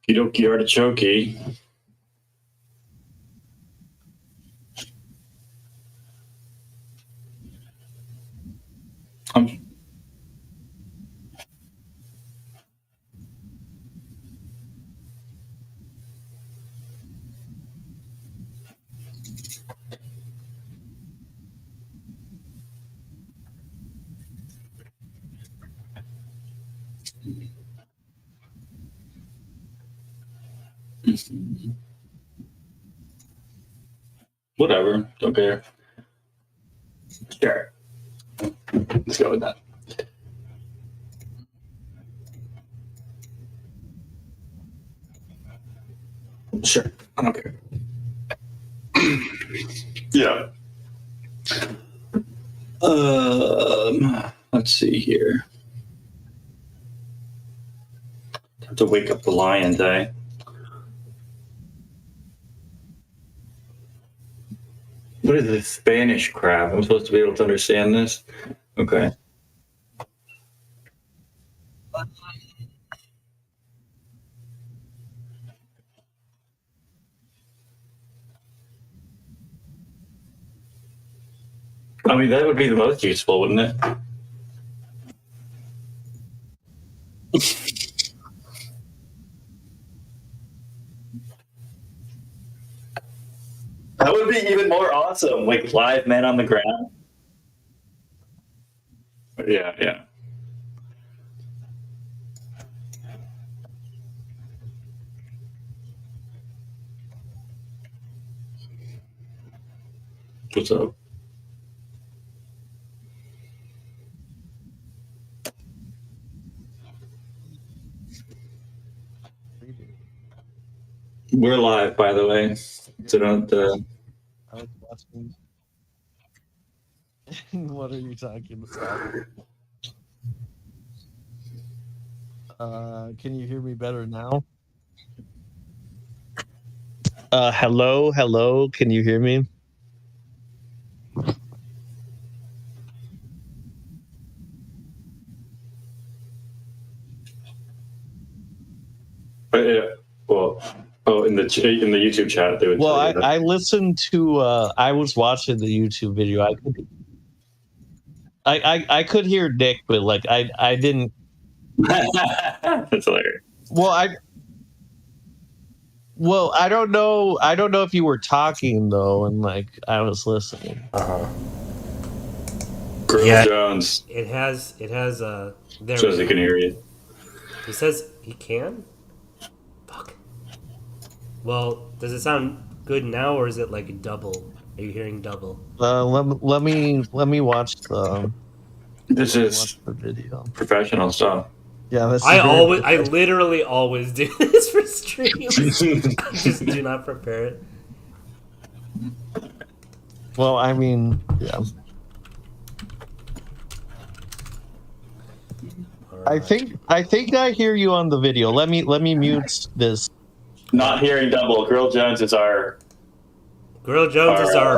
Kidoki artichoke. Whatever. Don't care. Sure. Let's go with that. Sure. I don't care. Yeah. Let's see here. Have to wake up the lion, eh? What is this Spanish crap? I'm supposed to be able to understand this? Okay. I mean, that would be the most useful, wouldn't it? That would be even more awesome, like live men on the ground. Yeah. What's up? We're live, by the way. So don't. I was watching. What are you talking about? Can you hear me better now? Hello. Can you hear me? Yeah. Well, in the YouTube chat, they would. Well, I listened to. I was watching the YouTube video. I could hear Nick, but like I didn't. That's hilarious. Well, I don't know. I don't know if you were talking though, and like I was listening. Girl Jones. It has. There Says he can hear you. He says he can. Fuck. Well, does it sound good now, or is it like double? Are you hearing double? Let me watch the. This is watch the video. Professional stuff. Yeah, I literally always do this for streams. I just do not prepare it. Well, I mean, yeah. I think I hear you on the video. Let me mute this. Not hearing double. Girl Jones is our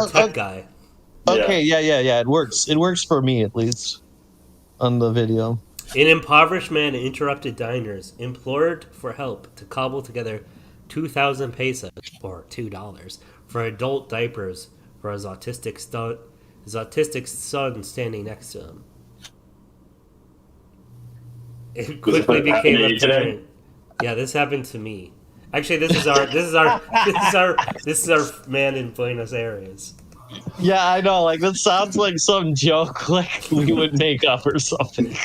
tech guy. Okay, yeah. It works. It works for me at least on the video. An impoverished man interrupted diners, implored for help to cobble together 2,000 pesos, or $2, for adult diapers for his autistic son standing next to him. It quickly became apparent. Yeah, this happened to me. Actually, this is our man in Buenos Aires. Yeah, I know. Like, that sounds like some joke like we would make up or something.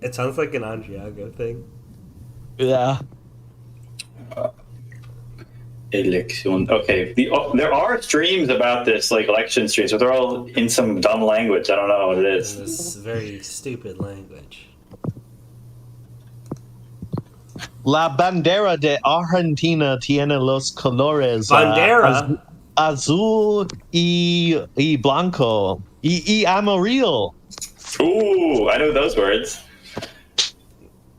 It sounds like an Andriago thing. Yeah. Election. Okay. There are streams about this, like election streams, but they're all in some dumb language. I don't know what it is. In this very stupid language. La bandera de Argentina tiene los colores bandera azul y blanco y amarillo. Ooh, I know those words.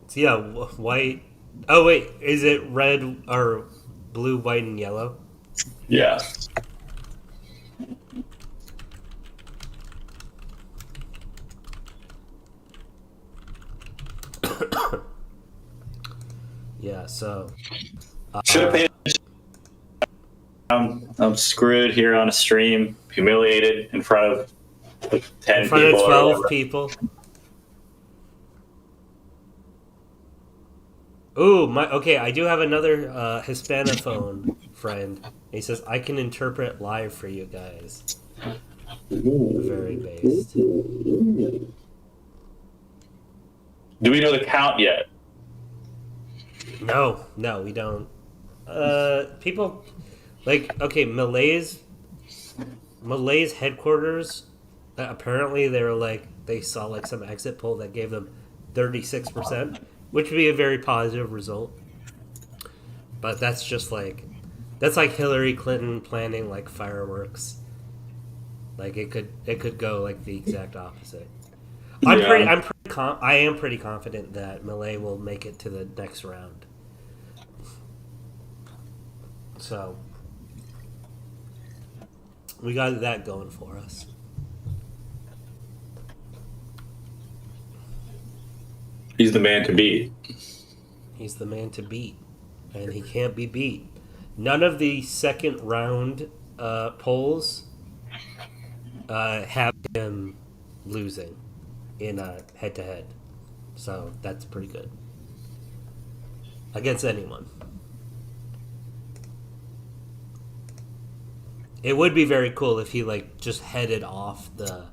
So yeah, white. Oh wait, is it red or blue, white, and yellow? Yeah. Yeah, so Should have paid attention. I'm screwed here on a stream, humiliated in front of like 10 in front people. of or 12 whatever. people. Ooh, okay, I do have another Hispanophone friend. He says, I can interpret live for you guys. Very based. Do we know the count yet? No, we don't. People, like, okay, Milei's headquarters, apparently they saw like some exit poll that gave them 36%, which would be a very positive result. But that's like Hillary Clinton planning like fireworks. Like it could go like the exact opposite. I am pretty confident that Milei will make it to the next round. So we got that going for us. He's the man to beat. He's the man to beat, and he can't be beat. None of the second round polls have him losing in a head-to-head. So that's pretty good. Against anyone. It would be very cool if he like just headed off the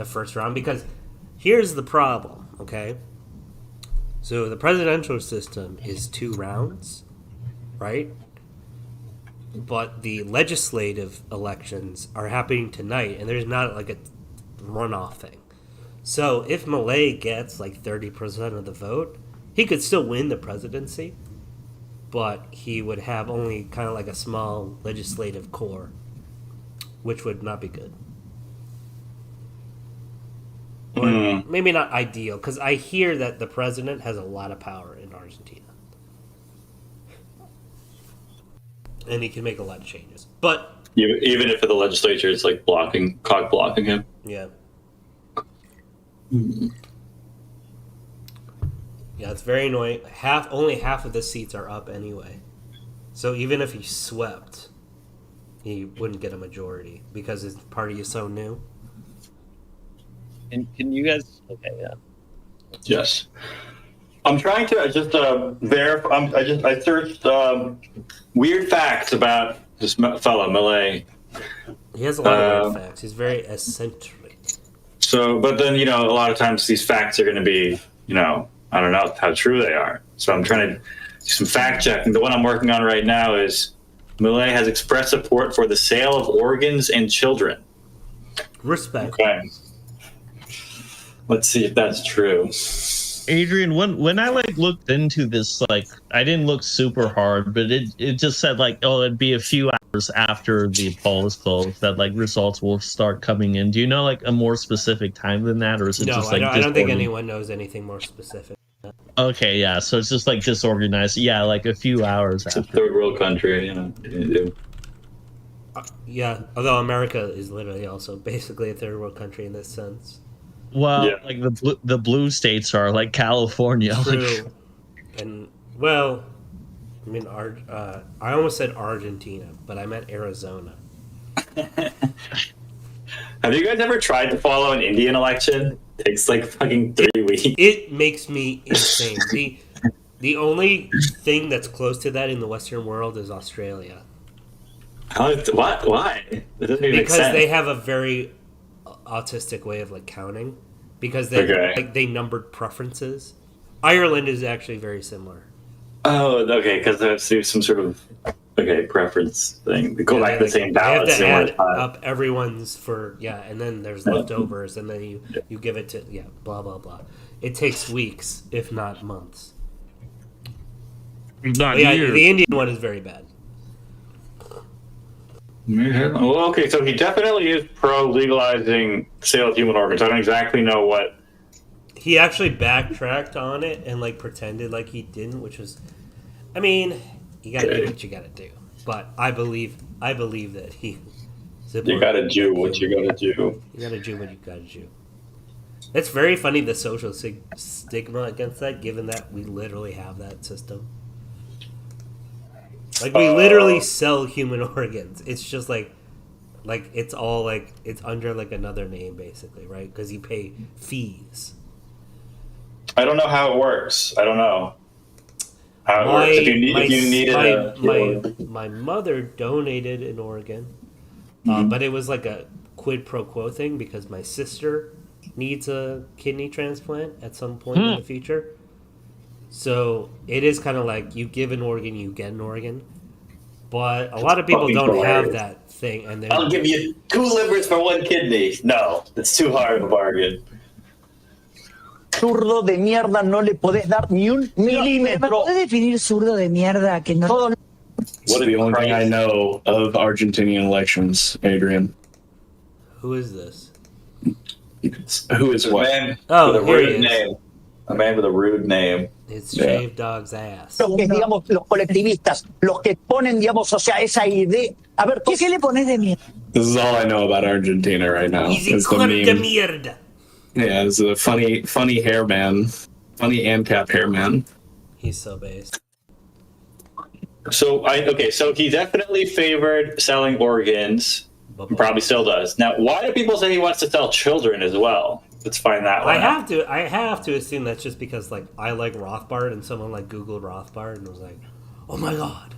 first round, because here's the problem, okay? So the presidential system is 2 rounds, right? But the legislative elections are happening tonight, and there's not like a runoff thing. So if Milei gets like 30% of the vote, he could still win the presidency, but he would have only kind of like a small legislative core, which would not be good. Or maybe not ideal, because I hear that the president has a lot of power in Argentina. And he can make a lot of changes. But Even if the legislature is like cock blocking him. yeah. Yeah, it's very annoying. Only half of the seats are up anyway. So even if he swept, he wouldn't get a majority because his party is so new. And can you guys? Okay, yeah. Yes. I'm trying to just verify. I searched weird facts about this fellow Milei. He has a lot of weird facts. He's very eccentric. So, but then a lot of times these facts are going to be, I don't know how true they are. So I'm trying to do some fact checking. The one I'm working on right now is Milei has expressed support for the sale of organs and children. Respect. Okay. Let's see if that's true. Adrian, when I looked into this, I didn't look super hard, but it just said it'd be a few hours after the poll is closed that results will start coming in. Do you know a more specific time than that, or is it just I don't think anyone knows anything more specific. Okay, yeah, so it's just disorganized. Yeah, a few hours It's after. a third world country, Yeah, although America is literally also basically a third world country in this sense. Well, Yeah. the blue states are California. True. And well, I mean, I almost said Argentina, but I meant Arizona. Have you guys ever tried to follow an Indian election? It takes fucking 3 weeks. It makes me insane. The only thing that's close to that in the Western world is Australia. What? Why? It doesn't even make Because sense. they have a very autistic way of counting. Because they numbered preferences. Ireland is actually very similar. Oh, okay, because there's some sort of preference thing. They go back to the same ballot. They have to add up everyone's and then there's leftovers, and then you give it to blah blah blah. It takes weeks, if not months. Not years. The Indian one is very bad. Well, okay, so he definitely is pro legalizing sale of human organs. I don't exactly know what. He actually backtracked on it and pretended like he didn't, which was, I mean, you gotta do what you gotta do. But I believe that he. You gotta do what you gotta do. You gotta do what you gotta do. It's very funny the social stigma against that, given that we literally have that system. Like we literally sell human organs. It's just like it's all like it's under like another name basically, right? Because you pay fees. I don't know how it works. I don't know how it works. If you needed my mother donated an organ, but it was like a quid pro quo thing because my sister needs a kidney transplant at some point in the future. So it is kind of like you give an organ, you get an organ. But a lot of people don't have that thing. And I'll give you 2 livers for 1 kidney. No, it's too hard of a bargain. Zurdo de mierda, no le podés dar ni un milímetro. ¿Puedes definir zurdo de mierda que no? What It's the only thing I know of Argentinian elections, Adrian. Who is this? Who is what? Man Oh, with a here he rude is. name. A man with a rude name. It's Shaved Dog's ass. Los que, digamos, los colectivistas, los que ponen, digamos, o sea, esa idea. A ver, ¿Por qué le pones de mierda? This is all I know about Argentina right now. He's Is the a de meme. mierda. Yeah, it's a funny hair man. Funny ANCAP hair man. He's so based. So he definitely favored selling organs. He probably still does. Now, why do people say he wants to sell children as well? Let's find that one. I have to assume that's just because like I like Rothbard and someone like Googled Rothbard and was like, oh my god.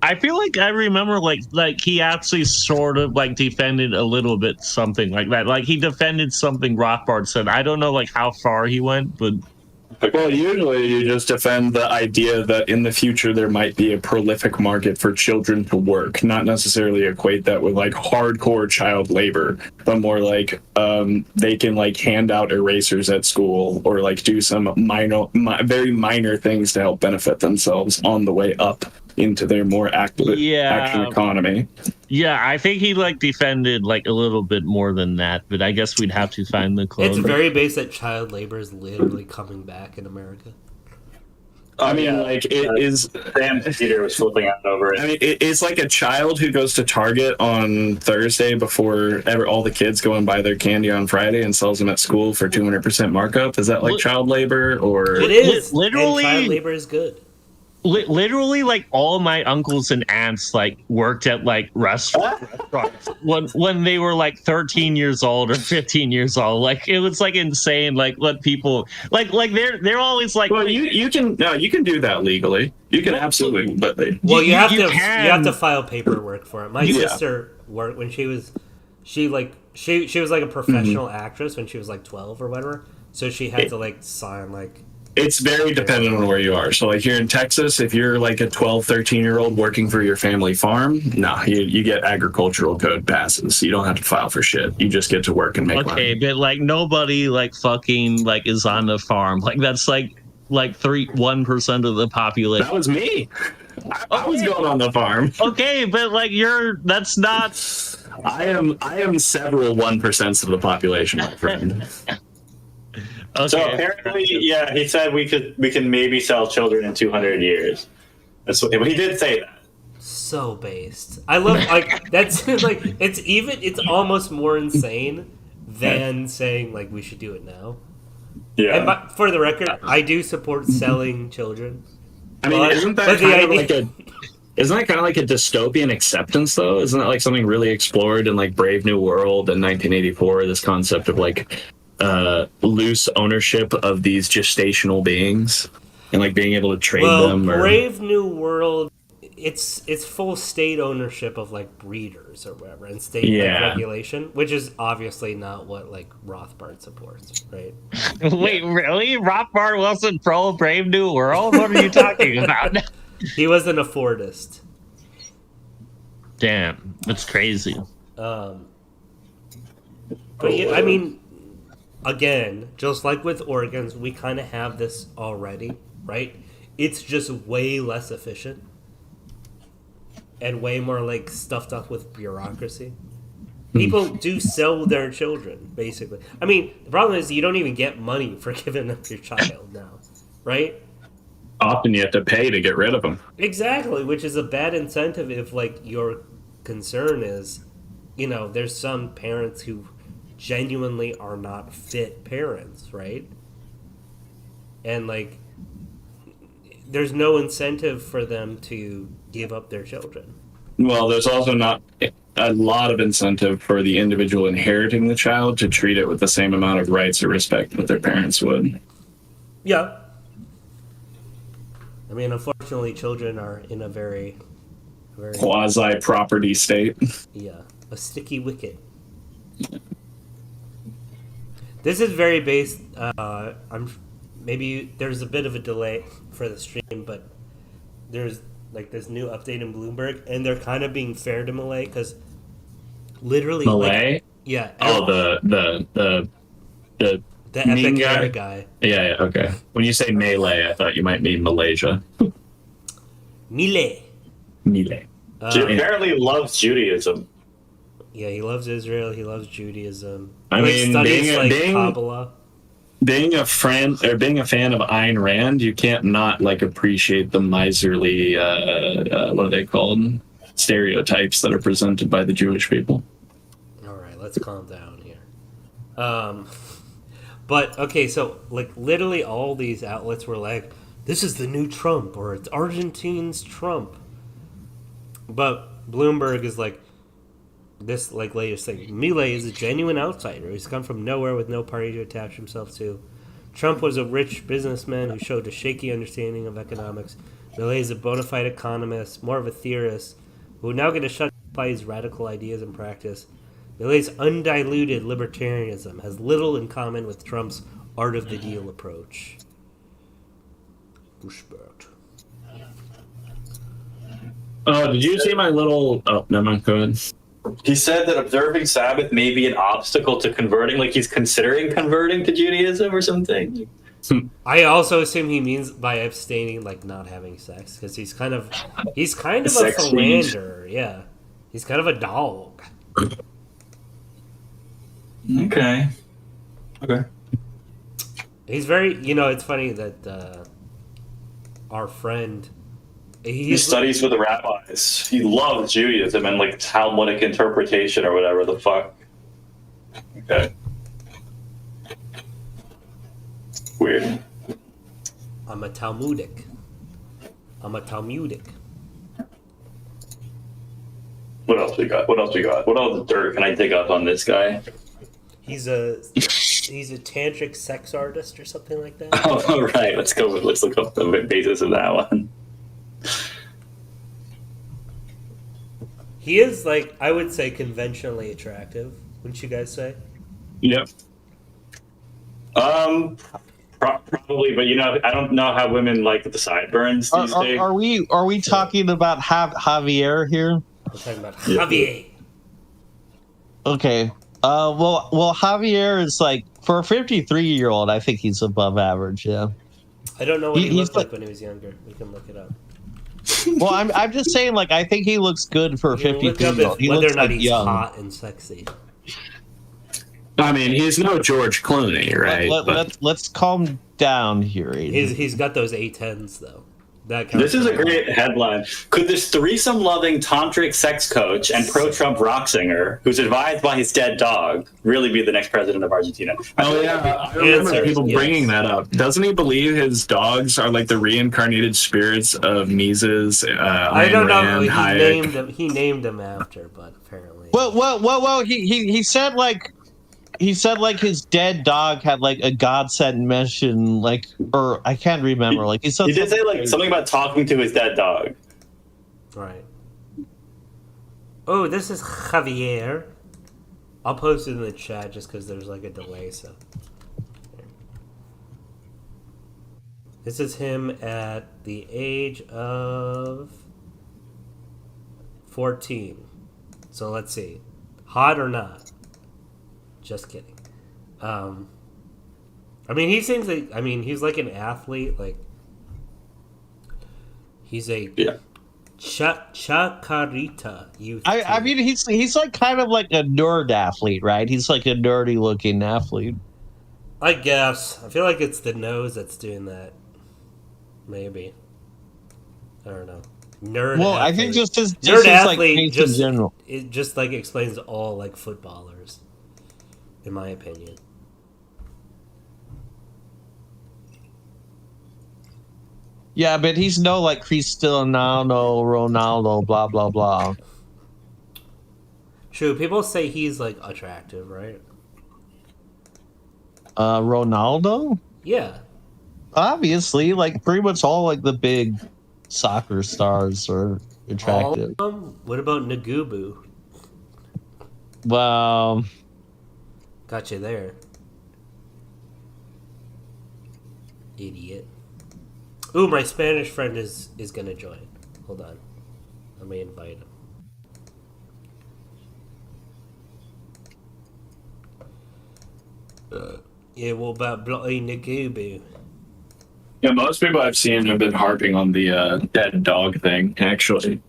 I feel like I remember like he actually sort of like defended a little bit something like that. Like he defended something Rothbard said. I don't know like how far he went, but Well, usually you just defend the idea that in the future there might be a prolific market for children to work, not necessarily equate that with like hardcore child labor, but more like they can like hand out erasers at school or like do some very minor things to help benefit themselves on the way up into their more active action economy. Yeah, I think he like defended like a little bit more than that, but I guess we'd have to find the quote. It's very based that child labor is literally coming back in America. I mean, like, it is... Sam Peter was flipping out over it. I mean, it's like a child who goes to Target on Thursday before all the kids go and buy their candy on Friday and sells them at school for 200% markup. Is that like child labor or... It is. Literally, and child labor is good. Literally, like all my uncles and aunts like worked at like restaurants when they were like 13 years old or 15 years old. Like it was like insane. Like what people like they're always like. Well, you can do that legally. You can absolutely, but you have to file paperwork for it. My sister worked when she was like a professional actress when she was like 12 or whatever. So she had to like sign like. It's very dependent on where you are. So like here in Texas, if you're like a 12, 13-year-old working for your family farm, you get agricultural code passes. You don't have to file for shit. You just get to work and make money. Okay, but like nobody like fucking like is on the farm. Like that's like 1% of the population. That was me. I was going on the farm. Okay, but like that's not. I am several 1% of the population, my friend. Okay. So apparently, yeah, he said we can maybe sell children in 200 years. That's what he did say that. So based. I love like that's like it's almost more insane than saying like we should do it now. Yeah. And for the record, I do support selling children. I mean, isn't that kind of like a dystopian acceptance though? Isn't that like something really explored in like Brave New World in 1984? This concept of like loose ownership of these gestational beings and like being able to trade them. Brave New World, it's full state ownership of like breeders or whatever and state like, regulation, which is obviously not what like Rothbard supports, right? Wait, really? Rothbard wasn't pro Brave New World? What are you talking about? He wasn't a Fordist. Damn, that's crazy. But yeah, I mean, again, just like with organs, we kind of have this already, right? It's just way less efficient and way more like stuffed up with bureaucracy. People do sell their children, basically. I mean, the problem is you don't even get money for giving up your child now, right? Often you have to pay to get rid of them. Exactly, which is a bad incentive if like your concern is, there's some parents who genuinely are not fit parents, right? And like, there's no incentive for them to give up their children. Well, there's also not a lot of incentive for the individual inheriting the child to treat it with the same amount of rights or respect that their parents would. Yeah. I mean, unfortunately, children are in a very Quasi-property state. yeah, a sticky wicket. This is very based. Maybe there's a bit of a delay for the stream, but there's like this new update in Bloomberg, and they're kind of being fair to Milei because literally, Milei? like, yeah. Oh, the the mean epic guy? hair guy. Yeah, okay. When you say melee, I thought you might mean Malaysia. Milei. Milei. He apparently loves Judaism. Yeah, he loves Israel. He loves Judaism. I mean, studies Kabbalah. Being a fan of Ayn Rand, you can't not like appreciate the miserly, what are they called? Stereotypes that are presented by the Jewish people. All right, let's calm down here. But okay, so like literally all these outlets were like, "This is the new Trump," or "It's Argentina's Trump." But Bloomberg is like, this like latest thing. Milei is a genuine outsider. He's come from nowhere with no party to attach himself to. Trump was a rich businessman who showed a shaky understanding of economics. Milei is a bona fide economist, more of a theorist, who now get to shut by his radical ideas and practice. Milei's undiluted libertarianism has little in common with Trump's art of the deal approach. Respect. Oh, did you see my little... Oh, never mind, go ahead. He said that observing Sabbath may be an obstacle to converting, like he's considering converting to Judaism or something. I also assume he means by abstaining, like not having sex, because he's kind of a Sex philanderer. Yeah, he's kind of a dog. Okay. He's very, it's funny that our friend. He studies with the rabbis. He loves Judaism and like Talmudic interpretation or whatever the fuck. Okay. Weird. I'm a Talmudic. What else we got? What else dirt can I dig up on this guy? He's a tantric sex artist or something like that. Oh, right. Let's look up the basis of that one. He is, like, I would say, conventionally attractive. Wouldn't you guys say? Yep. Probably, but I don't know how women like the sideburns these days. Are we talking about Javier here? We're talking about Javier. Okay. Well, Javier is like, for a 53-year-old, I think he's above average. Yeah. I don't know what he looked like when he was younger. We can look it up. Well, I'm just saying, like, I think he looks good for a 53-year-old. He whether looks or not like he's young. hot and sexy. I mean, he's no George Clooney, right? Let's calm down here, Aiden. He's got those A10s though. This is a great headline. Could this threesome-loving tantric sex coach and pro-Trump rock singer, who's advised by his dead dog, really be the next president of Argentina? Oh yeah, I remember people bringing that up. Doesn't he believe his dogs are like the reincarnated spirits of Mises? I don't know. Hayek? He named them after, but apparently. Well. He said like. He said like his dead dog had like a God-sent mission, like, or I can't remember. Like he did say like something about talking to his dead dog. Right. Oh, this is Javier. I'll post it in the chat just because there's like a delay. So this is him at the age of 14. So let's see, hot or not. Just kidding. I mean, he seems like. I mean, he's like an athlete. Like, he's a Chacarita youth. I mean, he's like kind of like a nerd athlete, right? He's like a nerdy looking athlete. I guess. I feel like it's the nose that's doing that. Maybe. I don't know. Nerd. Well, athlete. I think just his nerd athlete like, just in general. It just like explains all like footballers. in my opinion. Yeah, but he's no like Cristiano Ronaldo, blah blah blah. True, people say he's like attractive, right? Ronaldo? Yeah. Obviously, like pretty much all like the big soccer stars are All attractive. of them? What about Nagubu? Well, Got you there. Idiot. Ooh, my Spanish friend is gonna join. Hold on. Let me invite him. Yeah, what about bloody Nagubu? Yeah, most people I've seen have been harping on the dead dog thing, actually.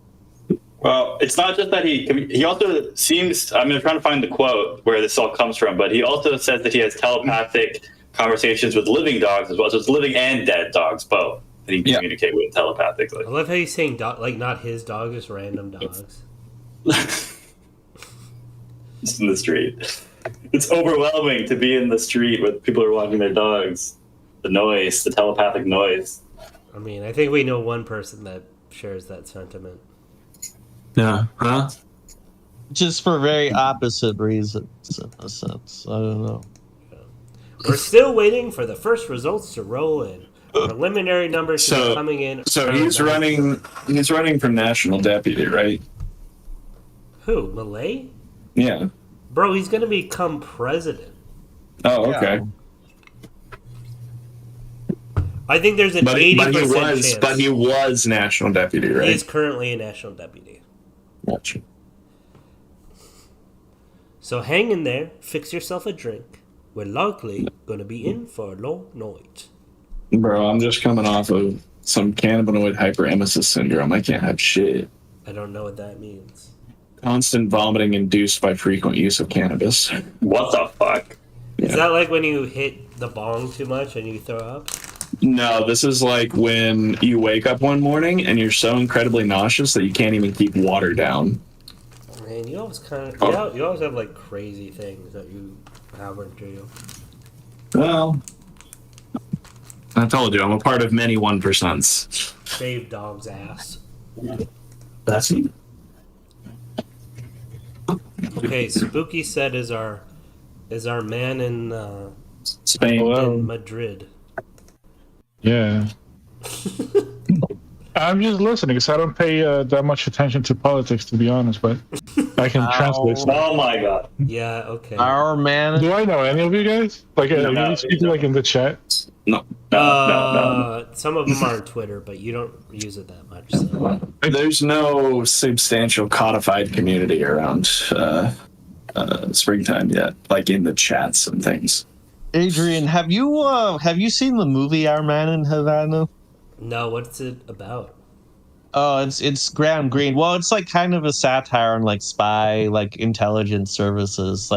Well, it's not just that he also seems, I'm trying to find the quote where this all comes from, but he also says that he has telepathic conversations with living dogs as well. So it's living and dead dogs, both, that he can communicate with telepathically. I love how he's saying dog, like not his dog, just random dogs. Just in the street. It's overwhelming to be in the street with people who are walking their dogs. The noise, the telepathic noise. I mean, I think we know one person that shares that sentiment. Yeah. Huh? just for very opposite reasons in a sense. I don't know. We're still waiting for the first results to roll in. Preliminary numbers should be coming in. So he's running for national deputy, right? Who? Milei? Yeah. Bro, he's gonna become president. Oh, okay. I think there's an 80% chance. But he was national deputy, right? He is currently a national deputy. Gotcha. So hang in there, fix yourself a drink. We're likely gonna be in for a long night. Bro, I'm just coming off of some cannabinoid hyperemesis syndrome. I can't have shit. I don't know what that means. Constant vomiting induced by frequent use of cannabis. What the fuck? Is that like when you hit the bong too much and you throw up? No, this is like when you wake up one morning and you're so incredibly nauseous that you can't even keep water down. Man, you always you always have like crazy things that you happen to you. Well, I told you, I'm a part of many 1%s. Shave dog's ass. That's it. Okay, Spooky said is our man in Spain. in Madrid. Yeah. I'm just listening because I don't pay that much attention to politics, to be honest, but I can translate stuff. Oh my god. Yeah, okay. Our man. Do I know any of you guys? Like, No, you speak like in the chat? No. Some of them are on Twitter, but you don't use it that much. So. There's no substantial codified community around springtime yet, like in the chats and things. Adrian, have you seen the movie Our Man in Havana? No, what's it about? Oh, it's Graham Greene. Well, it's like kind of a satire on like spy, like intelligence services,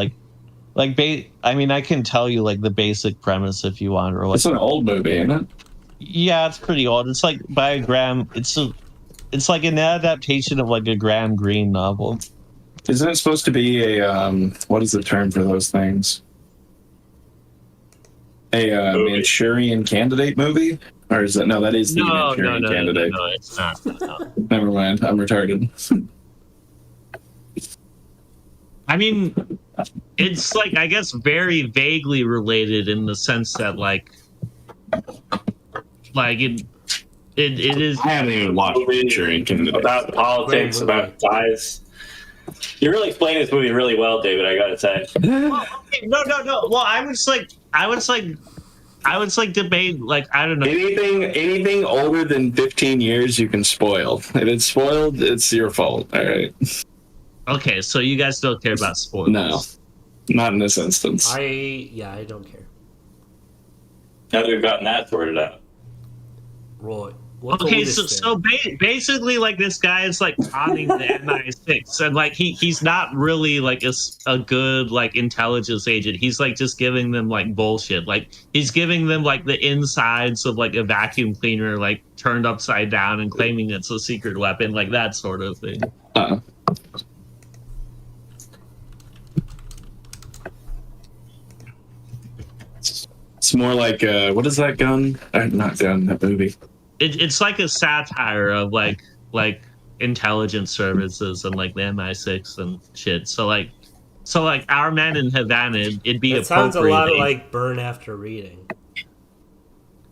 I mean, I can tell you like the basic premise if you want, or like It's an old movie, isn't it? yeah, it's pretty old. It's like by Graham. It's like an adaptation of like a Graham Greene novel. Isn't it supposed to be a what is the term for those things? A Manchurian Candidate movie? Or is that that is the Manchurian Candidate? No, it's not. No. Never mind, I'm retarded. I mean, it's like I guess very vaguely related in the sense that like it is. I haven't even watched Manchurian Candidate. About politics, about guys. You really explained this movie really well, David, I gotta say. Well, okay, no. Well, I would like debate, like, I don't know. Anything older than 15 years you can spoil. If it's spoiled, it's your fault. All right. Okay, so you guys don't care about spoilers. No, not in this instance. I don't care. Now that we've gotten that sorted out. Roy. Okay, so basically, like, this guy is like conning the MI6, and like he's not really like a good like intelligence agent. He's like just giving them like bullshit. Like he's giving them like the insides of like a vacuum cleaner like turned upside down and claiming it's a secret weapon, like that sort of thing. It's more like what is that gun? Not gun. That movie. It's like a satire of like intelligence services and like the MI6 and shit. So like our man in Havana, it'd be It sounds a lot appropriating. like Burn After Reading.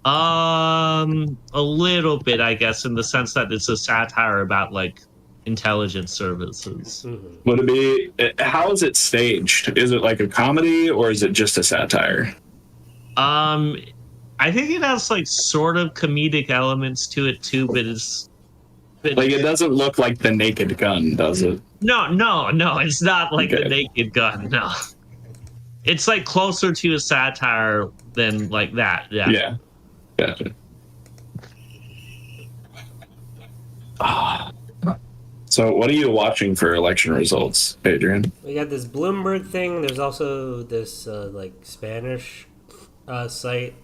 A little bit, I guess, in the sense that it's a satire about like intelligence services. Mm-hmm. Would it be? How is it staged? Is it like a comedy or is it just a satire? I think it has like sort of comedic elements to it too, but it's Like it doesn't look like The Naked Gun, does it? no, it's not like The Naked Gun. No, it's like closer to a satire than like that. Yeah. Yeah. Gotcha. So, what are you watching for election results, Adrian? We got this Bloomberg thing. There's also this like Spanish site.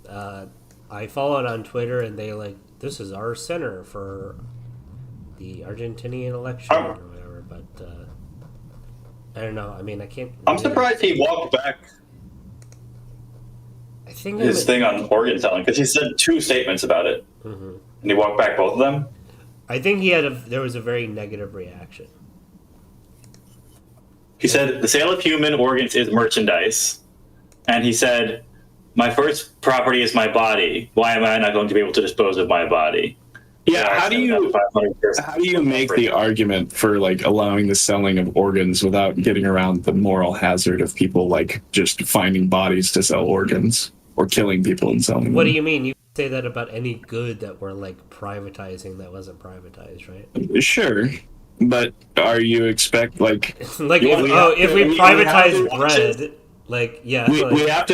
I follow it on Twitter, and they like, this is our center for the Argentinian election or whatever. But I don't know. I mean, I can't. I'm surprised he walked back I think his thing on organ selling because he said 2 statements about it, and he walked back both of them. I think there was a very negative reaction. He said the sale of human organs is merchandise, and he said, "My first property is my body. Why am I not going to be able to dispose of my body?" Yeah, how do you make the argument for like allowing the selling of organs without getting around the moral hazard of people like just finding bodies to sell organs or killing people and selling them? What do you mean? You say that about any good that we're like privatizing that wasn't privatized, right? Sure, but are you expect like like yeah, if we privatize bread, like yeah, we have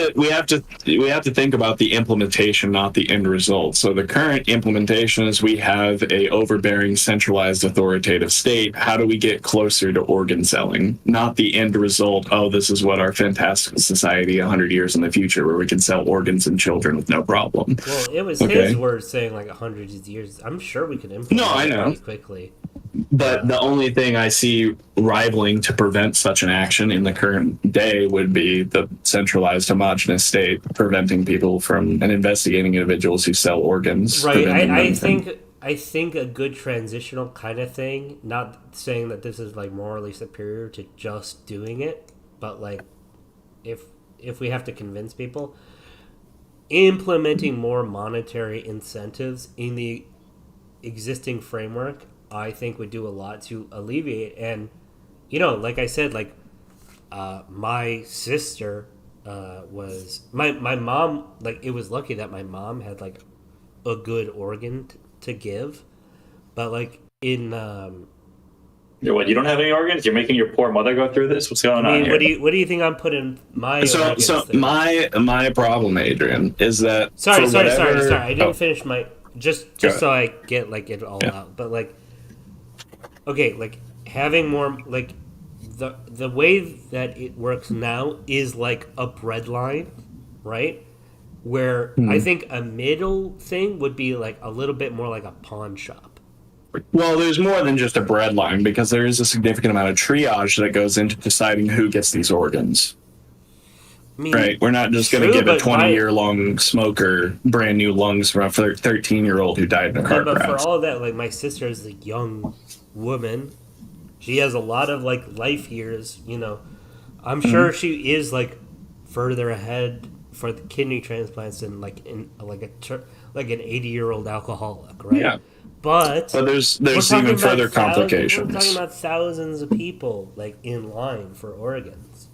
to think about the implementation, not the end result. So the current implementation is we have a overbearing, centralized, authoritative state. How do we get closer to organ selling? Not the end result. Oh, this is what our fantastic society 100 years in the future, where we can sell organs and children with no problem. Well, it was his words saying like 100 years. I'm sure we could implement it pretty quickly. But the only thing I see rivaling to prevent such an action in the current day would be the centralized, homogenous state preventing people from and investigating individuals who sell organs. Right. I think a good transitional kind of thing. Not saying that this is like morally superior to just doing it, but like if we have to convince people, implementing more monetary incentives in the existing framework, I think would do a lot to alleviate. And you know, like I said, like my sister was my mom, like it was lucky that my mom had like a good organ to give, but like in What, you don't have any organs? You're making your poor mother go through this? What's going on here? what do you think I'm putting my organs So through? my problem, Adrian, is that sorry I didn't finish my just Go so I get like it all out, but like okay, like having more like the way that it works now is like a bread line, right? Where I think a middle thing would be like a little bit more like a pawn shop. Well, there's more than just a bread line, because there is a significant amount of triage that goes into deciding who gets these organs. I mean, Right, we're not just going to give a 20-year-long smoker brand new lungs from a 13-year-old who died in a car but crash. for all that, like my sister is a young woman. She has a lot of like life years, you know. I'm sure she is like further ahead for the kidney transplants than like an 80-year-old alcoholic, right? Yeah. But there's we're talking even further about thousands- complications. We're talking about thousands of people like in line for organs.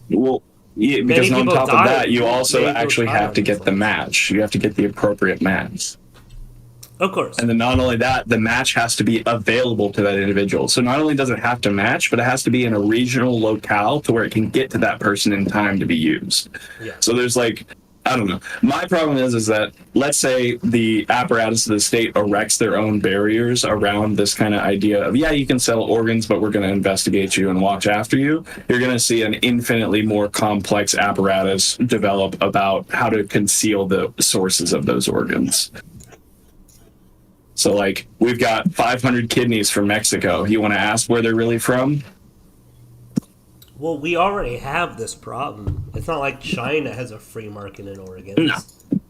Well, yeah, because Many on people top die. of that, you also Many people actually die have on to this get the line. match. You have to get the appropriate match. Of course. And then not only that, the match has to be available to that individual. So not only does it have to match, but it has to be in a regional locale to where it can get to that person in time to be used. Yeah. So there's like, I don't know. My problem is that let's say the apparatus of the state erects their own barriers around this kind of idea of, yeah, you can sell organs, but we're going to investigate you and watch after you. You're going to see an infinitely more complex apparatus develop about how to conceal the sources of those organs. So, like, we've got 500 kidneys from Mexico. You want to ask where they're really from? Well, we already have this problem. It's not like China has a free market in organs. No.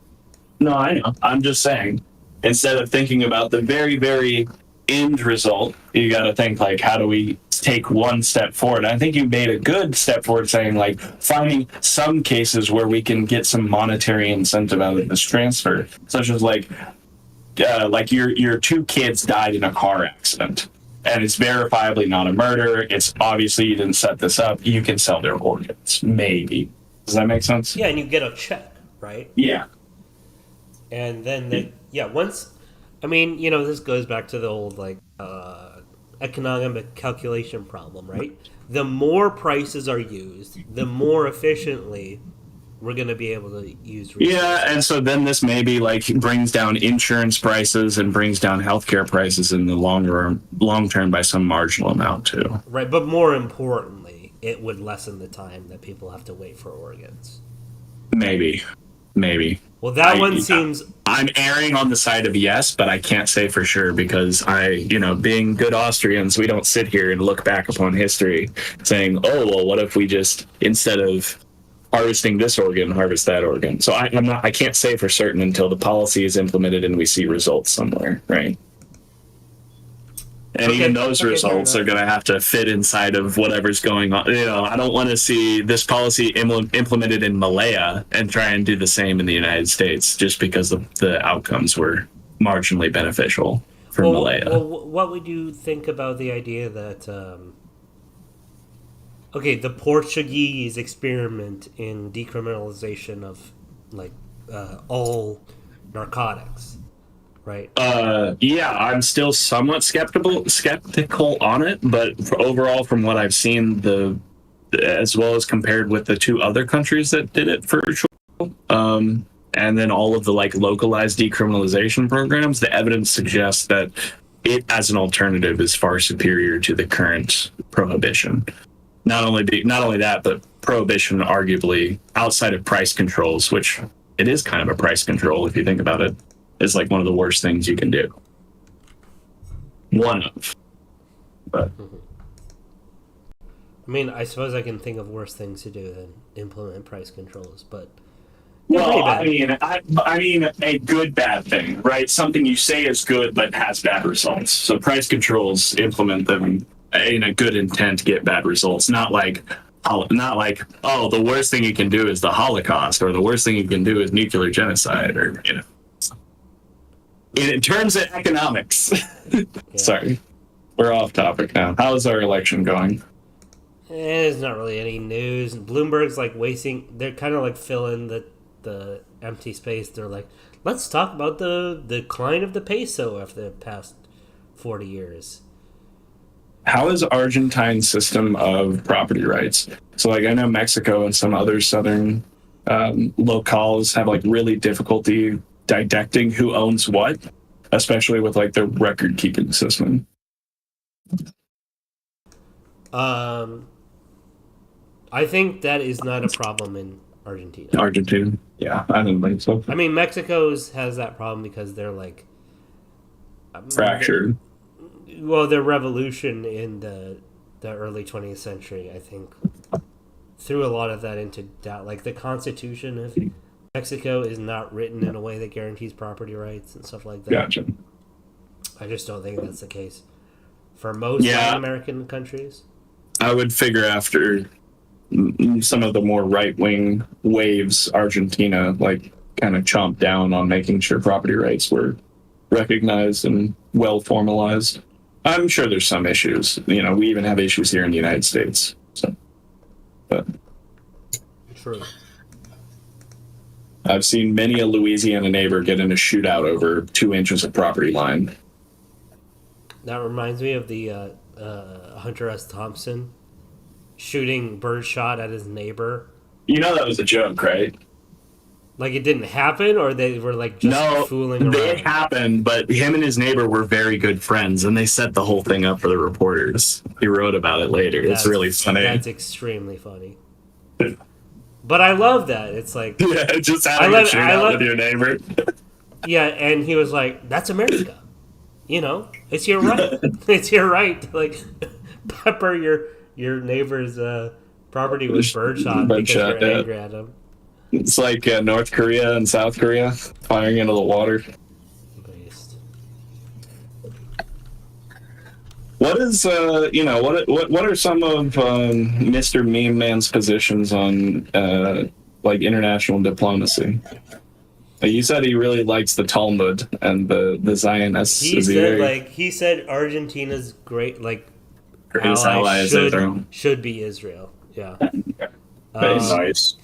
No, I know. I'm just saying, instead of thinking about the very, very end result, you got to think like, how do we take one step forward? I think you made a good step forward saying like finding some cases where we can get some monetary incentive out of this transfer, such as like your two kids died in a car accident and it's verifiably not a murder. It's obviously you didn't set this up. You can sell their organs. Maybe. Does that make sense? Yeah, and you get a check, right? Yeah. And then once, I mean, this goes back to the old like economic calculation problem, right? The more prices are used, the more efficiently we're going to be able to use resources. Yeah, and so then this maybe like brings down insurance prices and brings down healthcare prices in the long term by some marginal amount too. Right, but more importantly, it would lessen the time that people have to wait for organs. Maybe. Well, that one seems... I'm erring on the side of yes, but I can't say for sure because being good Austrians, we don't sit here and look back upon history saying, oh, well, what if we just, instead of harvesting this organ, harvest that organ? So I can't say for certain until the policy is implemented and we see results somewhere, right? And even those results are going to have to fit inside of whatever's going on. I don't want to see this policy implemented in Malaya and try and do the same in the United States just because the outcomes were marginally beneficial for Malaya. Well, what would you think about the idea that, the Portuguese experiment in decriminalization of, all narcotics? Right. I'm still somewhat skeptical on it, but overall, from what I've seen, as well as compared with the two other countries that did it for and then all of the localized decriminalization programs, the evidence suggests that it as an alternative is far superior to the current prohibition. Not only that, but prohibition arguably outside of price controls, which it is kind of a price control if you think about it. Is one of the worst things you can do. One of. But I mean, I suppose I can think of worse things to do than implement price controls, but I mean a good bad thing, right? Something you say is good but has bad results. So price controls, implement them in a good intent, get bad results. Not like the worst thing you can do is the Holocaust, or the worst thing you can do is nuclear genocide, or In terms of economics. Yeah. Sorry. We're off topic now. How's our election going? There's not really any news. Bloomberg's wasting... They're kind of filling the empty space. They're let's talk about the decline of the peso after the past 40 years. How is Argentine's system of property rights? So I know Mexico and some other southern locales have really difficulty didacting who owns what, especially with the record keeping system. I think that is not a problem in Argentina. Argentina, yeah, I don't think so. I mean, Mexico's has that problem because they're fractured. Their revolution in the early 20th century, I think, threw a lot of that into doubt. The Constitution of Mexico is not written in a way that guarantees property rights and stuff like that. Gotcha. I just don't think that's the case for most Latin American countries. I would figure after some of the more right-wing waves, Argentina kind of chomped down on making sure property rights were recognized and well formalized. I'm sure there's some issues. We even have issues here in the United States. But true. I've seen many a Louisiana neighbor get in a shootout over 2 inches of property line. That reminds me of the Hunter S. Thompson shooting birdshot at his neighbor. That was a joke, right? It didn't happen, or they were fooling around? It happened, but him and his neighbor were very good friends, and they set the whole thing up for the reporters. He wrote about it later. It's really funny. That's extremely funny. But I love that. It's just having a shootout with your neighbor. Yeah, and he was that's America. It's your right. It's your right to pepper your neighbor's property was birdshot because Birdshot, you're yeah. angry at him. It's like North Korea and South Korea firing into the water. Based. What is what are some of Mr. Meme Man's positions on like international diplomacy? You said he really likes the Talmud and the Zionists. He said Argentina's greatest ally is Israel. Should be Israel. Yeah. Very nice.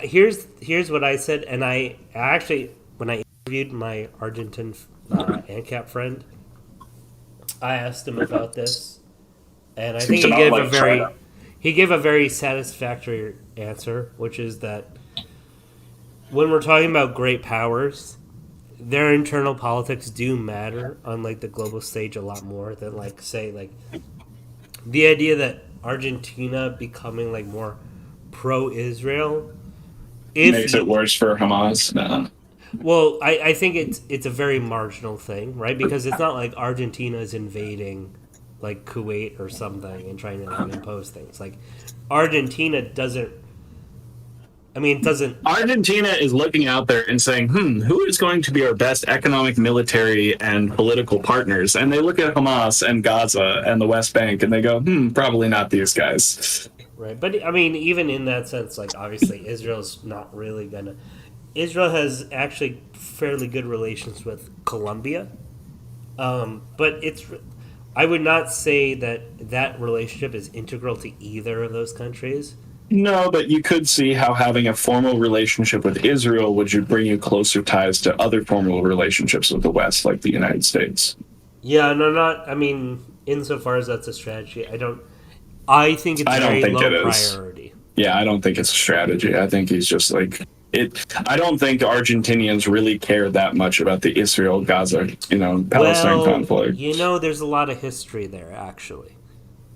Here's what I said, and I actually, when I interviewed my Argentine ANCAP friend, I asked him about this, and I think he gave a very satisfactory answer, which is that when we're talking about great powers, their internal politics do matter on like the global stage a lot more than say the idea that Argentina becoming like more pro-Israel Makes it worse for Hamas. No. Well, I think it's a very marginal thing, right? Because it's not like Argentina is invading like Kuwait or something and trying to impose things. Like Argentina doesn't. Argentina is looking out there and saying, who is going to be our best economic, military, and political partners? And they look at Hamas and Gaza and the West Bank and they go, probably not these guys. Right, but I mean, even in that sense, like obviously Israel's not really gonna. Israel has actually fairly good relations with Colombia, but I would not say that relationship is integral to either of those countries. No, but you could see how having a formal relationship with Israel would bring you closer ties to other formal relationships with the West, like the United States. Yeah, no, not. I mean, insofar as that's a strategy, I think it's very low priority. Yeah, I don't think it's a strategy. I think he's just like it. I don't think Argentinians really care that much about the Israel-Gaza, Palestine conflict. There's a lot of history there, actually.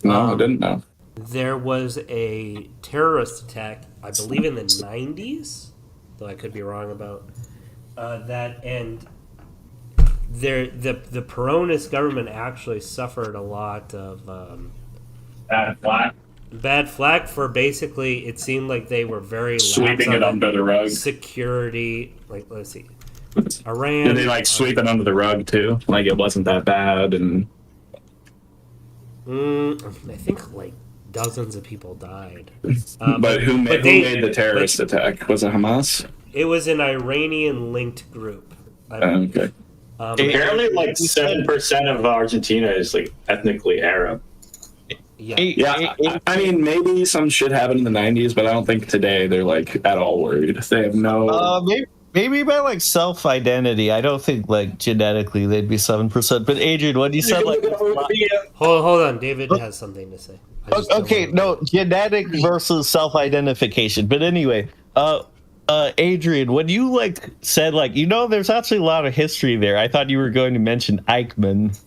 No, I didn't know. There was a terrorist attack, I believe, in the 90s, though I could be wrong about that, and the Peronist government actually suffered a lot of bad flack for basically, it seemed like they were very sweeping it under the rug. Security, let's see, Iran. Did they sweep it under the rug too? Like it wasn't that bad, and I think dozens of people died. But who made the terrorist attack? Was it Hamas? It was an Iranian-linked group. Okay. Apparently, 7% of Argentina is ethnically Arab. Yeah. I mean, maybe some shit happened in the 90s, but I don't think today they're at all worried. They have no. Maybe by self-identity. I don't think genetically they'd be 7%. But Adrian, what you said hold on, David has something to say. Okay, no, genetic versus self-identification. But anyway, Adrian, when you said there's actually a lot of history there. I thought you were going to mention Eichmann.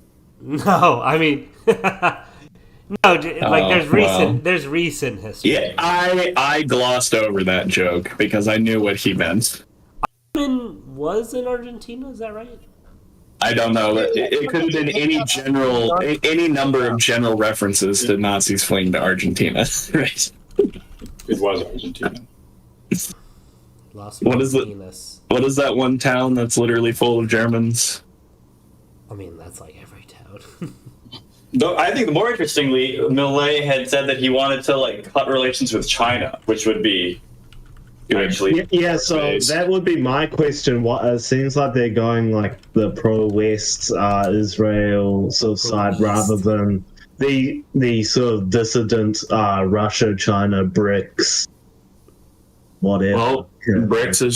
No, I mean, no, there's recent history. Yeah, I glossed over that joke because I knew what he meant. Eichmann was in Argentina, is that right? I don't know. It could have been any number of general references to Nazis fleeing to Argentina. Right. It was Argentina. What is that one town that's literally full of Germans? I mean, that's every town. Though I think more interestingly, Milei had said that he wanted to cut relations with China, which would be actually so that would be my question. What it seems like they're going the pro-West Israel sort of side rather than the sort of dissident Russia, China, BRICS, whatever. Well, BRICS has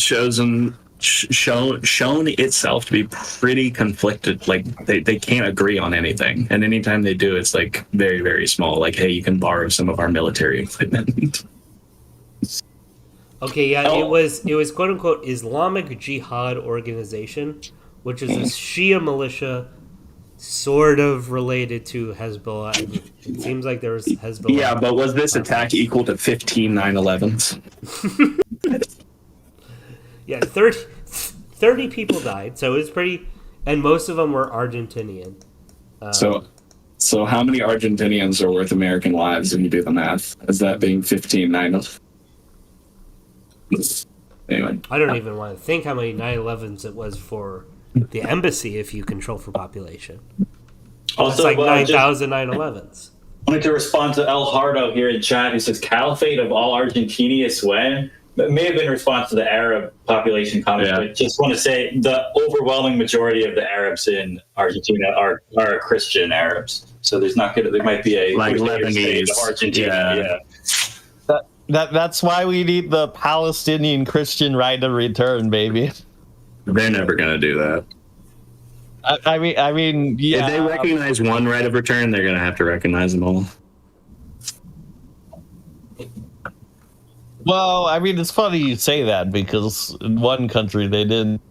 shown itself to be pretty conflicted. They can't agree on anything, and anytime they do, it's very, very small. Hey, you can borrow some of our military equipment. Okay, yeah, it was quote unquote Islamic Jihad organization, which is a Shia militia, sort of related to Hezbollah. It seems like there was Hezbollah. Yeah, but was this attack equal to 15 9/11s? Yeah, 30 people died, so it was pretty, and most of them were Argentinian. So So how many Argentinians are worth American lives if you do the math? Is that being 15-9? Anyway. I don't even want to think how many 9/11s it was for the embassy if you control for population. Also, It's like well, 9,000 9/11s. I wanted to respond to El Hardo here in chat, who says Caliphate of all Argentina when. It may have been in response to the Arab population comment, but just want to say the overwhelming majority of the Arabs in Argentina are Christian Arabs. So there might be a like Lebanese Lebanese. Argentina. Yeah. That's why we need the Palestinian Christian right of return, baby. They're never going to do that. I mean, yeah. If they recognize one right of return, they're going to have to recognize them all. Well, I mean, it's funny you say that because in one country they didn't.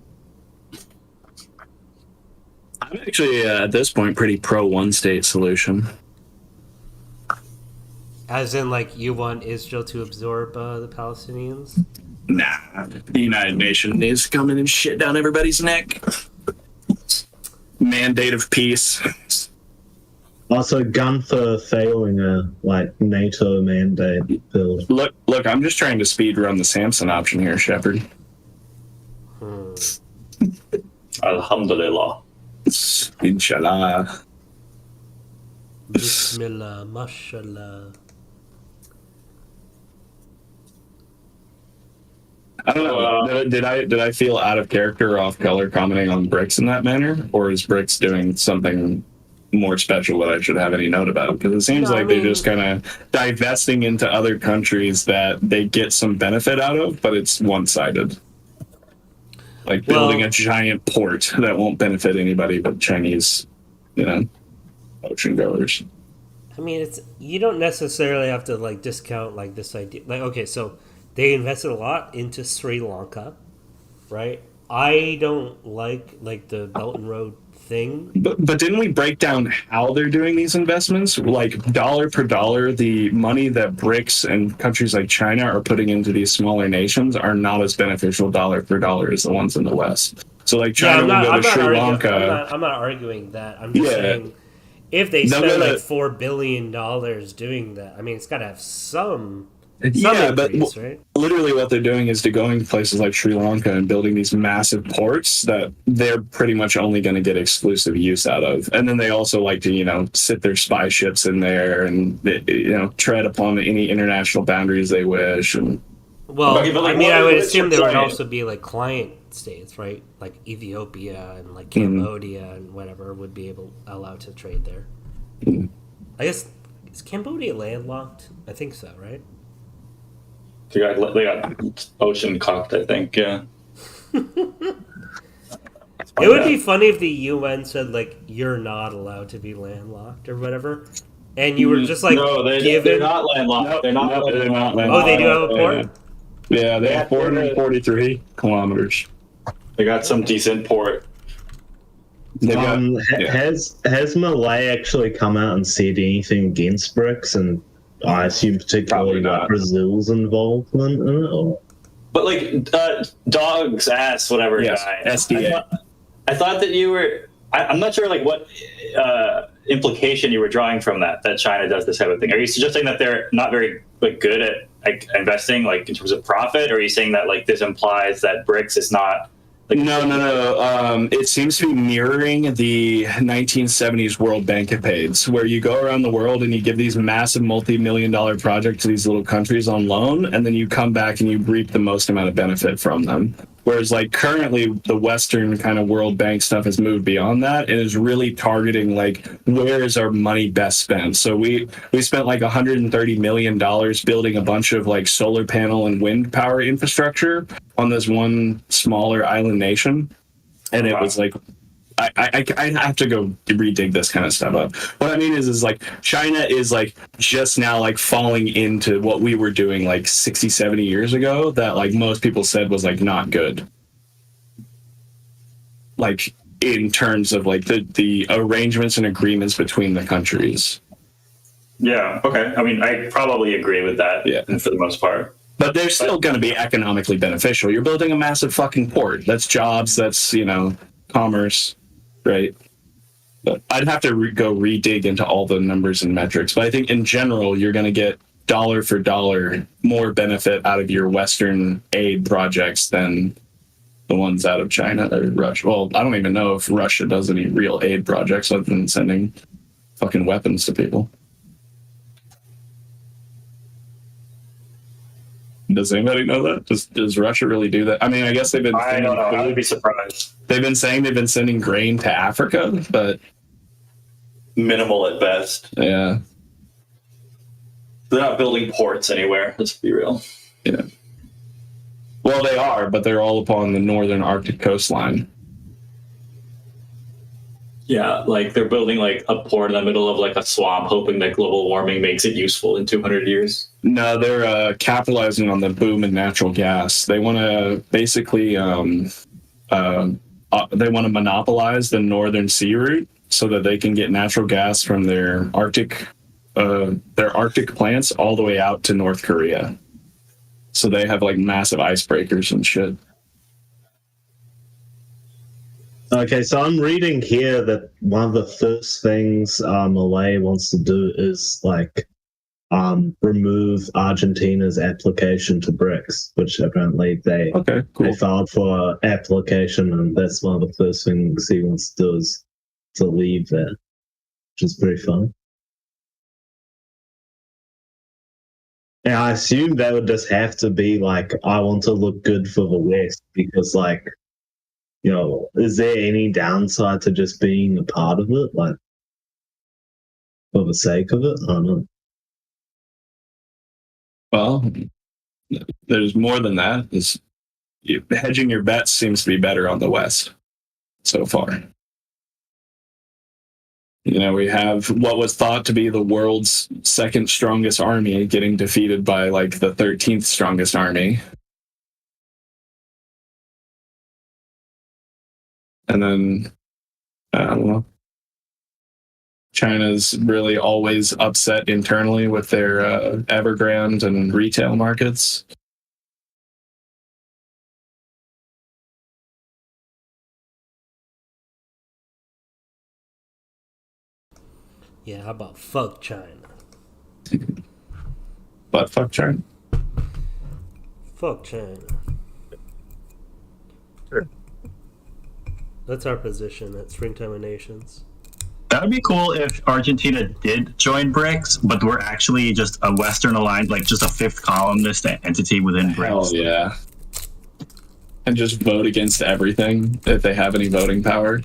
I'm actually, at this point, pretty pro one-state solution. As in, like, you want Israel to absorb the Palestinians? Nah, the United Nations needs to come in and shit down everybody's neck. Mandate of peace. Also, Gunther failing a NATO mandate bill. Look, I'm just trying to speed run the Samson option here, Shepard. Alhamdulillah. Inshallah. Bismillah, mashallah. I don't know. Did I feel out of character or off color commenting on BRICS in that manner, or is BRICS doing something more special that I should have any note about? Because it seems they're just kind of divesting into other countries that they get some benefit out of, but it's one-sided. Like building a giant port that won't benefit anybody but Chinese, ocean goers. I mean, you don't necessarily have to discount this idea. Okay, so they invested a lot into Sri Lanka, right? I don't like the Belt and Road thing. But didn't we break down how they're doing these investments? Like dollar per dollar, the money that BRICS and countries like China are putting into these smaller nations are not as beneficial dollar per dollar as the ones in the West. So China will go to Sri Lanka. I'm not arguing that. I'm just saying if they spend $4 billion doing that, I mean, it's got to have some increase, right? Literally what they're doing is going to places like Sri Lanka and building these massive ports that they're pretty much only going to get exclusive use out of. And then they also like to, sit their spy ships in there and, tread upon any international boundaries they wish. And well, I would assume there would also be client states, right? Like Ethiopia and Cambodia and whatever would be allowed to trade there. I guess, is Cambodia landlocked? I think so, right? They got ocean cocked, I think, yeah. It would be funny if the UN said, you're not allowed to be landlocked or whatever. And you were just no, they're not landlocked. They're not landlocked. Oh, they do have a port? Yeah, they have 443 kilometers. They got some decent port. Has Milei actually come out and said anything against BRICS, and I assume particularly Brazil's involvement in it? Or? But dog's ass, whatever guy. SDA. I thought that you were. I'm not sure what implication you were drawing from that China does this type of thing. Are you suggesting that they're not very good at investing in terms of profit, or are you saying that this implies that BRICS is not? No. It seems to be mirroring the 1970s World Bankapades, where you go around the world and you give these massive multi-million-dollar projects to these little countries on loan, and then you come back and you reap the most amount of benefit from them. Whereas currently the Western kind of World Bank stuff has moved beyond that and is really targeting where is our money best spent. So we spent $130 million building a bunch of solar panel and wind power infrastructure on this one smaller island nation. And it was I have to go redig this kind of stuff up. What I mean is China is just now falling into what we were doing 60, 70 years ago that most people said was not good. In terms of the arrangements and agreements between the countries. Yeah, okay. I mean, I probably agree with that for the most part. But they're still going to be economically beneficial. You're building a massive fucking port. That's jobs, that's, commerce. Right. But I'd have to go re-dig into all the numbers and metrics. But I think in general, you're going to get dollar for dollar more benefit out of your Western aid projects than the ones out of China or Russia. Well, I don't even know if Russia does any real aid projects other than sending fucking weapons to people. Does anybody know that? Does Russia really do that? I mean, I guess they've been. I don't know. I would be surprised. They've been saying they've been sending grain to Africa, but Minimal at best. yeah, They're not building ports anywhere. Let's be real. yeah. Well, they are, but they're all upon the northern Arctic coastline. Yeah, like they're building like a port in the middle of like a swamp, hoping that global warming makes it useful in 200 years. No, they're capitalizing on the boom in natural gas. They want to basically they want to monopolize the northern sea route so that they can get natural gas from their Arctic plants all the way out to North Korea. So they have like massive icebreakers and shit. Okay, so I'm reading here that one of the first things Milei wants to do is like remove Argentina's application to BRICS, which apparently they filed for application, and that's one of the first things he wants to do is to leave that, which is pretty fun. And I assume that would just have to be like, I want to look good for the West, because like, you know, is there any downside to just being a part of it, like for the sake of it? I don't know. Well, there's more than that. Hedging your bets seems to be better on the West so far. You know, we have what was thought to be the world's second strongest army getting defeated by like the 13th strongest army. And then, I don't know, China's really always upset internally with their Evergrande and retail markets. Yeah, how about fuck China? But fuck China. Fuck China. Sure. That's our position at Springtime of Nations. That would be cool if Argentina did join BRICS, but we're actually just a Western aligned, like just a fifth columnist entity within BRICS. Hell yeah. And just vote against everything if they have any voting power.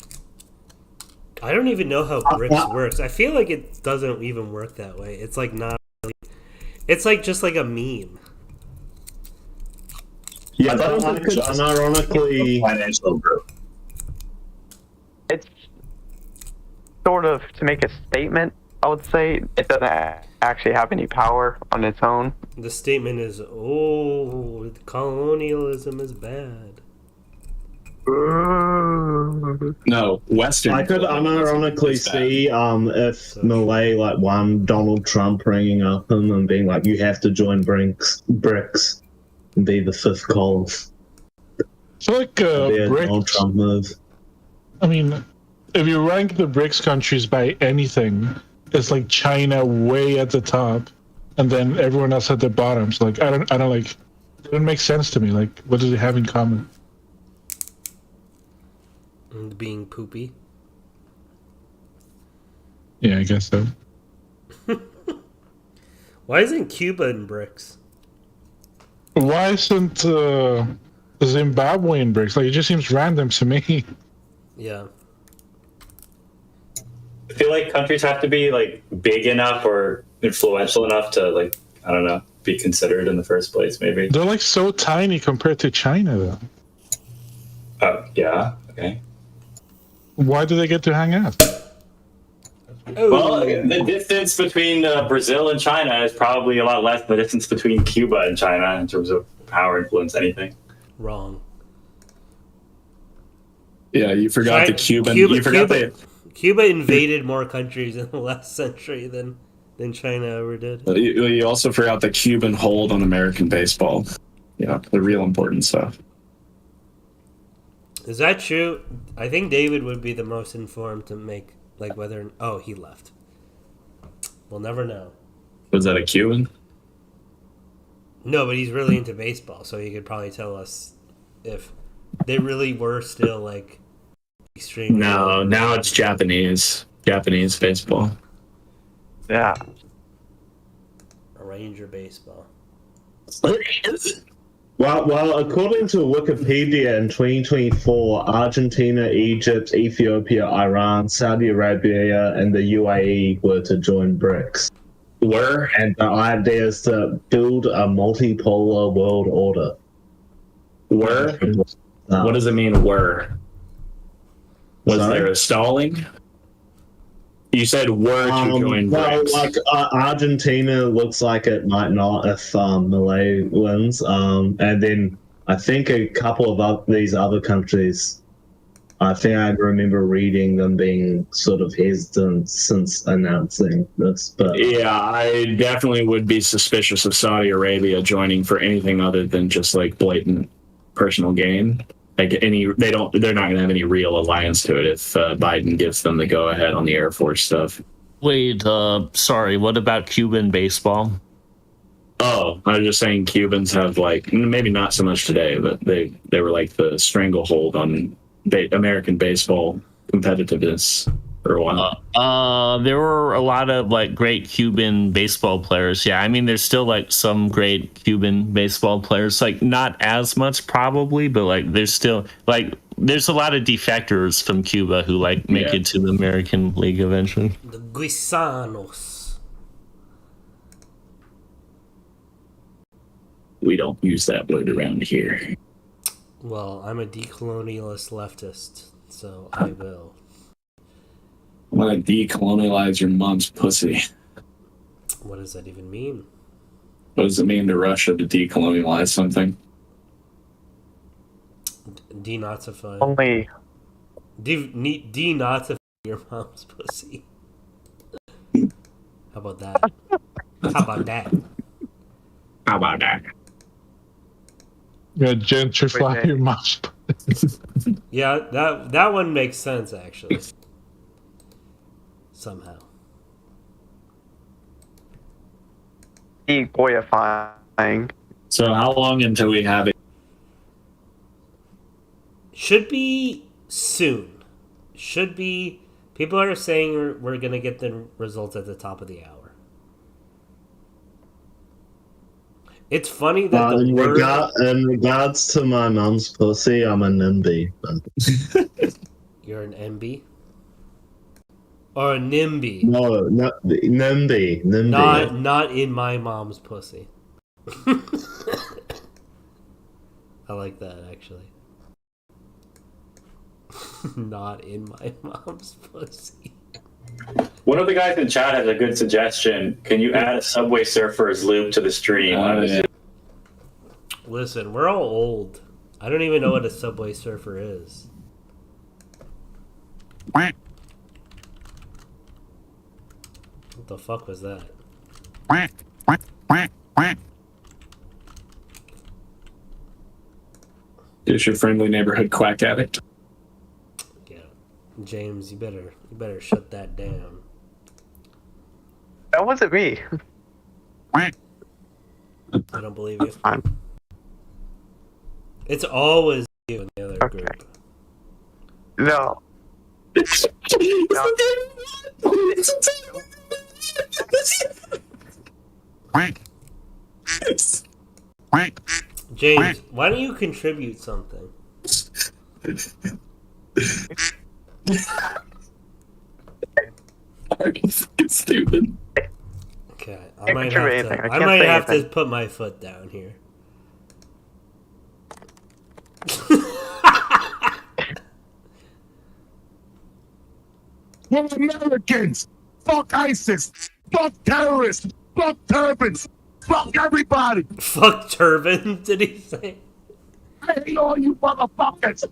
I don't even know how BRICS works. I feel like it doesn't even work that way. It's like not really, it's like just like a meme. Yeah, unironically, financial group. It's sort of to make a statement. I would say it doesn't actually have any power on its own. The statement is, "Oh, colonialism is bad." No, Western. I could unironically see if Milei like won, Donald Trump ringing up him and being like, "You have to join BRICS and be the fifth column." So like Be a BRICS, Donald Trump move. I mean, if you rank the BRICS countries by anything, it's like China way at the top, and then everyone else at the bottom. So like, I don't like. It doesn't make sense to me. Like, what do they have in common? And being poopy. Yeah, I guess so. Why isn't Cuba in BRICS? Why isn't Zimbabwe in BRICS? Like, it just seems random to me. Yeah. I feel like countries have to be like big enough or influential enough to like, I don't know, be considered in the first place, maybe. They're like so tiny compared to China, though. Oh, yeah. Okay. Why do they get to hang out? Oh, Well, the distance between Brazil and China is probably a lot less than the distance between Cuba and China in terms of power, influence, anything. wrong. Yeah, you forgot the Cuban. Cuba invaded more countries in the last century than China ever did. You also forgot the Cuban hold on American baseball. Yeah, the real important stuff. Is that true? I think David would be the most informed to make Like whether he left. We'll never know. Was that a Cuban? No, but he's really into baseball, so he could probably tell us if they really were still like extreme. No, now it's Japanese baseball. Yeah. Ranger baseball. Well, according to Wikipedia, in 2024, Argentina, Egypt, Ethiopia, Iran, Saudi Arabia, and the UAE were to join BRICS. And the idea is to build a multipolar world order. What does it mean, were? Was Sorry? there a stalling? You said were to join BRICS. Argentina looks like it might not if Milei wins. And then I think a couple of these other countries, I think I remember reading them being sort of hesitant since announcing this. But Yeah, I definitely would be suspicious of Saudi Arabia joining for anything other than just like blatant personal gain. Like they're not going to have any real alliance to it if Biden gives them the go ahead on the Air Force stuff. Wait, sorry, what about Cuban baseball? Oh, I was just saying Cubans have like, maybe not so much today, but they were like the stranglehold on American baseball competitiveness for a while. There were a lot of like great Cuban baseball players. Yeah, I mean, there's still like some great Cuban baseball players. Like not as much probably, but like there's still like there's a lot of defectors from Cuba who like make it to the American League eventually. The Guisanos. We don't use that word around here. Well, I'm a decolonialist leftist, so I will. I want to decolonialize your mom's pussy. What does that even mean? What does it mean to Russia to decolonialize something? Denazify. Only Denazify your mom's pussy. How about that? How about that? How about that? Yeah, gentrify your mom's. Yeah, that one makes sense actually. Somehow. degoifying. So how long until we have it? Should be soon. Should be. People are saying we're going to get the results at the top of the hour. It's funny that in regards to my mum's pussy, I'm a NIMBY. You're an MB? Or a NIMBY? No, NIMBY. Not in my mom's pussy. I like that, actually. Not in my mom's pussy. One of the guys in chat has a good suggestion. Can you add a Subway Surfers loop to the stream? Yeah. Listen, we're all old. I don't even know what a Subway Surfer is. What the fuck was that? Is your friendly neighborhood quack addict? Yeah, James, you better shut that down. That wasn't me. I don't believe you. Fine. It's always you in the other group. No. James, why don't you contribute something? It's stupid. Okay, I Can't might contribute have to. anything. I I can't might say have to anything. put my foot down here. We're Americans. Fuck ISIS. Fuck terrorists. Fuck turbans. Fuck everybody. Fuck turban, did he say? I hate all you motherfuckers.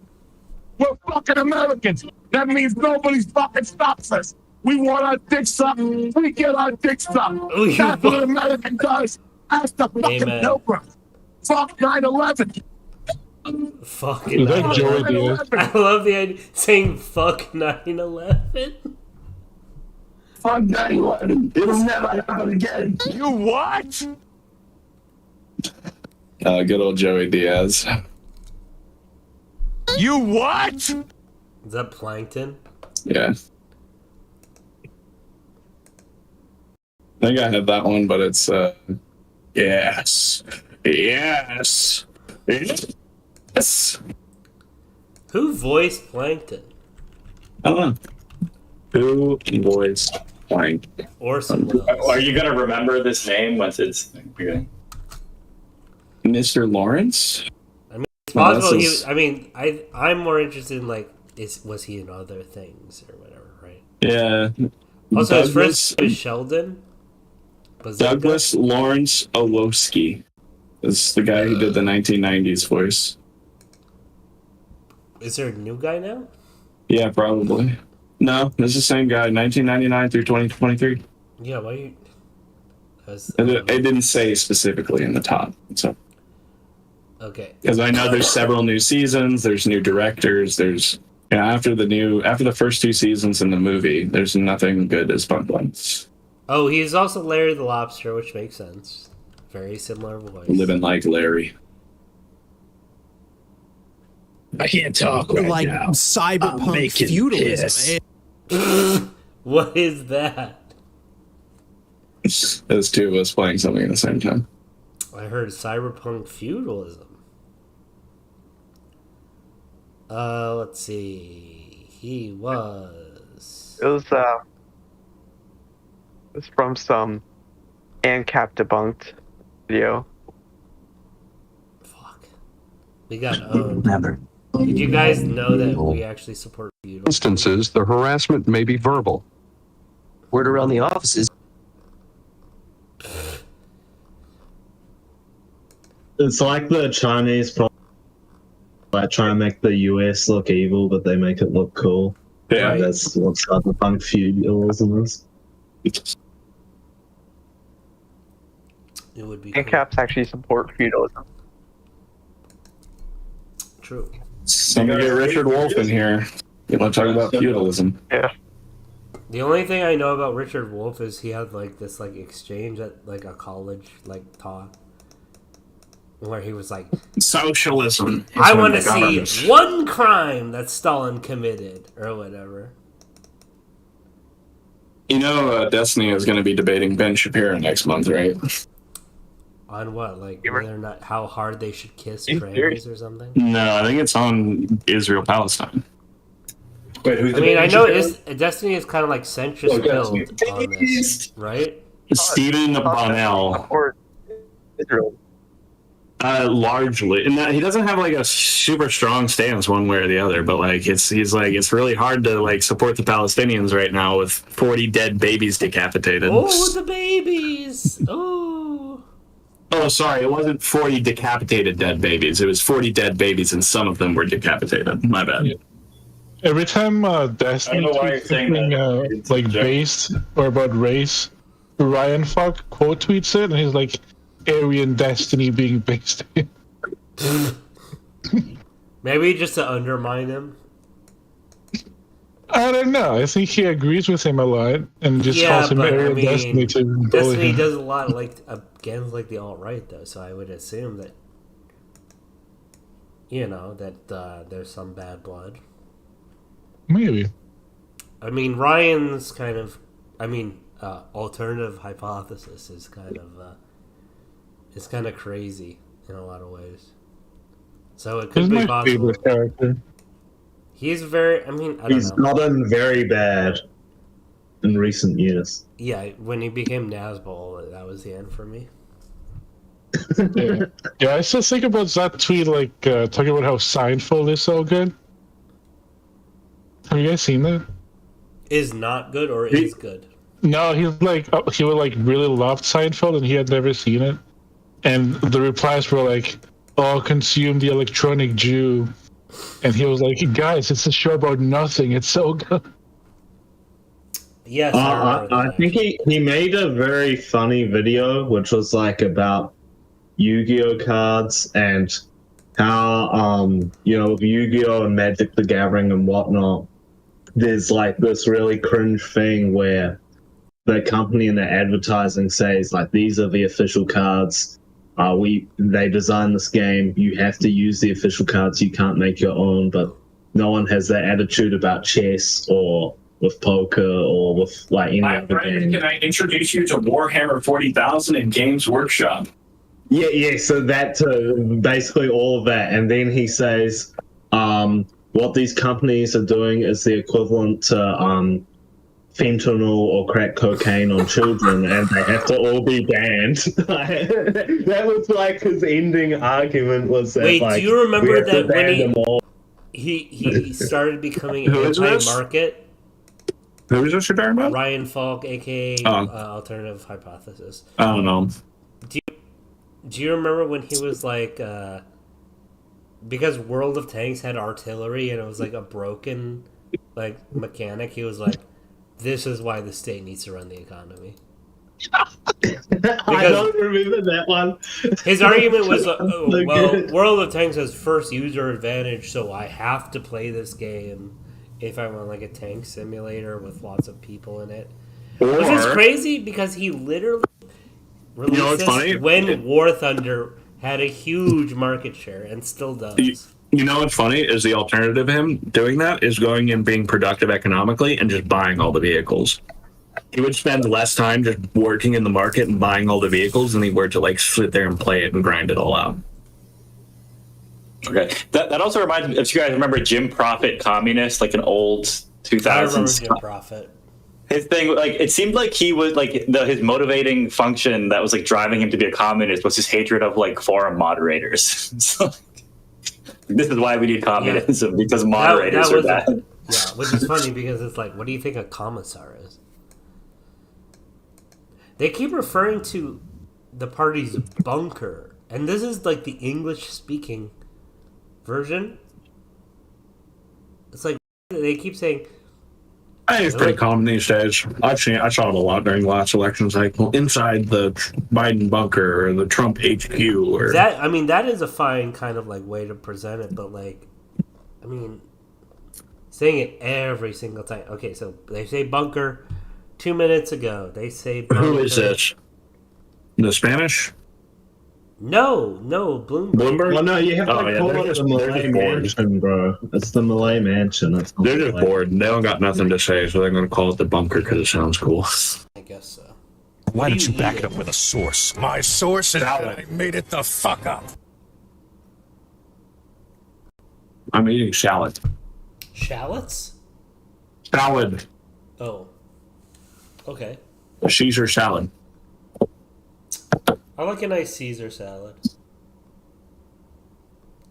We're fucking Americans. That means nobody's fucking stops us. We want our dick sucked. We get our dick sucked. That's what an American does. Ask the fucking Amen. pilgrims. Fuck 9/11. Fucking Is that 9/11. Joey Diaz? I love the idea saying fuck 9/11. fuck 9/11. It'll never happen again. You what? Good old Joey Diaz. You what? Is that Plankton? Yeah. I think I have that one, but it's yes. Yes. Yes. Who voiced Plankton? I don't know. Who voiced Plankton? Or someone else? Are you gonna remember this name once it's okay? Mr. Lawrence? It's possible I'm more interested in like was he in other things or whatever, right? Yeah. Also his first name is Sheldon. Douglas Lawrence Olowski is the guy who did the 1990s voice. Is there a new guy now? Yeah, probably. No, it's the same guy, 1999 through 2023. Yeah, why you... It didn't say specifically in the top, so... Okay. Because I know there's several new seasons, there's new directors, there's... after the first 2 seasons in the movie, there's nothing good as Punklands. Oh, he's also Larry the Lobster, which makes sense. Very similar voice. Living like Larry. I can't talk right like now. cyberpunk feudalism. What is that? There's 2 of us playing something at the same time. I heard cyberpunk feudalism. Let's see. He was... It was from some ANCAP debunked video. Fuck. We got owned. Did you guys know that we actually support feudalism? Instances, the harassment may be verbal. Word around the offices. It's like the Chinese like trying to make the US look evil, but they make it look cool. Yeah, like, that's what cyberpunk feudalism is. It would be ANCAPs actually support feudalism. True. Somebody get Richard Wolff in here. You want to talk about feudalism? Yeah. The only thing I know about Richard Wolff is he had like this like exchange at like a college like talk where he was like, socialism. I want to see one crime that Stalin committed or whatever. You know, Destiny is going to be debating Ben Shapiro next month, right? On what, like whether or not how hard they should kiss In trannies or something? No, I think it's on Israel-Palestine. Wait, who's I mean, I know Destiny is kind of like centrist build on this, right? Stephen Bonnell. Or Israel. Largely, and that he doesn't have like a super strong stance one way or the other, but like it's really hard to like support the Palestinians right now with 40 dead babies decapitated. Oh, the babies! Oh. Oh, sorry, it wasn't 40 decapitated dead babies. It was 40 dead babies, and some of them were decapitated. My bad. Every time Destiny tweets something like based or about race, Ryan Falk quote tweets it, and he's like, Aryan Destiny being based in. Maybe just to undermine him. I don't know. I think he agrees with him a lot and just calls him Aryan Destiny to bully Destiny him. does a lot like against like the alt-right though, so I would assume that that there's some bad blood. Maybe. I mean, Ryan's kind of, alternative hypothesis is kind of, it's kind of crazy in a lot of ways. So it could He's be my possible. favorite character. He's very, I don't know. He's gotten very bad in recent years. Yeah, when he became Nazbol, that was the end for me. Yeah, I still think about that tweet, like, talking about how Seinfeld is so good. Have you guys seen that? Is not good or is good? No, he's like, he would like really loved Seinfeld and he had never seen it. And the replies were like, oh, consume the electronic Jew. And he was like, guys, it's a show about nothing. It's so good. Yes, I think he made a very funny video, which was like about Yu-Gi-Oh cards and how, with Yu-Gi-Oh and Magic the Gathering and whatnot, there's like this really cringe thing where the company in their advertising says like these are the official cards. They designed this game. You have to use the official cards. You can't make your own. But no one has that attitude about chess or with poker or with like any other game. Can I introduce you to Warhammer 40,000 and Games Workshop? Yeah. So that basically all of that, and then he says, what these companies are doing is the equivalent to fentanyl or crack cocaine on children, and they have to all be banned. That was like his ending argument. Was that? Wait, like, do you remember that when all. he started becoming Who is this? anti-market? Who is this you're talking about? Ryan Falk, aka Alternative Hypothesis. I don't know. Do you remember when he was like, because World of Tanks had artillery and it was like a broken like mechanic, he was like, this is why the state needs to run the economy. I don't remember that one. His argument was, well, World of Tanks has first user advantage, so I have to play this game if I want like a tank simulator with lots of people in it. Which is crazy because he literally released this when War Thunder had a huge market share and still does. You know what's funny is the alternative to him doing that is going and being productive economically and just buying all the vehicles. He would spend less time just working in the market and buying all the vehicles than he would to like sit there and play it and grind it all out. Okay, that also reminds me. If you guys remember Jim Profit, Communist, like an old 2000s. I remember Jim Profit. His thing, like, it seemed like he was like his motivating function that was like driving him to be a communist was his hatred of like forum moderators. So, this is why we need communism, because moderators are bad. Yeah, which is funny because it's like, what do you think a commissar is? They keep referring to the party's bunker, and this is like the English-speaking version. It's like they keep saying. I think it's pretty common these days. I saw it a lot during the last election cycle. Inside the Biden bunker or the Trump HQ, or that. I mean, that is a fine kind of like way to present it, but like, I mean, saying it every single time. Okay, so they say bunker 2 minutes ago. They say bunker. Who is this? The Spanish? No, Bloomberg. Well, no, you have to call it the Milei Mansion, bro. It's the Milei Mansion. They're just bored. They don't got nothing to say, so they're going to call it the bunker because it sounds cool. I guess so. Why don't you back it up with a source? My source is that I made it the fuck up. I'm eating salad. Shallots? Salad. Oh. Okay. A Caesar salad. I like a nice Caesar salad.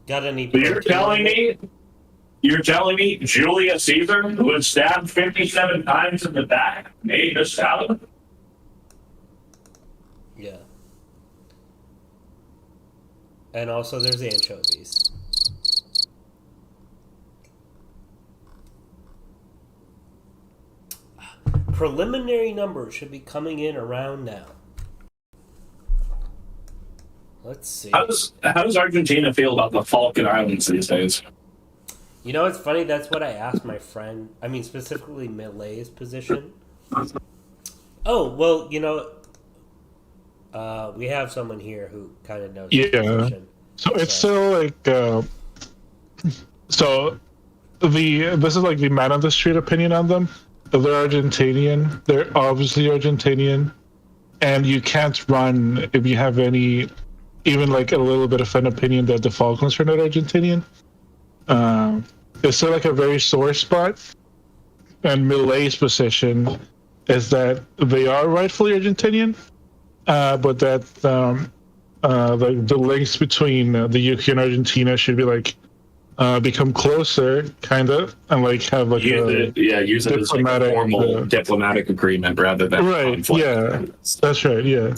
Got any? You're telling me Julius Caesar, who was stabbed 57 times in the back, made a salad? Yeah. And also there's anchovies. Preliminary numbers should be coming in around now. Let's see. How does Argentina feel about the Falkland Islands these days? You know, it's funny. That's what I asked my friend. I mean, specifically Milei's position. Oh, well, you know, we have someone here who kind of knows his position. So it's still like, this is like the man on the street opinion on them. They're Argentinian. They're obviously Argentinian. And you can't run if you have any, even like a little bit of an opinion that the Falklands are not Argentinian. It's still like a very sore spot. And Milei's position is that they are rightfully Argentinian, but that the links between the UK and Argentina should be like become closer, kind of, and like have like use it as like a formal diplomatic agreement rather than conflict. Yeah, that's right. Yeah.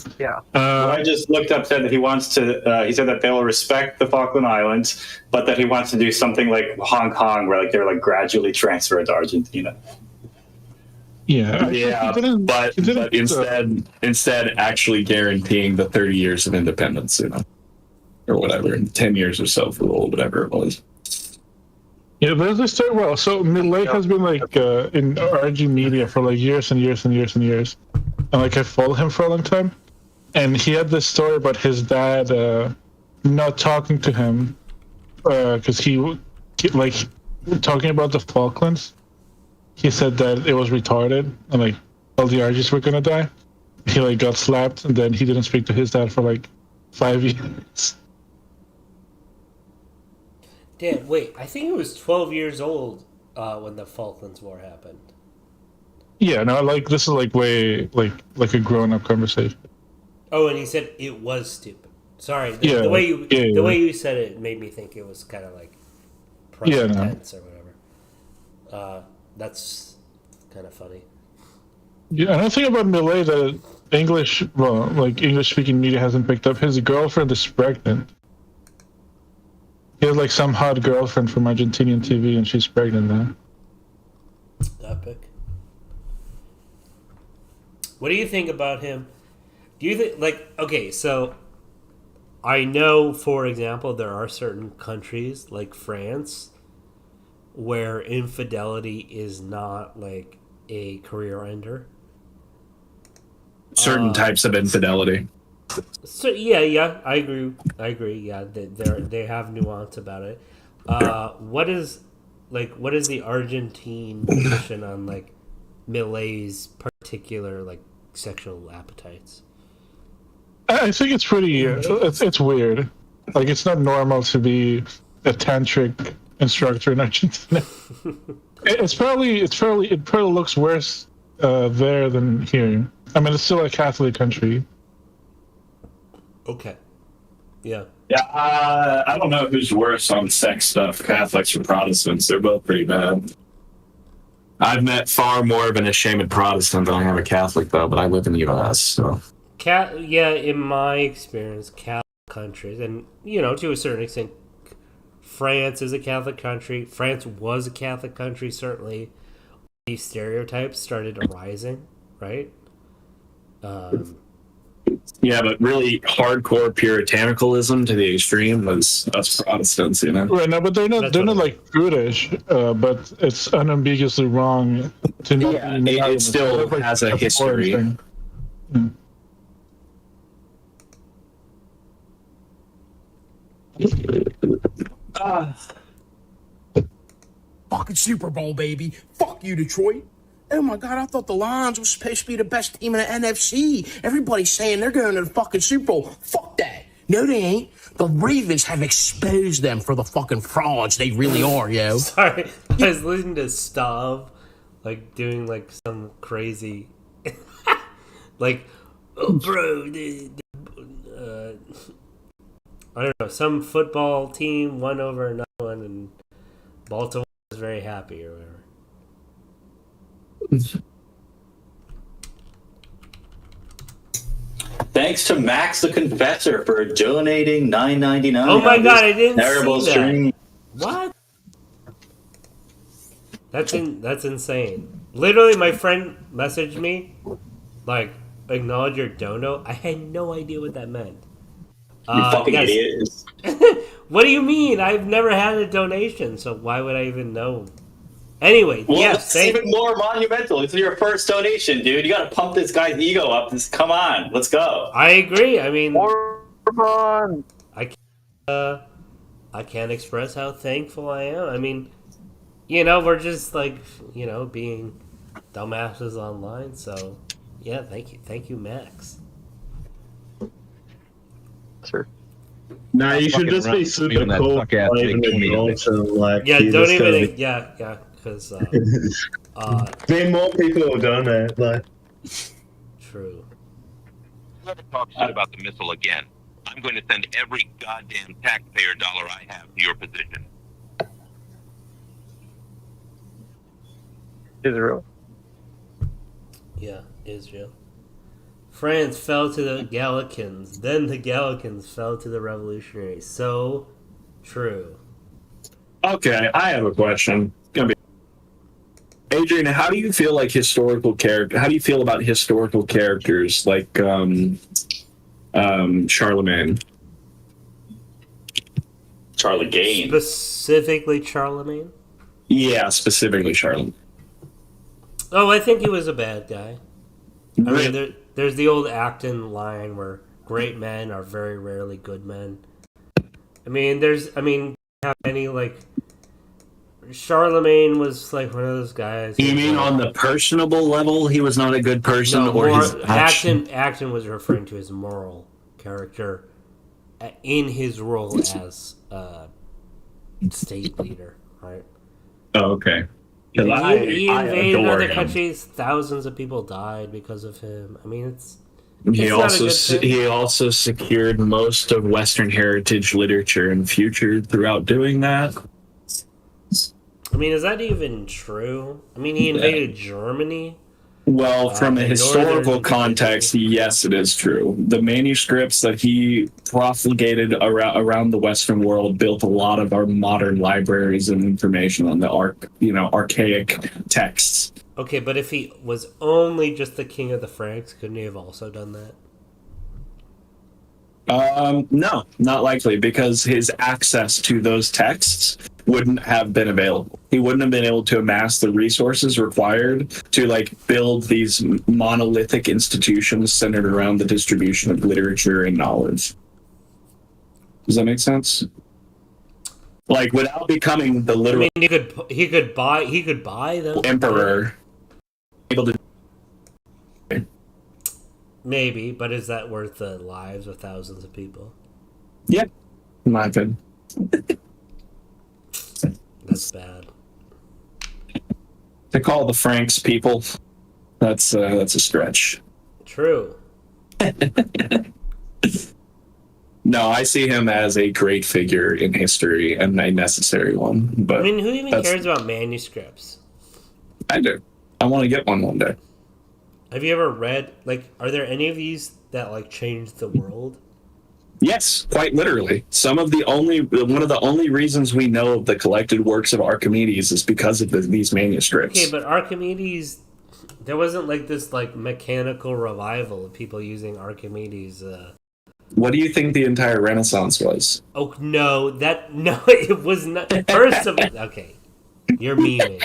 I just looked up, said that he wants to. He said that they will respect the Falkland Islands, but that he wants to do something like Hong Kong, where like they're like gradually transferred to Argentina. But instead actually guaranteeing the 30 years of independence, you know, or whatever, and 10 years or so for whatever it was. Yeah, there's this story. Well, so Milei has been like in RG media for like years and years and years and years, and like I followed him for a long time, and he had this story about his dad not talking to him because he like talking about the Falklands. He said that it was retarded and like all the Argies were gonna die. He like got slapped, and then he didn't speak to his dad for like 5 years. Damn, wait, I think he was 12 years old when the Falklands War happened. Yeah, no, like this is like way like a grown-up conversation. Oh, and he said it was stupid. Sorry, Yeah, the way you yeah. the way you said it made me think it was kind of like present tense or whatever. That's kind of funny. Yeah, another thing about Milei that English-speaking media hasn't picked up, his girlfriend is pregnant. He has like some hot girlfriend from Argentinian TV, and she's pregnant now. Epic. What do you think about him? Do you think, like, okay, so I know, for example, there are certain countries like France where infidelity is not like a career ender. Certain types of infidelity. So yeah, I agree. Yeah, they have nuance about it. What is the Argentine position on like Milei's particular like sexual appetites? I think it's pretty. It's weird. Like it's not normal to be a tantric instructor in Argentina. It probably looks worse there than here. I mean, it's still a Catholic country. Okay. Yeah. Yeah, I don't know who's worse on sex stuff, Catholics or Protestants. They're both pretty bad. I've met far more of an ashamed Protestant than I have a Catholic, though, but I live in the U.S., so... In my experience, Catholic countries, and, to a certain extent, France is a Catholic country. France was a Catholic country, certainly. These stereotypes started arising, right? Yeah, but really hardcore puritanicalism to the extreme was us Protestants, Right, no, but they're not like prudish, but it's unambiguously wrong to not. Yeah, it still has a history. Fucking Super Bowl, baby. Fuck you, Detroit. Oh my God, I thought the Lions were supposed to be the best team in the NFC. Everybody's saying they're going to the fucking Super Bowl. Fuck that. No, they ain't. The Ravens have exposed them for the fucking frauds they really are, yo. Sorry, I was listening to Stav, like, doing, like, some crazy... like, oh, bro, I don't know, some football team won over another one, and Baltimore was very happy, or whatever. Thanks to Max the Confessor for donating $9.99. Oh my God, I didn't terrible see that. stream. What? That's insane. Literally, my friend messaged me, like, acknowledge your dono. I had no idea what that meant. You fucking idiot. What do you mean? I've never had a donation, so why would I even know? Anyway, well, yes, it's even more monumental. It's your first donation, dude. You got to pump this guy's ego up. Come on, let's go. I agree. I mean, more fun. I can't express how thankful I am. I mean, we're just like, being dumbasses online. So, yeah, thank you, Max. Sure. No, you should just be super cool. Like, don't even. Yeah. Because then more people will donate. Like, true. Whoever talks shit about the missile again, I'm going to send every goddamn taxpayer dollar I have to your position. Israel. Yeah, Israel. France fell to the Galicians, then the Galicians fell to the revolutionaries. So true. Okay, I have a question. Adrian, how do you feel like how do you feel about historical characters like Charlemagne? Charlemagne. Specifically Charlemagne? Yeah, specifically Charlemagne. Oh, I think he was a bad guy. I mean, there's the old Acton line where great men are very rarely good men. I mean, how many, like, Charlemagne was like one of those guys. You mean on the personable level, he was not a good person, No, or his action? Acton was referring to his moral character in his role as state leader, right? Oh, okay. He invaded other countries. Thousands of people died because of him. I mean, He also secured most of Western heritage literature and future throughout doing that. I mean, is that even true? I mean, he invaded Germany. Well, from a historical context, yes, it is true. The manuscripts that he profligated around the Western world built a lot of our modern libraries and information on the archaic texts. Okay, but if he was only just the king of the Franks, couldn't he have also done that? No, not likely, because his access to those texts wouldn't have been available. He wouldn't have been able to amass the resources required to build these monolithic institutions centered around the distribution of literature and knowledge. Does that make sense? Without becoming the literal he could buy them emperor, able to. Maybe, but is that worth the lives of thousands of people? Yeah, in my opinion. That's bad. To call the Franks people, that's a stretch. True. No, I see him as a great figure in history and a necessary one. But I mean, who even cares about manuscripts? I do. I want to get one day. Have you ever read, are there any of these that, changed the world? Yes, quite literally. One of the only reasons we know of the collected works of Archimedes is because of these manuscripts. Okay, but Archimedes, there wasn't this mechanical revival of people using Archimedes. What do you think the entire Renaissance was? Oh no, it was not. First of all, okay, you're memeing.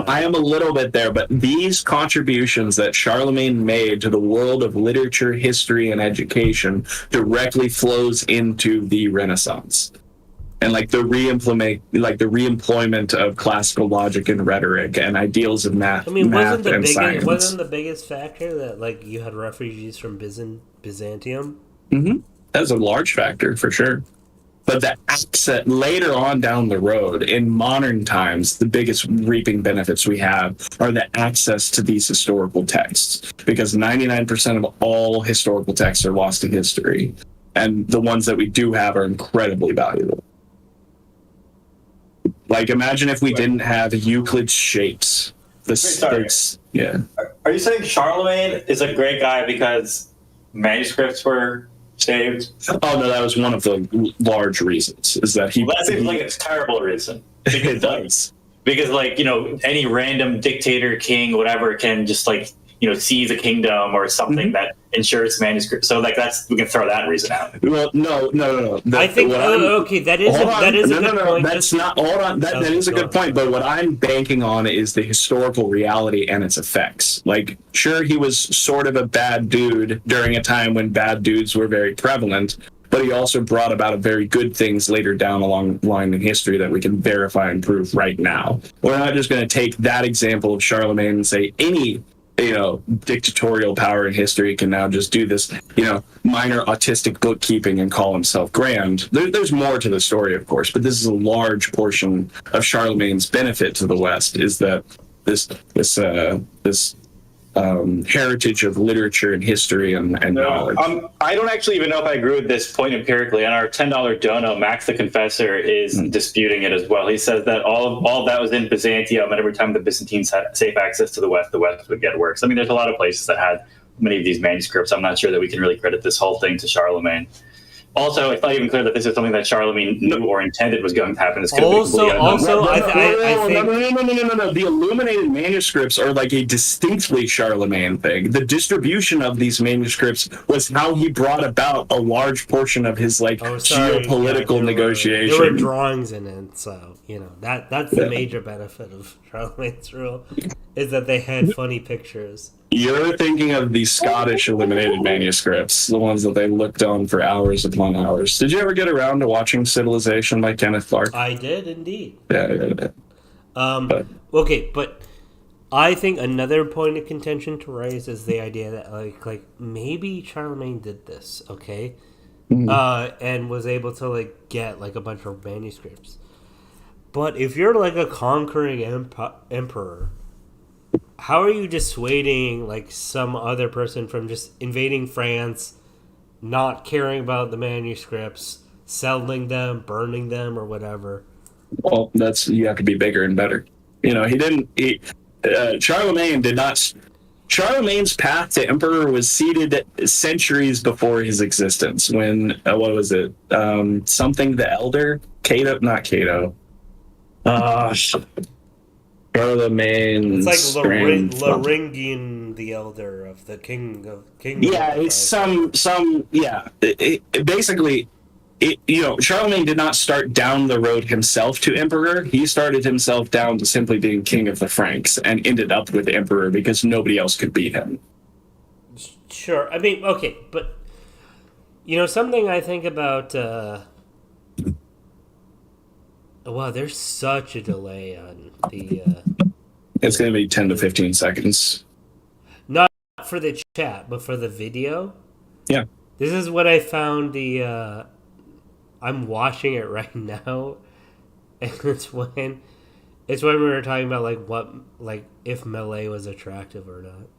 I am a little bit there, but these contributions that Charlemagne made to the world of literature, history, and education directly flows into the Renaissance. And the reemployment of classical logic and rhetoric and ideals of math. I mean, wasn't the biggest factor that you had refugees from Byzantium? Mm-hmm. That's a large factor for sure. But the access later on down the road, in modern times, the biggest reaping benefits we have are the access to these historical texts, because 99% of all historical texts are lost in history, and the ones that we do have are incredibly valuable. Imagine if we didn't have Euclid's shapes. Yeah. Are you saying Charlemagne is a great guy because manuscripts were saved? Oh no, that was one of the large reasons. Is that he? Well, that seems like a terrible reason. It does. Because any random dictator, king, whatever, can just seize a kingdom or something that ensures manuscript. So we can throw that reason out. Well, no. I think that is a good point. That's not. Hold on. That is a good point. But what I'm banking on is the historical reality and its effects. Sure, he was sort of a bad dude during a time when bad dudes were very prevalent, but he also brought about very good things later down along the line in history that we can verify and prove right now. We're not just going to take that example of Charlemagne and say any dictatorial power in history can now just do this, minor autistic bookkeeping and call himself grand. There's more to the story, of course, but this is a large portion of Charlemagne's benefit to the West, is that this heritage of literature and history and knowledge. I don't actually even know if I agree with this point empirically. On our $10 dono, Max the Confessor is disputing it as well. He says that all of that was in Byzantium, and every time the Byzantines had safe access to the West would get worse. I mean, there's a lot of places that had many of these manuscripts. I'm not sure that we can really credit this whole thing to Charlemagne. Also, it's not even clear that this is something that Charlemagne knew or intended was going to happen. It's going Also, I think no. The illuminated manuscripts are like a distinctly Charlemagne thing. The distribution of these manuscripts was how he brought about a large portion of his geopolitical negotiation. There were drawings in it, so that's the major benefit of Charlemagne's rule, is that they had funny pictures. You're thinking of the Scottish illuminated manuscripts, the ones that they looked on for hours upon hours. Did you ever get around to watching Civilization by Kenneth Clark? I did indeed. Yeah. Okay, but I think another point of contention to raise is the idea that like maybe Charlemagne did this, okay, and was able to get a bunch of manuscripts. But if you're a conquering emperor, how are you dissuading some other person from just invading France, not caring about the manuscripts, selling them, burning them, or whatever? Well, you have to be bigger and better. Charlemagne did not. Charlemagne's path to emperor was seeded centuries before his existence. When what was it? Something the Elder, Cato, not Cato. Charlemagne. It's like Laringian the Elder of the King. Yeah, it's basically, Charlemagne did not start down the road himself to emperor. He started himself down to simply being king of the Franks and ended up with emperor because nobody else could beat him. Sure, I mean, okay, but something I think about. Wow, there's such a delay on the. It's going to be 10 to 15 seconds. Not for the chat, but for the video. Yeah. This is what I found. I'm watching it right now, and it's when we were talking about if Milei was attractive or not.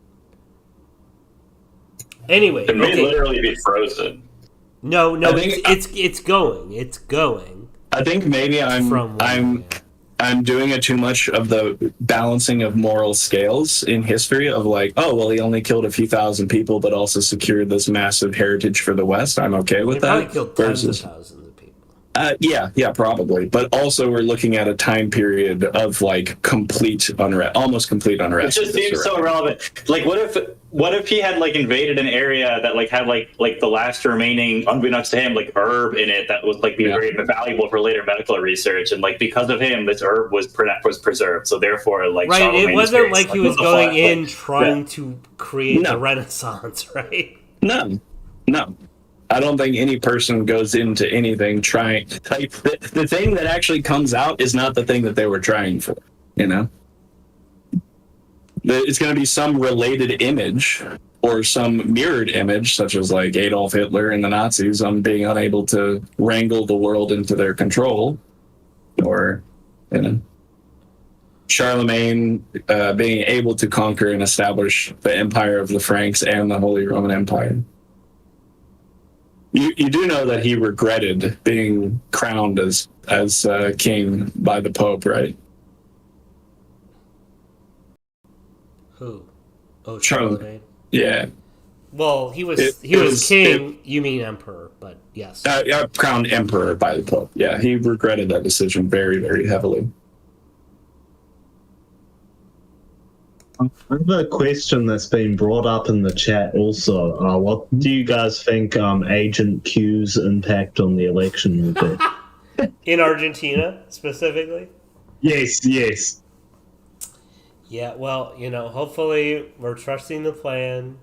Anyway, it may literally be frozen. No, it's going. It's going. I think maybe I'm doing it too much of the balancing of moral scales in history of he only killed a few thousand people, but also secured this massive heritage for the West. I'm okay with that. Probably killed tens of thousands of people. Yeah, probably. But also we're looking at a time period of complete unrest, almost complete unrest. It just seems so irrelevant. What if he had invaded an area that had the last remaining, unbeknownst to him, herb in it that was very valuable for later medical research, and because of him, this herb was preserved. So therefore, right, it wasn't like he was going in trying to create the Renaissance, right? No. I don't think any person goes into anything trying. The thing that actually comes out is not the thing that they were trying for. It's going to be some related image or some mirrored image, such as Adolf Hitler and the Nazis on being unable to wrangle the world into their control, or Charlemagne being able to conquer and establish the empire of the Franks and the Holy Roman Empire. You do know that he regretted being crowned as king by the Pope, right? Who? Oh, Charlemagne. Yeah. Well, he was king. You mean emperor, but yes. Crowned emperor by the Pope. Yeah, he regretted that decision very, very heavily. I have a question that's been brought up in the chat also. What do you guys think Agent Q's impact on the election will be? In Argentina, specifically? Yes. Yeah, well, hopefully we're trusting the plan.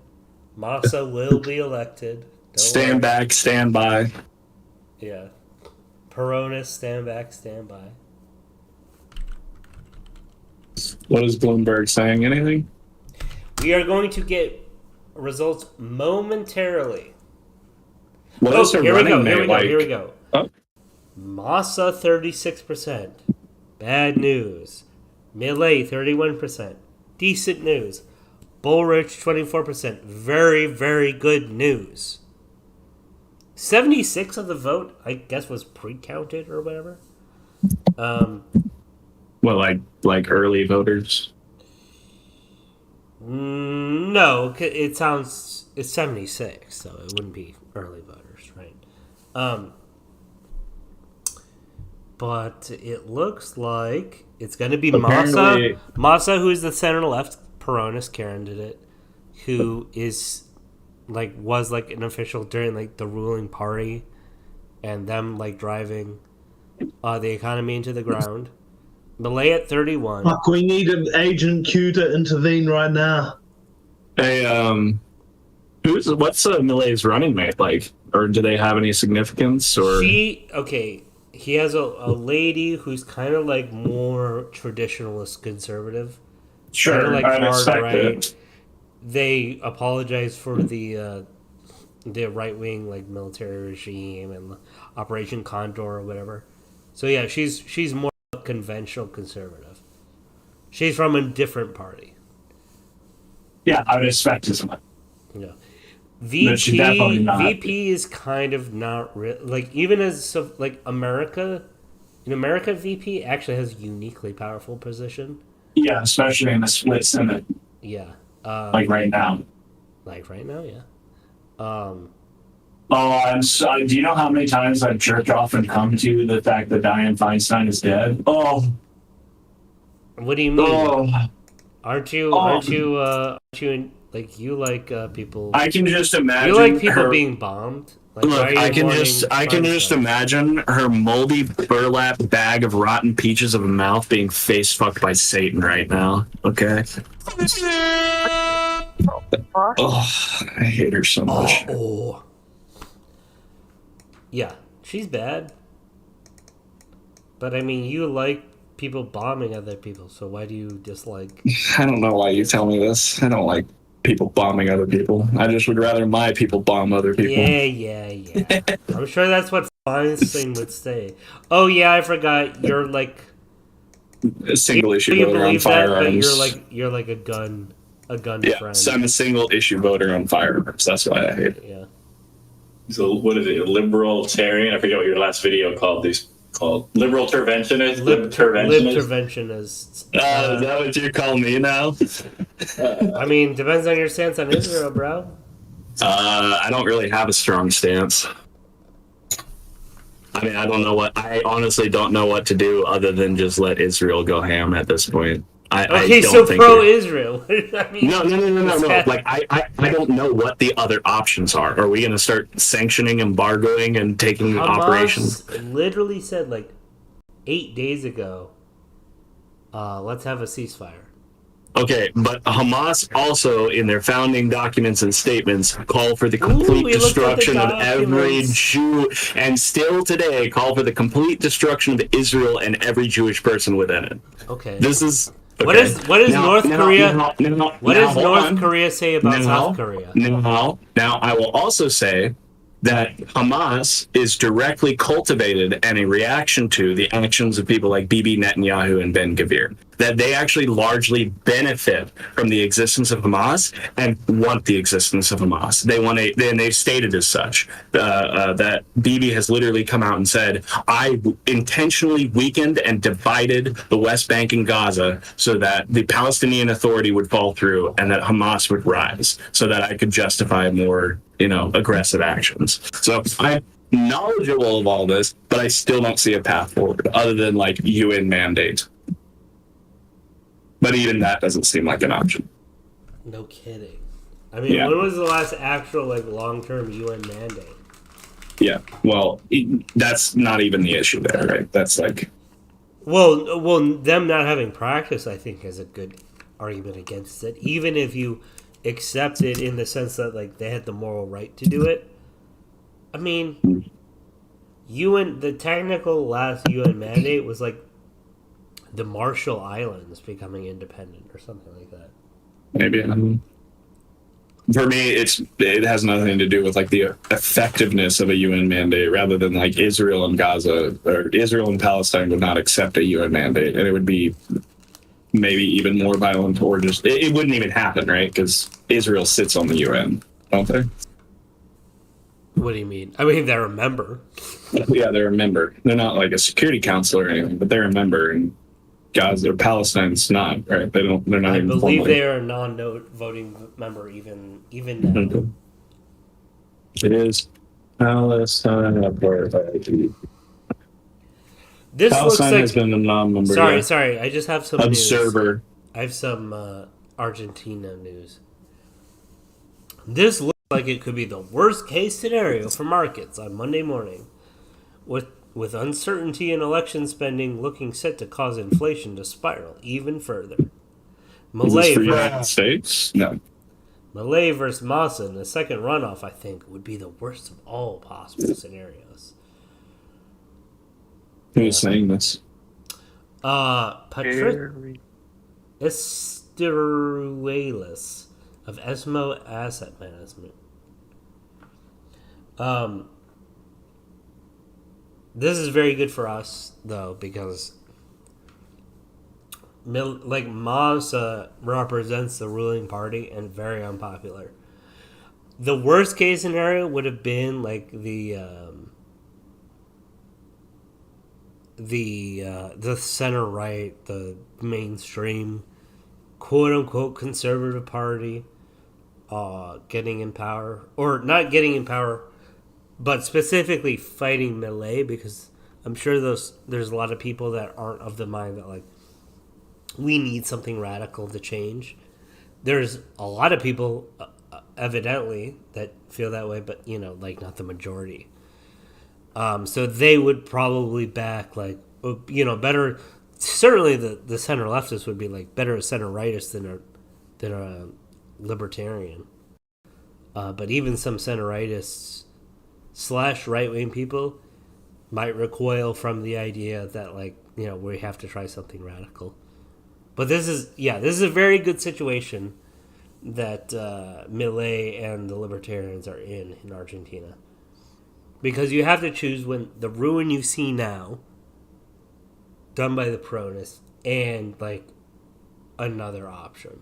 Massa will be elected. Stand back, stand by. Yeah. Peronis, stand back, stand by. What is Bloomberg saying? Anything? We are going to get results momentarily. What is here we go. Oh. Massa 36%. Bad news. Milei 31%. Decent news. Bullrich 24%. Very, very good news. 76 of the vote, I guess, was pre-counted or whatever. Well, like early voters? No, it's 76, so it wouldn't be early voters, right? But it looks like it's going to be Apparently- Massa, who is the center-left Peronist candidate, who is was an official during the ruling party, and them driving the economy into the ground. Milei at 31. Fuck, we need an Agent Q to intervene right now. Hey, what's Milei's running mate like? Or do they have any significance? Or He has a lady who's kind of more traditionalist conservative. Sure, Kinda I'd expect it. They apologize for the right wing military regime and Operation Condor or whatever. So yeah, she's more conventional conservative. She's from a different party. Yeah, I would expect as much. Yeah. But she's definitely not. VP is kind of not even as America. In America, VP actually has a uniquely powerful position. Yeah, especially in the split Senate. Yeah. Right now. Yeah. Do you know how many times I've jerked off and come to the fact that Dianne Feinstein is dead? Oh. What do you mean? Oh. Aren't you people? I can just imagine. You like people her, being bombed. Look, I can just imagine her moldy burlap bag of rotten peaches of a mouth being face fucked by Satan right now. Okay. Oh, I hate her so much. Oh. Yeah, she's bad. But I mean, you like people bombing other people, so why do you dislike? I don't know why you tell me this. I don't like people bombing other people. I just would rather my people bomb other people. Yeah. I'm sure that's what Feinstein would say. Oh yeah, I forgot. You're a single issue you voter on believe that, firearms. but you're a gun Yeah, friend. so I'm a single issue voter on firearms. That's why I hate it. Yeah. So what is it? Libertarian? I forget what your last video called. Liberal interventionist. Libterventionists. Is that what you call me now? I mean, depends on your stance on Israel, bro. I don't really have a strong stance. I mean, I honestly don't know what to do other than just let Israel go ham at this point. So pro-Israel. I mean, No. I don't know what the other options are. Are we going to start sanctioning, embargoing, and taking Hamas operations? Literally said 8 days ago, let's have a ceasefire. Okay, but Hamas also, in their founding documents and statements, call for the complete destruction of every Jew, and still today call for the complete destruction of Israel and every Jewish person within it. Okay. This is... What does North Korea? What does hold North on. Korea say about South Korea? Now, I will also say that Hamas is directly cultivated and a reaction to the actions of people like Bibi Netanyahu and Ben Gvir. That they actually largely benefit from the existence of Hamas and want the existence of Hamas. And they've stated as such that Bibi has literally come out and said, I intentionally weakened and divided the West Bank and Gaza so that the Palestinian Authority would fall through and that Hamas would rise so that I could justify more, aggressive actions. So I'm knowledgeable of all this, but I still don't see a path forward other than UN mandate. But even that doesn't seem like an option. No kidding. I mean, when was the last actual long-term UN mandate? Yeah, well, that's not even the issue there, right? That's Well, them not having practice, I think, is a good argument against it. Even if you accept it in the sense that they had the moral right to do it. I mean, the technical last UN mandate was the Marshall Islands becoming independent or something like that. Maybe. For me, it has nothing to do with the effectiveness of a UN mandate, rather than Israel and Gaza or Israel and Palestine would not accept a UN mandate, and it would be maybe even more violent, or just it wouldn't even happen, right? Because Israel sits on the UN, don't they? What do you mean? I mean, they're a member. Yeah, they're a member. They're not a security council or anything, but they're a member, and Gaza or Palestine's not, right? They're not. I even believe formally. they are a non-voting member even now. It is. Palestine This looks like has been a non-member. Sorry. I just have some observer. News. I have some Argentina news. This looks like it could be the worst case scenario for markets on Monday morning, with uncertainty in election spending looking set to cause inflation to spiral even further. Milei for United States? No. Milei versus Massa in the second runoff, I think, would be the worst of all possible scenarios. Who's saying this? Estruelas of Esmo Asset Management. This is very good for us, though, because Massa represents the ruling party and very unpopular. The worst case scenario would have been like the center right, the mainstream, quote unquote conservative party, getting in power, or not getting in power, but specifically fighting Milei, because I'm sure there's a lot of people that aren't of the mind that like we need something radical to change. There's a lot of people evidently that feel that way, but like not the majority. So they would probably back better. Certainly the center leftists would be like better a center rightist than a libertarian. But even some center rightists / right wing people might recoil from the idea that we have to try something radical. But this is a very good situation that Milei and the libertarians are in Argentina. Because you have to choose when the ruin you see now, done by the Peronists, and another option.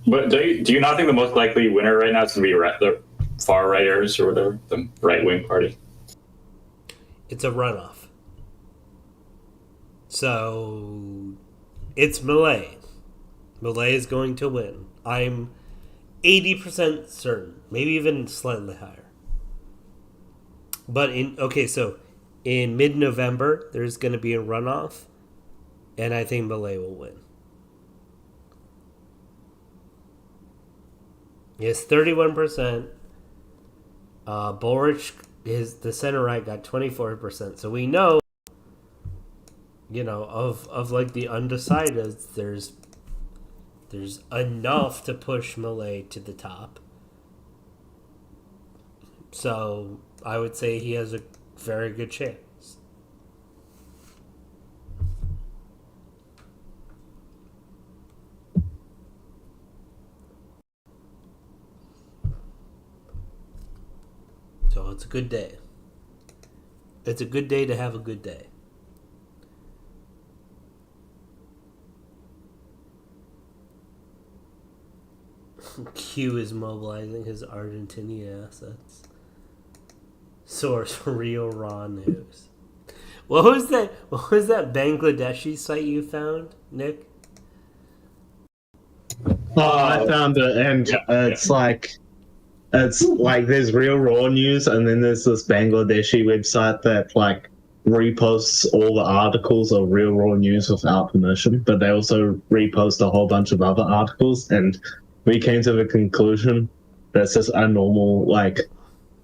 But do you not think the most likely winner right now is going to be the far righters or whatever, the right wing party? It's a runoff. So it's Milei. Milei is going to win. I'm 80% certain, maybe even slightly higher. But in mid-November, there's going to be a runoff, and I think Milei will win. Yes, 31%. Boric, the center right, got 24%. So we know, of the undecideds, there's enough to push Milei to the top. So I would say he has a very good chance. So it's a good day. It's a good day to have a good day. Q is mobilizing his Argentinian assets. Source: Real Raw News. What was that Bangladeshi site you found, Nick? I found it, and it's like there's Real Raw News, and then there's this Bangladeshi website that reposts all the articles of Real Raw News without permission, but they also repost a whole bunch of other articles, and we came to the conclusion that it's just a normal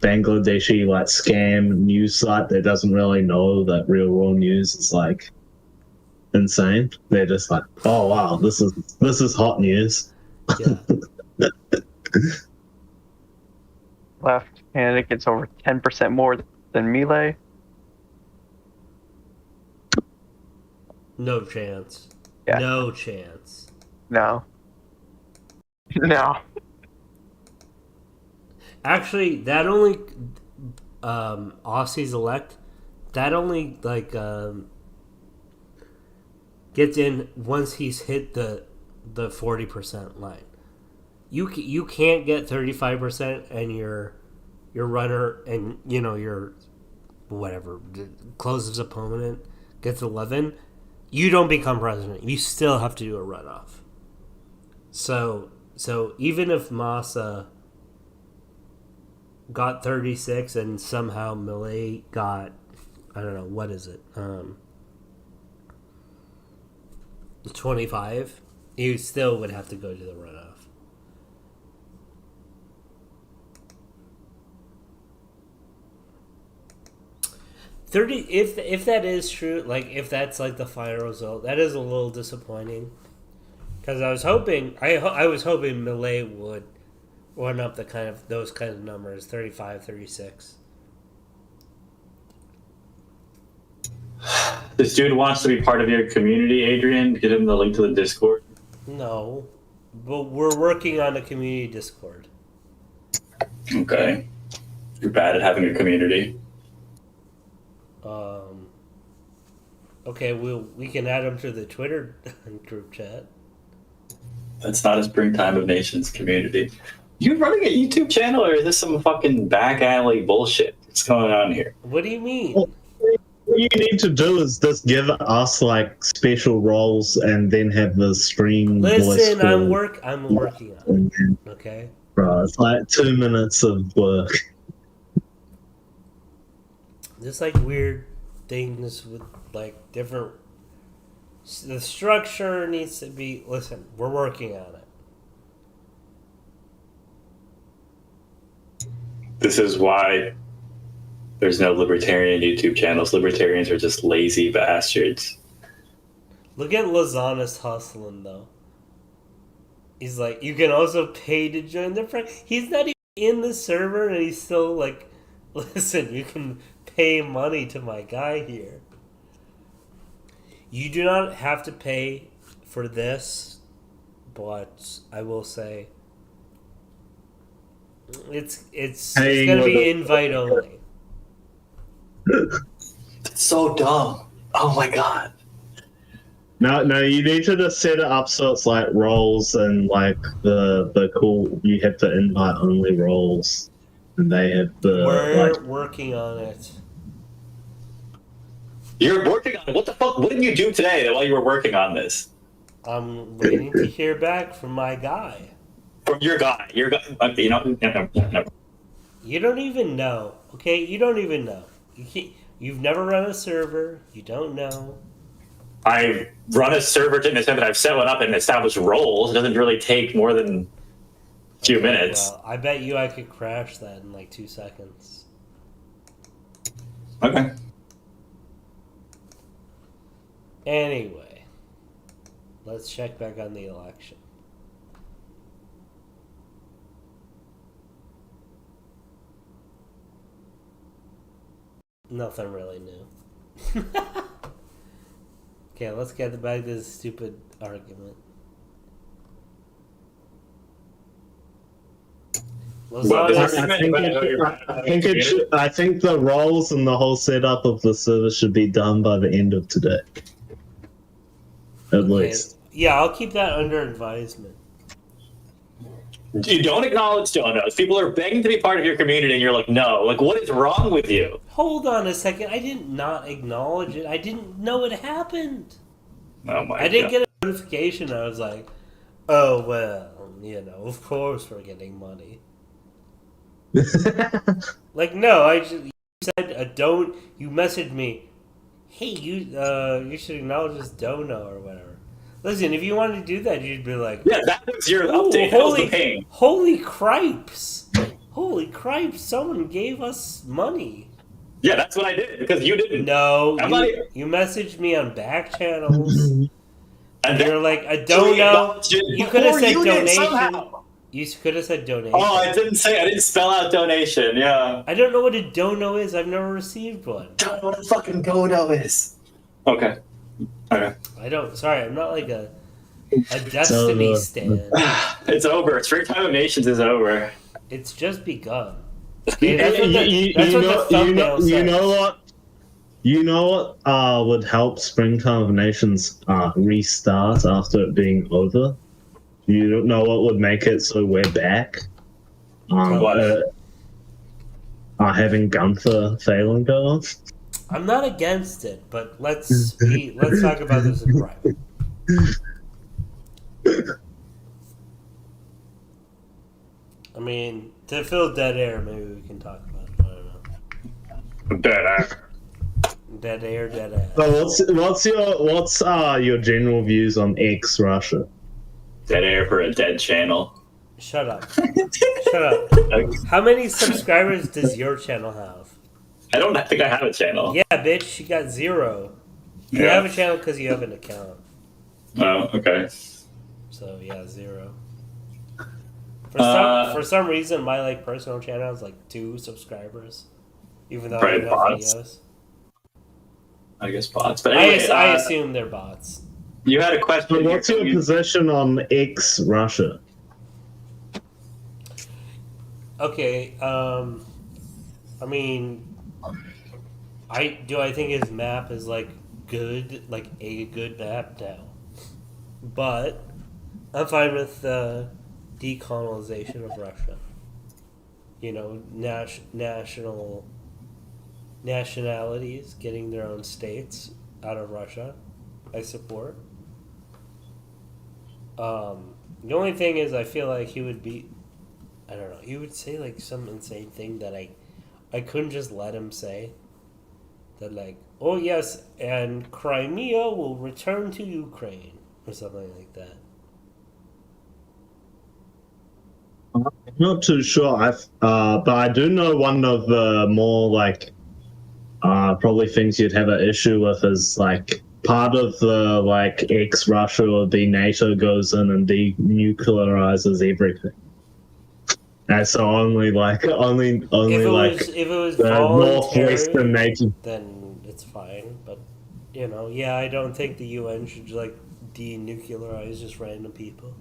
Bangladeshi scam news site that doesn't really know that Real Raw News is insane. They're just oh wow, this is hot news. Yeah. Left candidate gets over 10% more than Milei. No chance. Yeah. No chance. No. No. Actually, that only Aussies elect. That only gets in once he's hit the 40% line. You can't get 35% and your runner and your whatever closest opponent gets 11. You don't become president. You still have to do a runoff. So So even if Massa got 36 and somehow Milei got, I don't know, what is it? 25, he still would have to go to the runoff. If that is true, like if that's like the final result, that is a little disappointing. Because I was hoping, I was hoping Milei would run up those kind of numbers, 35, 36. This dude wants to be part of your community, Adrian. Get him the link to the Discord. No, but we're working on a community Discord. Okay. You're bad at having a community. Okay, we can add him to the Twitter group chat. That's not a Springtime of Nations community. You running a YouTube channel, or is this some fucking back alley bullshit? What's going on here? What do you mean? What you need to do is just give us like special roles and then have the stream. Listen, I'm working on it. Okay. Bro, it's like 2 minutes of work. Just like weird things with like different. The structure needs to be. Listen, we're working on it. This is why there's no libertarian YouTube channels. Libertarians are just lazy bastards. Look at Lozana's hustling though. He's like, you can also pay to join the friend. He's not even in the server, and he's still like, listen, you can pay money to my guy here. You do not have to pay for this, but I will say it's gonna be invite only. It's so dumb. Oh my god. No, you need to just set it up so it's like roles and like the cool. You have to invite only roles, and they have the. We're working on it. You're working on it. What the fuck? What did you do today while you were working on this? I'm waiting to hear back from my guy. From your guy. Your guy. You know. No. You don't even know. Okay, you don't even know. You've never run a server. You don't know. I run a server to an extent that I've set one up and established roles. It doesn't really take more than a few minutes. Well, I bet you I could crash that in like 2 seconds. Okay. Anyway, let's check back on the election. Nothing really new. Okay, let's get back to this stupid argument. I think the roles and the whole setup of the server should be done by the end of today. At least. Yeah, I'll keep that under advisement. You don't acknowledge donuts. People are begging to be part of your community, and you're like, no. Like, what is wrong with you? Hold on a second. I did not acknowledge it. I didn't know it happened. Oh my God. I didn't get a notification. I was like, oh, well, you know, of course we're getting money. Like, no, you said don't. You messaged me, hey, you should acknowledge this dono or whatever. Listen, if you wanted to do that, you'd be like, yeah, that was your update. That was the pain. Holy cripes! Holy cripes! Someone gave us money. Yeah, that's what I did because you didn't. No, you messaged me on back channels, and you're like a dono. You could have said donation. You could have said donation. Oh, I didn't spell out donation. Yeah. I don't know what a dono is. I've never received one. Don't know what a fucking dono is. Okay. I don't. Sorry, I'm not like a Destiny stan. It's over. Springtime of Nations is over. It's just begun. You know what would help Springtime of Nations restart after it being over? You don't know what would make it so we're back? Having Gunther failing go on? I'm not against it, but let's talk about this in private. mean, to fill dead air, maybe we can talk about it. I don't know. Dead air. Dead air, dead ass. So what's your general views on ex Russia? Dead air for a dead channel. Shut up. Shut up. How many subscribers does your channel have? I don't think I have a channel. Yeah, bitch, you got 0. You Yeah. have a channel because you have an account. Oh, okay. So yeah, 0. For some reason, my like personal channel has like 2 subscribers, even though I Probably have bots. videos. I guess bots. But anyway, I assume they're bots. You had a question. So what's your position on ex Russia? Okay, I mean, I think his map is like good, like a good map now, but I'm fine with the decolonization of Russia. You know, nationalities getting their own states out of Russia, I support. The only thing is, I feel like he would be, I don't know, he would say like some insane thing that I couldn't just let him say. That like, oh yes, and Crimea will return to Ukraine or something like that. I'm not too sure. But I do know one of the more like probably things you'd have an issue with is like part of the like ex Russia would be NATO goes in and denuclearizes everything. And so only If like it was the voluntary, northwestern NATO. then it's fine. But you know, yeah, I don't think the UN should like denuclearize just random people.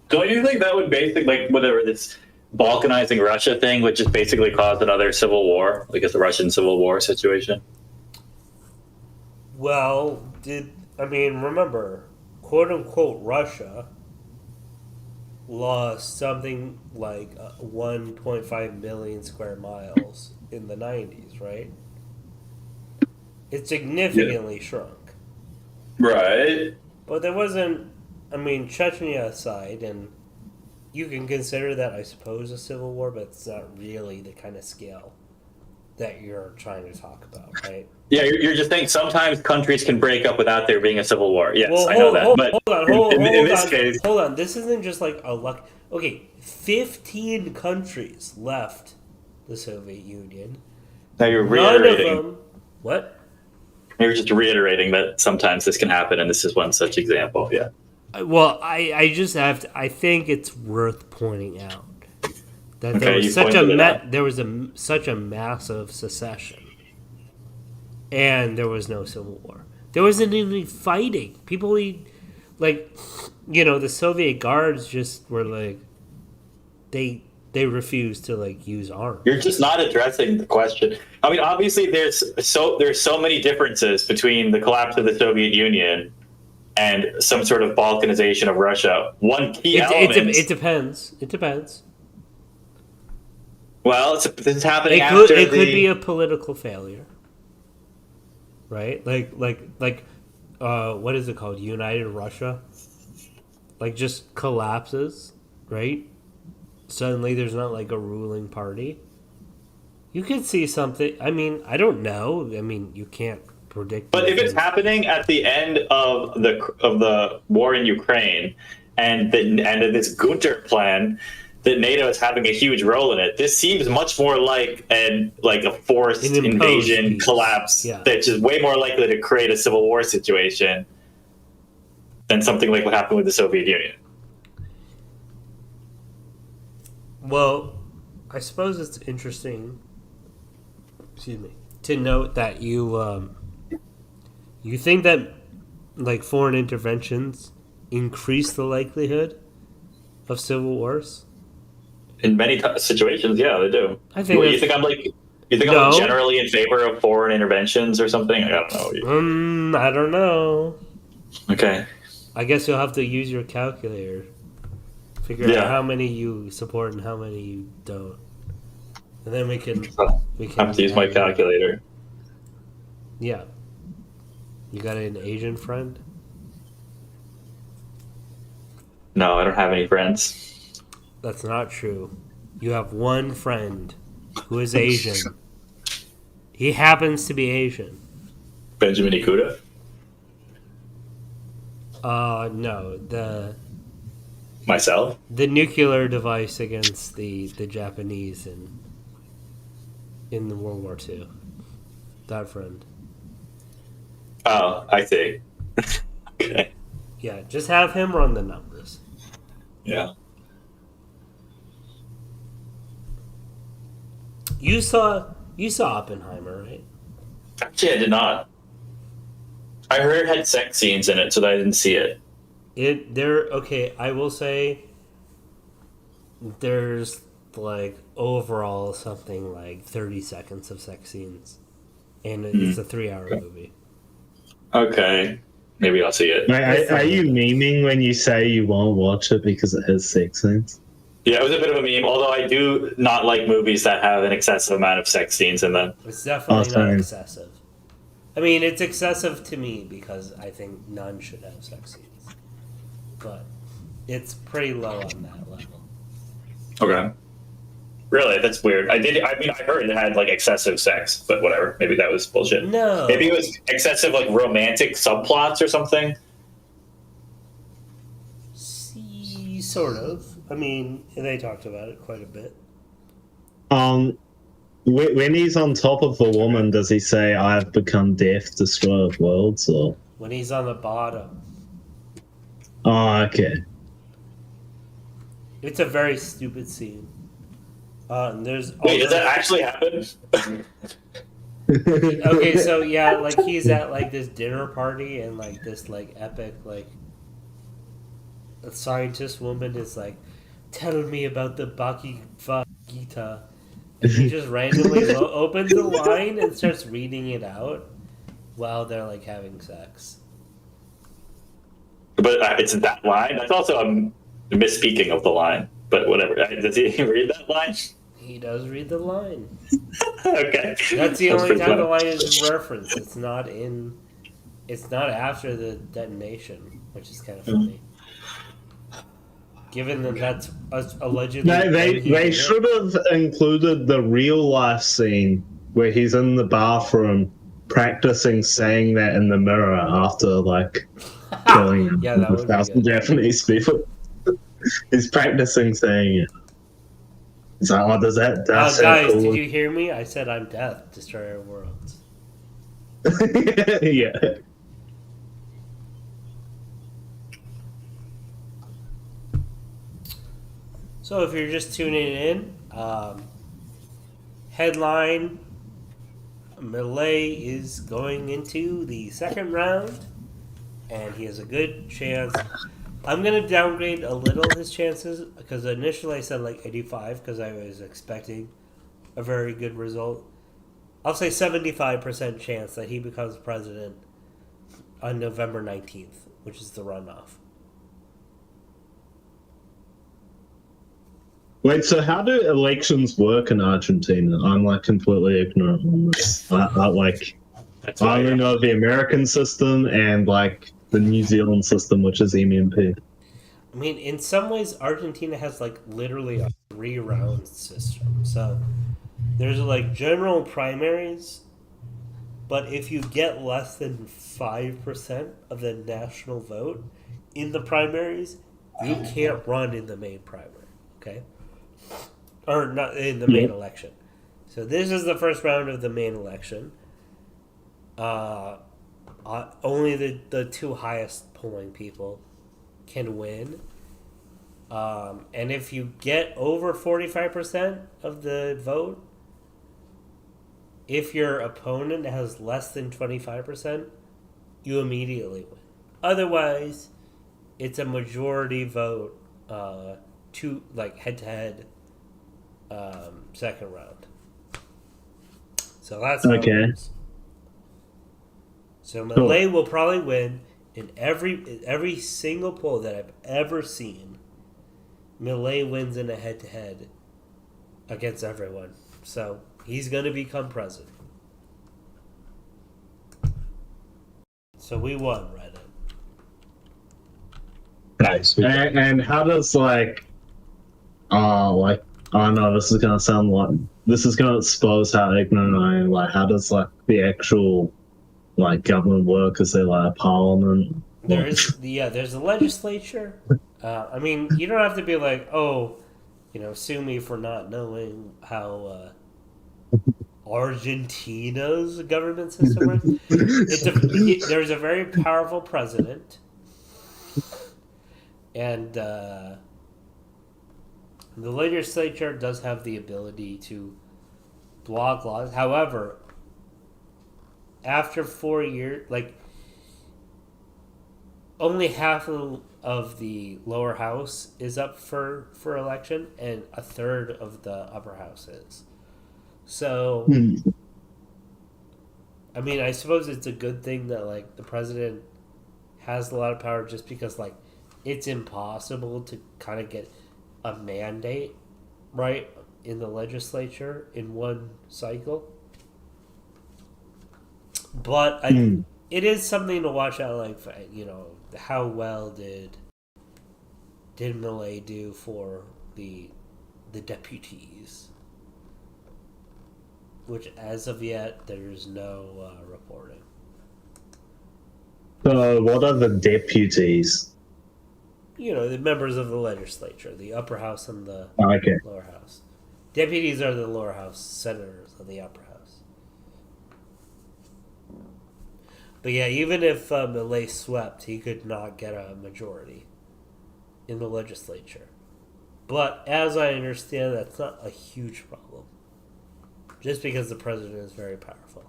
Don't you think that would basically, like, whatever this balkanizing Russia thing would just basically cause another civil war, like it's the Russian Civil War situation? Well, remember, quote unquote Russia lost something like 1.5 million square miles in the 90s, right? It significantly shrunk. Right. But there wasn't, Chechnya aside, and you can consider that, I suppose, a civil war, but it's not really the kind of scale that you're trying to talk about, right? Yeah, you're just saying sometimes countries can break up without there being a civil war. Yes, Well, I know that. But in this case, hold on. This isn't just like a luck. Okay, 15 countries left the Soviet Union. now you're None reiterating. of them. What? You're just reiterating that sometimes this can happen, and this is one such example. Yeah. Well, I just have to. I think it's worth pointing out that Okay, there was you such pointed it out. there was such a massive secession, and there was no civil war. There wasn't any fighting. People, like, the Soviet guards just were like, they refused to like use arms. You're just not addressing the question. I mean, obviously, there's so many differences between the collapse of the Soviet Union and some sort of balkanization of Russia. One key element. It depends. It depends. Well, this is happening It could be a political failure, right? Like what is it called? United Russia, like just collapses, right? Suddenly, there's not like a ruling party. You could see something. I don't know. You can't predict. But if it's happening at the end of the war in Ukraine, and this Gunter plan that NATO is having a huge role in it, this seems much more like a forced invasion peace. collapse Yeah. that's just way more likely to create a civil war situation than something like what happened with the Soviet Union. Well, I suppose it's interesting. Excuse me. To note that you think that like foreign interventions increase the likelihood of civil wars? In many situations, yeah, they do. I think you think I'm No. generally in favor of foreign interventions or something? I don't know. I don't know. Okay. I guess you'll have to use your calculator. Figure out how many you support and how many you don't. And then we can I have to use my calculator. Yeah. You got an Asian friend? No, I don't have any friends. That's not true. You have one friend who is Asian. He happens to be Asian. Benjamin Ikuda? No, Myself? the nuclear device against the Japanese in the World War II. That friend. Oh, I see. Okay. Yeah, just have him run the numbers. Yeah. You saw Oppenheimer, right? Actually, I did not. I heard it had sex scenes in it, so that I didn't see it. Okay, I will say there's like overall something like 30 seconds of sex scenes. And it's a 3-hour movie. Okay. Maybe I'll see it. Are you memeing when you say you won't watch it because it has sex scenes? Yeah, it was a bit of a meme, although I do not like movies that have an excessive amount of sex scenes in them. It's definitely not excessive. I mean, it's excessive to me because I think none should have sex scenes. But it's pretty low on that level. Okay. Really? That's weird. I heard it had like excessive sex, but whatever. Maybe that was bullshit. No. Maybe it was excessive like romantic subplots or something. Sort of. I mean, they talked about it quite a bit. When he's on top of the woman, does he say, "I've become death, destroyer of worlds"? Or When he's on the bottom. oh, okay. It's a very stupid scene. There's Wait, does that actually happen? Okay, so yeah, like he's at like this dinner party and like this like epic like a scientist woman is like telling me about the Bhagavad Gita. And he just randomly opens the line and starts reading it out while they're like having sex. But it's that line. That's also a misspeaking of the line. But whatever. Does he read that line? He does read the line. Okay. That's the only pretty time funny. the line is referenced. It's not after the detonation, which is kind of funny. Given that that's allegedly... No, they should have included the real life scene where he's in the bathroom practicing saying that in the mirror after like killing Yeah, that would be 1,000 good. Japanese people. He's practicing saying it. He's like, oh, does that sound guys, cool? did you hear me? I said I'm death, destroyer of worlds. Yeah. So if you're just tuning in, headline, Milei is going into the second round, and he has a good chance. I'm going to downgrade a little his chances, because initially I said like 85, because I was expecting a very good result. I'll say 75% chance that he becomes president on November 19th, which is the runoff. Wait, so how do elections work in Argentina? I'm like completely ignorant on this. I only know the American system and like the New Zealand system, which is MMP. I mean, in some ways, Argentina has like literally a 3-round system. So there's like general primaries, but if you get less than 5% of the national vote in the primaries, you can't run in the main primary. Okay, or not in the main election. So this is the first round of the main election. Only the two highest polling people can win. And if you get over 45% of the vote, if your opponent has less than 25%, you immediately win. Otherwise, it's a majority vote to like head-to-head second round. So that's how it works. So Milei will probably win in every single poll that I've ever seen. Milei wins in a head-to-head against everyone. So he's going to become president. So we won, Reddit. Nice. And how does like I know this is gonna sound like this is gonna expose how ignorant I am. Like, how does like the actual like government work? Is there like a parliament? There's a legislature. I mean, you don't have to be like, oh, sue me for not knowing how Argentina's government system works. There's a very powerful president, and the legislature does have the ability to block laws. However, after 4 years, only half of the lower house is up for election, and a third of the upper house is. So, I mean, I suppose it's a good thing that the president has a lot of power, just because it's impossible to kind of get a mandate right in the legislature in one cycle. But it is something to watch out. How well did Milei do for the deputies? Which, as of yet, there's no reporting. So, what are the deputies? The members of the legislature, the upper house and the lower house. Deputies are the lower house, senators are the upper house. But yeah, even if Milei swept, he could not get a majority in the legislature. But as I understand, that's not a huge problem. Just because the president is very powerful.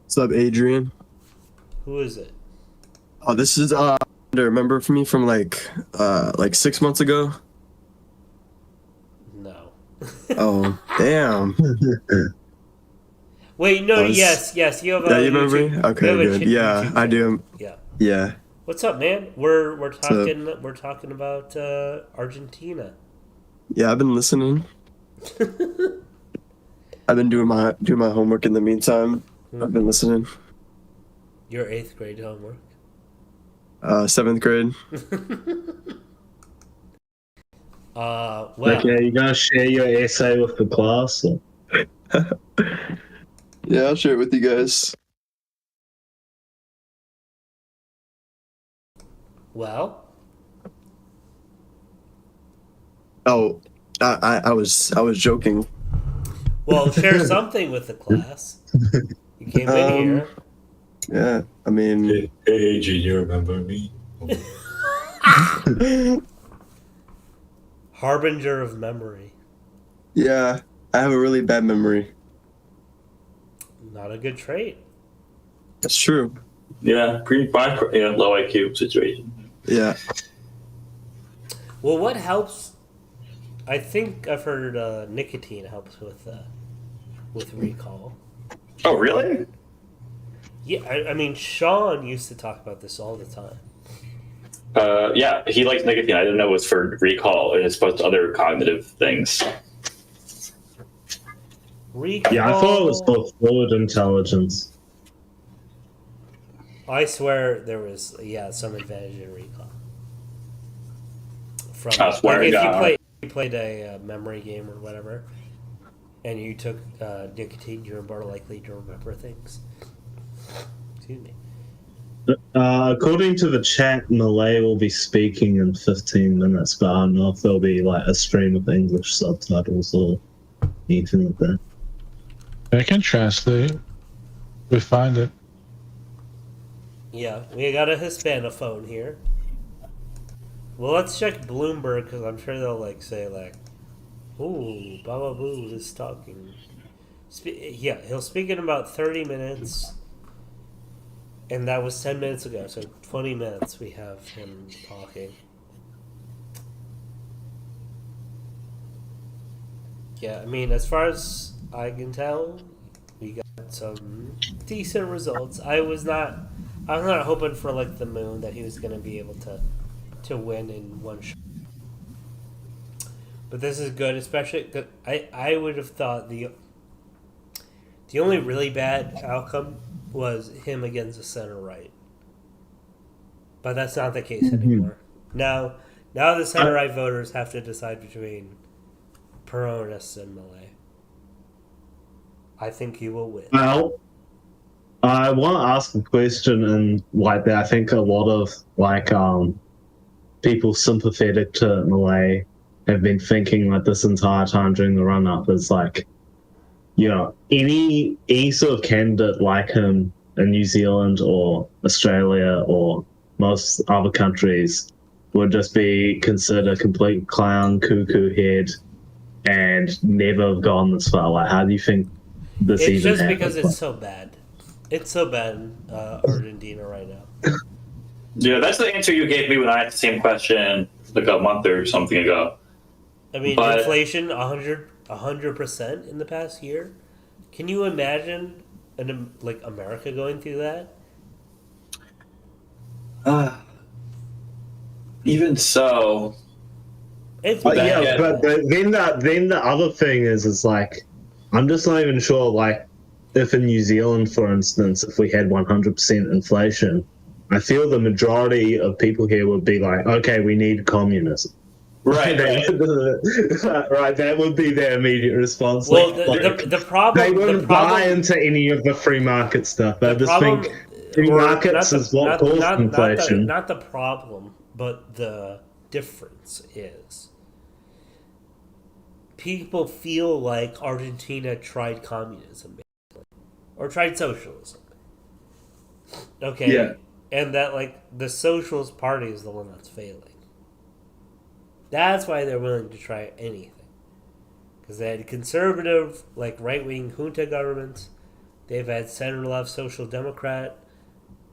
What's up, Adrian? Who is it? Oh, this is remember from me from like 6 months ago. No. Oh, damn. Wait, no, yes, you have a Yeah, you remember YouTube, me? Okay, good. Yeah, YouTube I do. Yeah. Yeah. What's up, man? We're talking about Argentina. Yeah, I've been listening. I've been doing my homework in the meantime. I've been listening. Your 8th grade homework? 7th grade. Well. Okay, you gonna share your essay with the class? Or? Yeah, I'll share it with you guys. Well. Oh, I was joking. Well, share something with the class. You came in here. Yeah, I mean. Hey, Adrian, you remember me? Harbinger of memory. Yeah, I have a really bad memory. Not a good trait. That's true. Yeah, low IQ situation. Yeah. Well, what helps? I think I've heard nicotine helps with recall. Oh, really? Yeah, I mean, Sean used to talk about this all the time. Yeah, he likes nicotine. I didn't know it was for recall as opposed to other cognitive things. Recall. Yeah, I thought it was for fluid intelligence. I swear there was some advantage in recall. From I swear to God. You played a memory game or whatever, and you took nicotine, you're more likely to remember things. Excuse me. According to the chat, Milei will be speaking in 15 minutes, but I don't know if there'll be like a stream of English subtitles or anything like that. I can translate. We find it. Yeah, we got a Hispanophone here. Well, let's check Bloomberg, because I'm sure they'll say ooh, Baba Boo is talking. He'll speak in about 30 minutes. And that was 10 minutes ago, so 20 minutes we have him talking. Yeah, I mean, as far as I can tell, we got some decent results. I was not hoping for the moon that he was going to be able to win in one shot. But this is good, especially because I would have thought the only really bad outcome was him against the center right. But that's not the case anymore. Now the center-right voters have to decide between Peronists and Milei. I think he will win. Well, I want to ask a question, and like I think a lot of people sympathetic to Milei have been thinking like this entire time during the run-up is like, any sort of candidate like him in New Zealand or Australia or most other countries would just be considered a complete clown, cuckoo head, and never have gone this far. Like, how do you think this It's even just happened? because it's so bad. It's so bad in Argentina right now. Yeah, that's the answer you gave me when I had the same question like a month or something ago. I mean, But- inflation 100% in the past year. Can you imagine America going through that? Even so, it's But bad. yeah, but then the other thing is like, I'm just not even sure like if in New Zealand, for instance, if we had 100% inflation, I feel the majority of people here would be like, okay, we need communism. Right. Right, that would be their immediate response. Well, Like, the problem they wouldn't buy into any of the free market stuff. I just think free markets is what caused inflation. Not the problem, but the difference is people feel like Argentina tried communism, basically, or tried socialism. Okay. Yeah. And that the Socialist Party is the one that's failing. That's why they're willing to try anything. Because they had conservative, right-wing junta governments. They've had center-left social democrat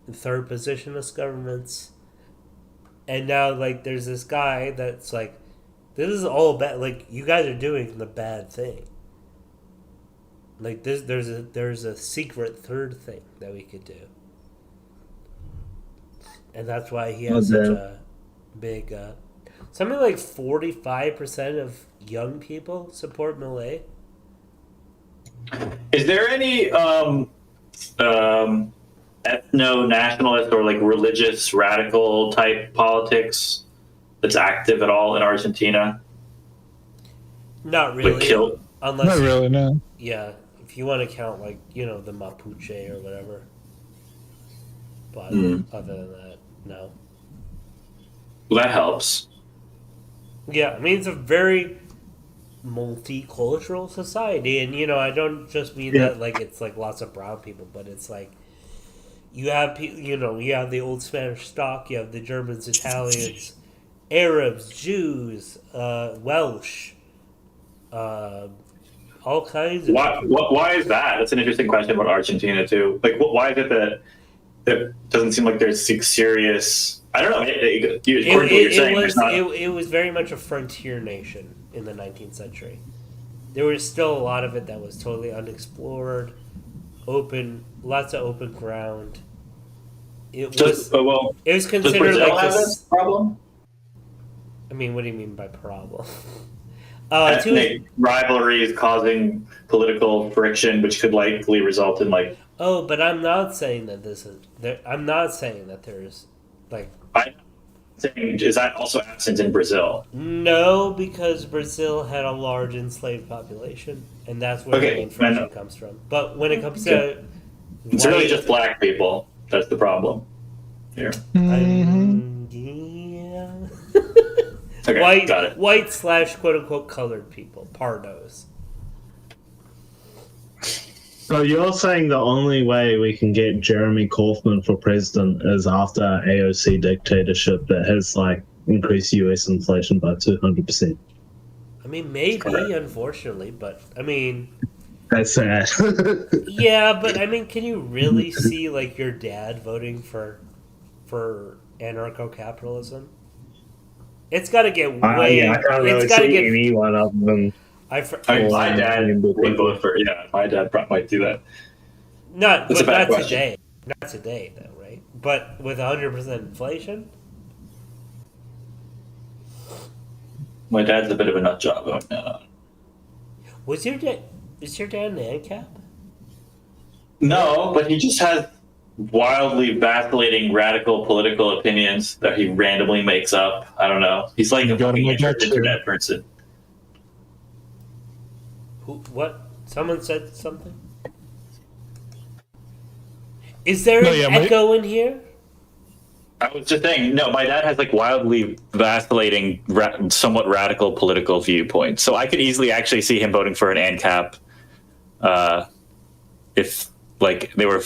and third positionist governments. And now, there's this guy that's this is all bad. You guys are doing the bad thing. There's a secret third thing that we could do. And that's why he has such a big... something like 45% of young people support Milei. Is there any ethno-nationalist or religious radical type politics that's active at all in Argentina? Not really. Unless Not really, no. Yeah, if you want to count the Mapuche or whatever. But other than that, no. Well, that helps. Yeah, I mean, it's a very multicultural society, and I don't just mean that it's lots of brown people, but it's you have you have the old Spanish stock, you have the Germans, Italians, Arabs, Jews, Welsh, all kinds of Why is that? That's an interesting question about Argentina too. Why is it that it doesn't seem like there's serious? I don't know. According to what you're saying, it was very much a frontier nation in the 19th century. There was still a lot of it that was totally unexplored, lots of open ground. It was considered does Brazil like have this problem. I mean, what do you mean by problem? Ethnic rivalries causing political friction, which could likely result in Oh, but I'm not saying that I'm not saying that there's is that also absent in Brazil? No, because Brazil had a large enslaved population, and that's where the inflation comes from. But when it comes to it's really just black people. That's the problem here. Yeah. Okay, got it. White / quote unquote colored people, pardos. So you're saying the only way we can get Jeremy Corbyn for president is after AOC dictatorship that has increased US inflation by 200%. I mean, maybe, unfortunately, but I mean, that's sad. Yeah, but I mean, can you really see your dad voting for anarcho-capitalism? It's got to get way. I can't really see anyone other than. My dad would vote for. Yeah, my dad might do that. Not That's a bad not question. today. Not today, though, right? But with 100% inflation. My dad's a bit of a nut job. Is your dad an ANCAP? No, but he just has wildly vacillating radical political opinions that he randomly makes up. I don't know. He's like a fucking internet person. Who? What? Someone said something. Is there an echo in here? I was just saying, no, my dad has like wildly vacillating, somewhat radical political viewpoints. So I could easily actually see him voting for an ANCAP if like they were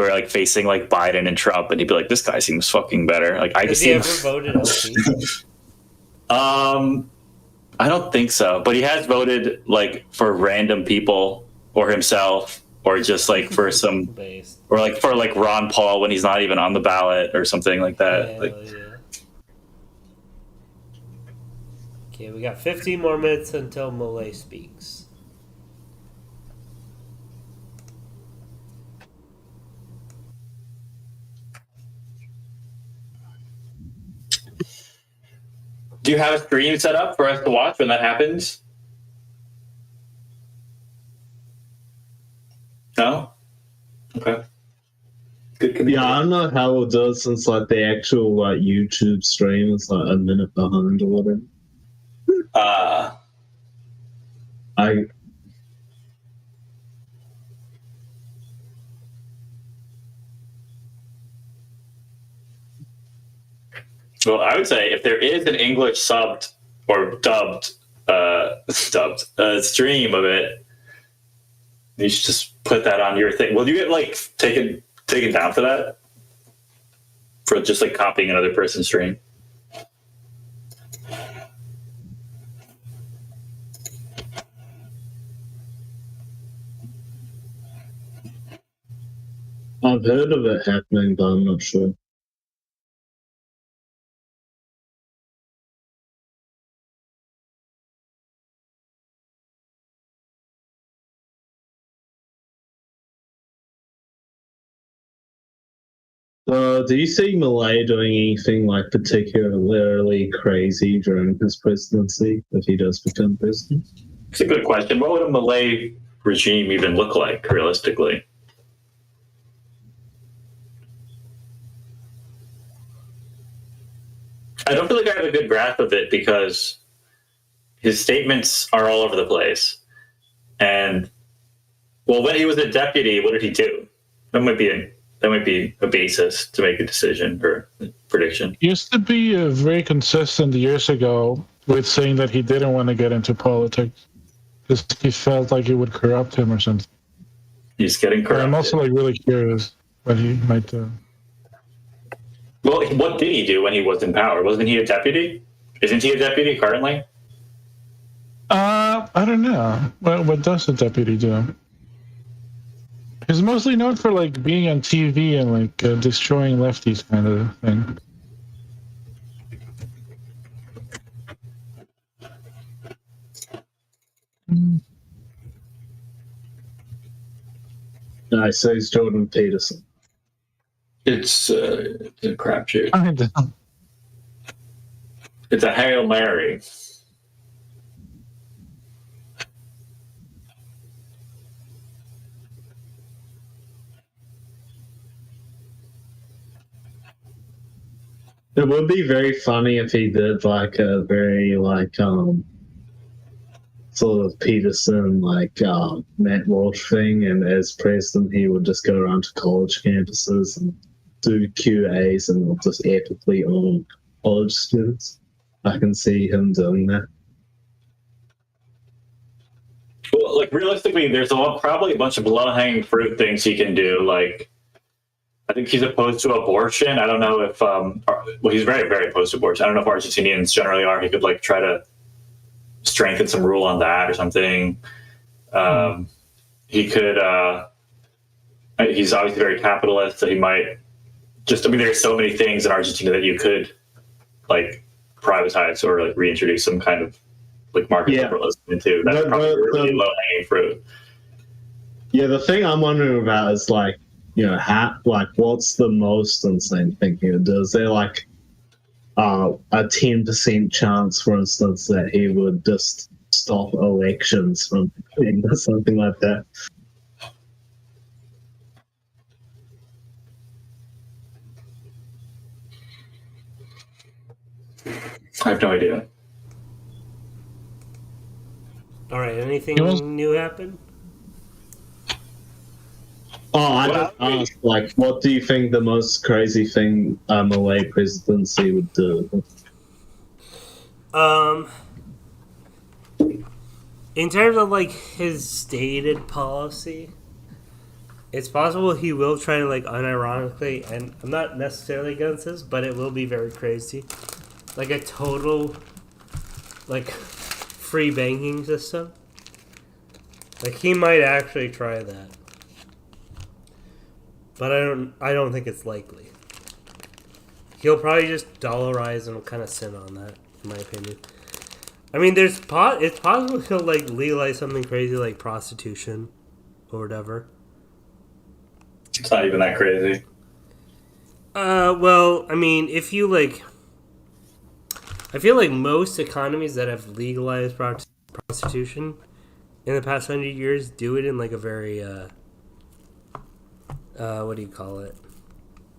like facing like Biden and Trump, and he'd be like, "This guy seems fucking better." Like I could see. Has he ever voted LP? I don't think so, but he has voted like for random people or himself, or just like for some, or like for like Ron Paul when he's not even on the ballot or something like that. Okay, we got 15 more minutes until Milei speaks. Do you have a stream set up for us to watch when that happens? No? Okay. Yeah, I don't know how we'll do it since like the actual like YouTube stream is like a minute behind or whatever. Well, I would say if there is an English subbed or dubbed stream of it, you should just put that on your thing. Will you get like taken down for that? For just like copying another person's stream? I've heard of it happening, but I'm not sure. Do you see Milei doing anything like particularly crazy during his presidency if he does become president? It's a good question. What would a Milei regime even look like realistically? I don't feel like I have a good grasp of it because his statements are all over the place. And well, when he was a deputy, what did he do? That might be a basis to make a decision or prediction. He used to be very consistent years ago with saying that he didn't want to get into politics because he felt like it would corrupt him or something. He's getting corrupted. I'm also like really curious what he might do. Well, what did he do when he was in power? Wasn't he a deputy? Isn't he a deputy currently? I don't know. What does a deputy do? He's mostly known for like being on TV and like destroying lefties kind of thing. I say it's Jordan Peterson. It's a crapshoot. It's a Hail Mary. It would be very funny if he did like a very like sort of Peterson like Matt Walsh thing, and as president he would just go around to college campuses and do QAs and just epically own college students. I can see him doing that. Well, like realistically, there's probably a bunch of low-hanging fruit things he can do. Like, I think he's opposed to abortion. I don't know if, well, he's very, very opposed to abortion. I don't know if Argentinians generally are. He could like try to strengthen some rule on that or something. He could, he's obviously very capitalist, so he might just, I mean, there's so many things in Argentina that you could like privatize or like reintroduce some kind of like market liberalism into. That's probably really low-hanging fruit. Yeah, the thing I'm wondering about is like, you know, what's the most insane thing he would do? Is there like a 10% chance, for instance, that he would just stop elections from happening or something like that? I have no idea. All right, anything new happen? Oh, I just asked, like, what do you think the most crazy thing Milei presidency would do? In terms of like his stated policy, it's possible he will try to like unironically, and I'm not necessarily against this, but it will be very crazy, like a total like free banking system. Like he might actually try that, but I don't think it's likely. He'll probably just dollarize and kind of sit on that, in my opinion. I mean, it's possible he'll like legalize something crazy like prostitution or whatever. It's not even that crazy. Well, I mean, if you like, I feel like most economies that have legalized prostitution in the past 100 years do it in like a very what do you call it?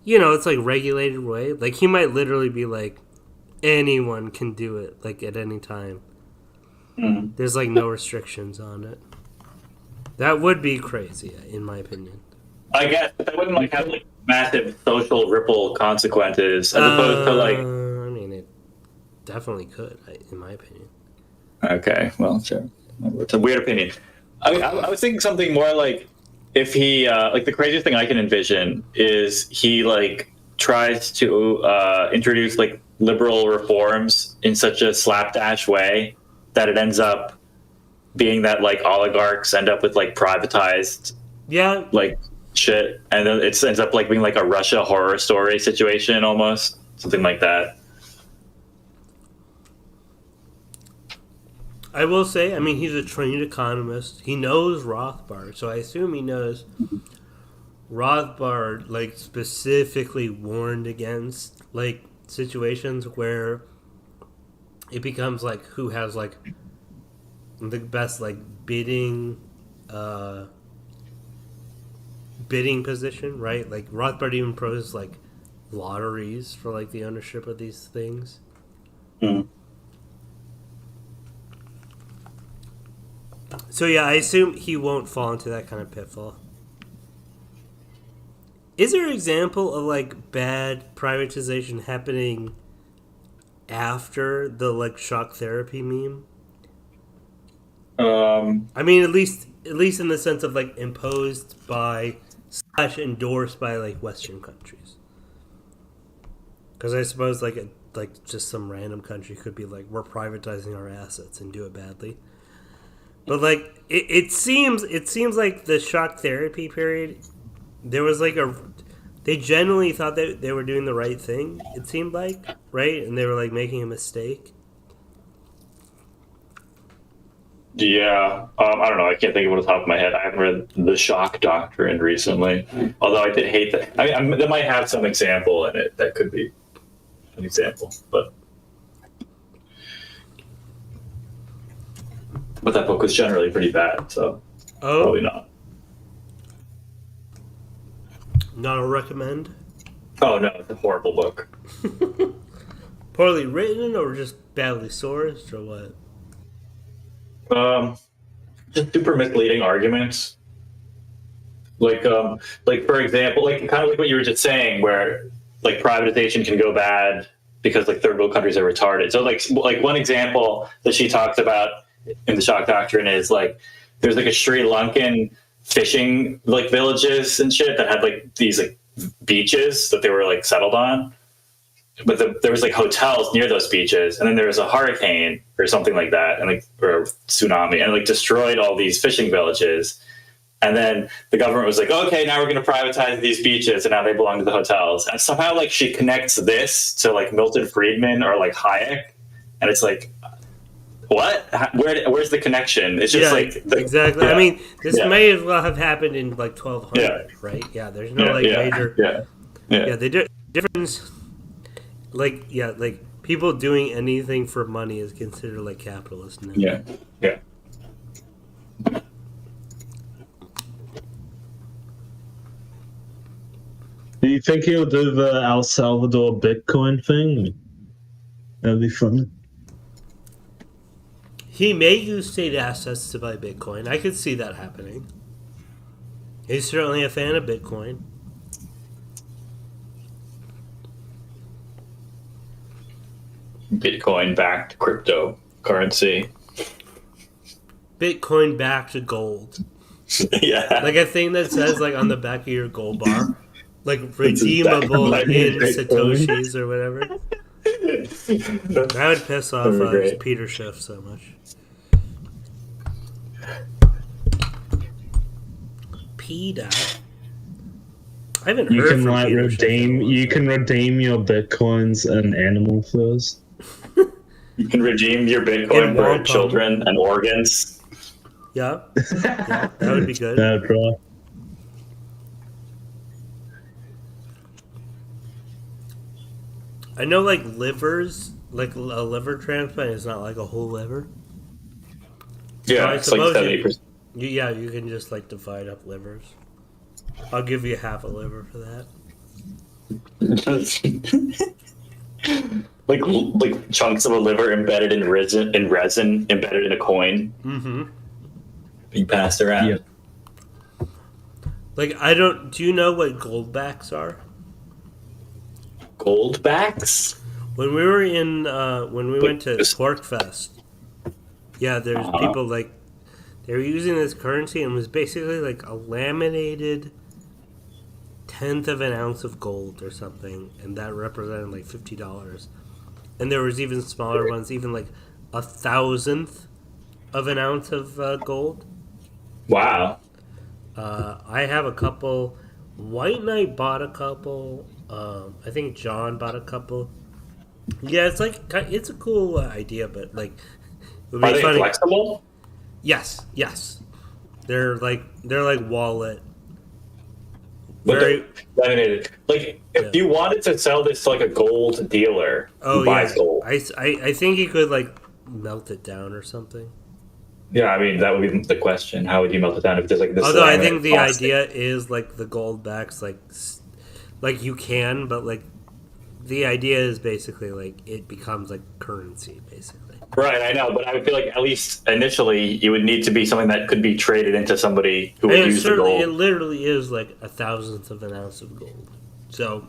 You know, it's like regulated way. Like he might literally be like, anyone can do it, like at any time. There's like no restrictions on it. That would be crazy, in my opinion. I guess, but that wouldn't like have like massive social ripple consequences as opposed to like. I mean, it definitely could, in my opinion. Okay, well, sure. It's a weird opinion. I mean, I was thinking something more like if he like the craziest thing I can envision is he like tries to introduce like liberal reforms in such a slapdash way that it ends up being that like oligarchs end up with like privatized like shit, and then it ends up like being like a Russia horror story situation almost, something like that. I will say, I mean, he's a trained economist. He knows Rothbard, so I assume he knows Rothbard like specifically warned against like situations where it becomes like who has like the best like bidding position, right? Like Rothbard even proposes like lotteries for like the ownership of these things. So yeah, I assume he won't fall into that kind of pitfall. Is there an example of like bad privatization happening after the like shock therapy meme? I mean, at least in the sense of like imposed by / endorsed by like Western countries. Because I suppose like just some random country could be like, we're privatizing our assets and do it badly. But like it seems like the shock therapy period, there was like they genuinely thought that they were doing the right thing. It seemed like, right, and they were like making a mistake. Yeah, I don't know. I can't think of it off the top of my head. I haven't read The Shock Doctrine recently, although I did hate that. I mean, that might have some example in it that could be an example, but that book was generally pretty bad, so probably not. Not a recommend? Oh no, it's a horrible book. Poorly written or just badly sourced or what? Just super misleading arguments. Like for example, like kind of like what you were just saying, where like privatization can go bad because like third world countries are retarded. So like one example that she talks about in the Shock Doctrine is like there's like a Sri Lankan fishing like villages and shit that had like these like beaches that they were like settled on, but there was like hotels near those beaches, and then there was a hurricane or something like that, and like or a tsunami, and like destroyed all these fishing villages. And then the government was like, okay, now we're going to privatize these beaches, and now they belong to the hotels. And somehow like she connects this to like Milton Friedman or like Hayek, and it's like, what? Where's the connection? It's just exactly. Yeah, I mean, this may as well have happened in like 1200, right? Yeah, there's no major. The difference, like people doing anything for money is considered like capitalist now. Yeah. Do you think he'll do the El Salvador Bitcoin thing? That'd be fun. He may use state assets to buy Bitcoin. I could see that happening. He's certainly a fan of Bitcoin. Bitcoin-backed cryptocurrency. Bitcoin-backed gold. Yeah. Like a thing that says, like, on the back of your gold bar, like, redeemable in Satoshis or whatever. That would piss off Peter Schiff so much. Peter. I haven't You heard can from like Peter Schiff in a while. you can redeem your bitcoins in animal furs. You can redeem your Bitcoin In for wampum. children and organs. Yeah. Yeah, that would be good. That's right. I know, like, livers, like, a liver transplant is not like a whole liver. Yeah, I it's like suppose 70%. you can just, like, divide up livers. I'll give you half a liver for that. like chunks of a liver embedded in resin embedded in a coin. Mm-hmm. Being passed around. Yep. Like, do you know what goldbacks are? Goldbacks? When we were when we went to Porkfest, yeah, there's people, like, they were using this currency and it was basically like a laminated 1/10 of an ounce of gold or something, and that represented like $50. And there was even smaller ones, even like 1,000th of an ounce of gold. Wow. I have a couple. White Knight bought a couple. I think John bought a couple. Yeah, it's like, it's a cool idea, but like, it would be Are they funny. flexible? Yes. They're like wallet. But Very laminated. Like, if you wanted to sell this to like a gold dealer who buys gold. I think you could like melt it down or something. Yeah, I mean that would be the question. How would you melt it down if there's like this? Although I think laminated the plastic? idea is like the gold backs, like you can, but like the idea is basically like it becomes like currency, basically. Right, I know, but I would feel like at least initially you would need to be something that could be traded into somebody who would And use the gold. it literally is like 1,000th of an ounce of gold. So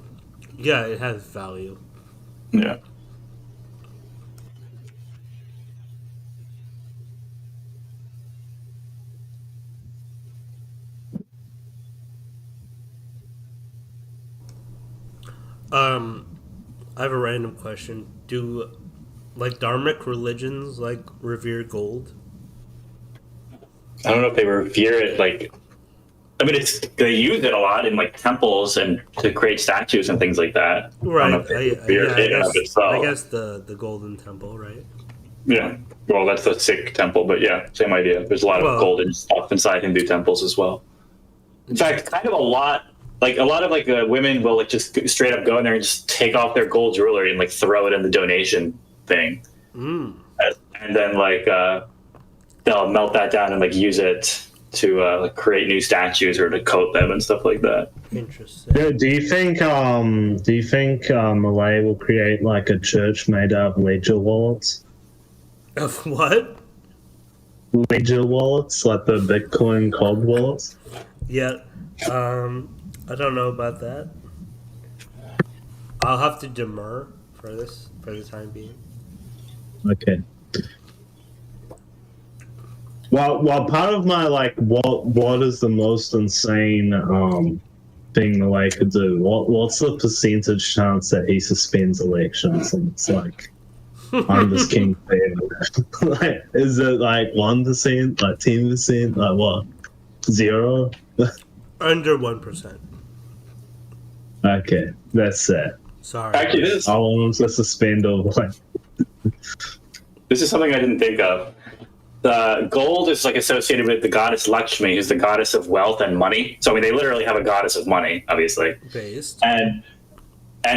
yeah, it has value. Yeah. I have a random question. Do like dharmic religions like revere gold? I don't know if they revere it like. I mean, they use it a lot in like temples and to create statues and things like that. Right. I don't know if they revere it in and of itself. I guess the golden temple, right? Yeah. Well, that's the Sikh temple, but yeah, same idea. There's a lot of golden stuff inside Hindu temples as well. In fact, kind of a lot of like women will like just straight up go in there and just take off their gold jewelry and like throw it in the donation thing. Mm. And then like they'll melt that down and like use it to like create new statues or to coat them and stuff like that. Interesting. Yeah, do you think Milei will create like a church made out of ledger wallets? Of what? Ledger wallets, like the Bitcoin cold wallets? Yeah. I don't know about that. I'll have to demur for this for the time being. Okay. Well, part of my like, what is the most insane thing Milei could do? What's the percentage chance that he suspends elections? And it's like, I'm just king fan. Like, is it like 1%, like 10%, like what? 0? Under 1%. Okay, that's it. Sorry. Actually, I want him to suspend all like. This is something I didn't think of. The gold is like associated with the goddess Lakshmi, who's the goddess of wealth and money. So I mean, they literally have a goddess of money, obviously. Based. And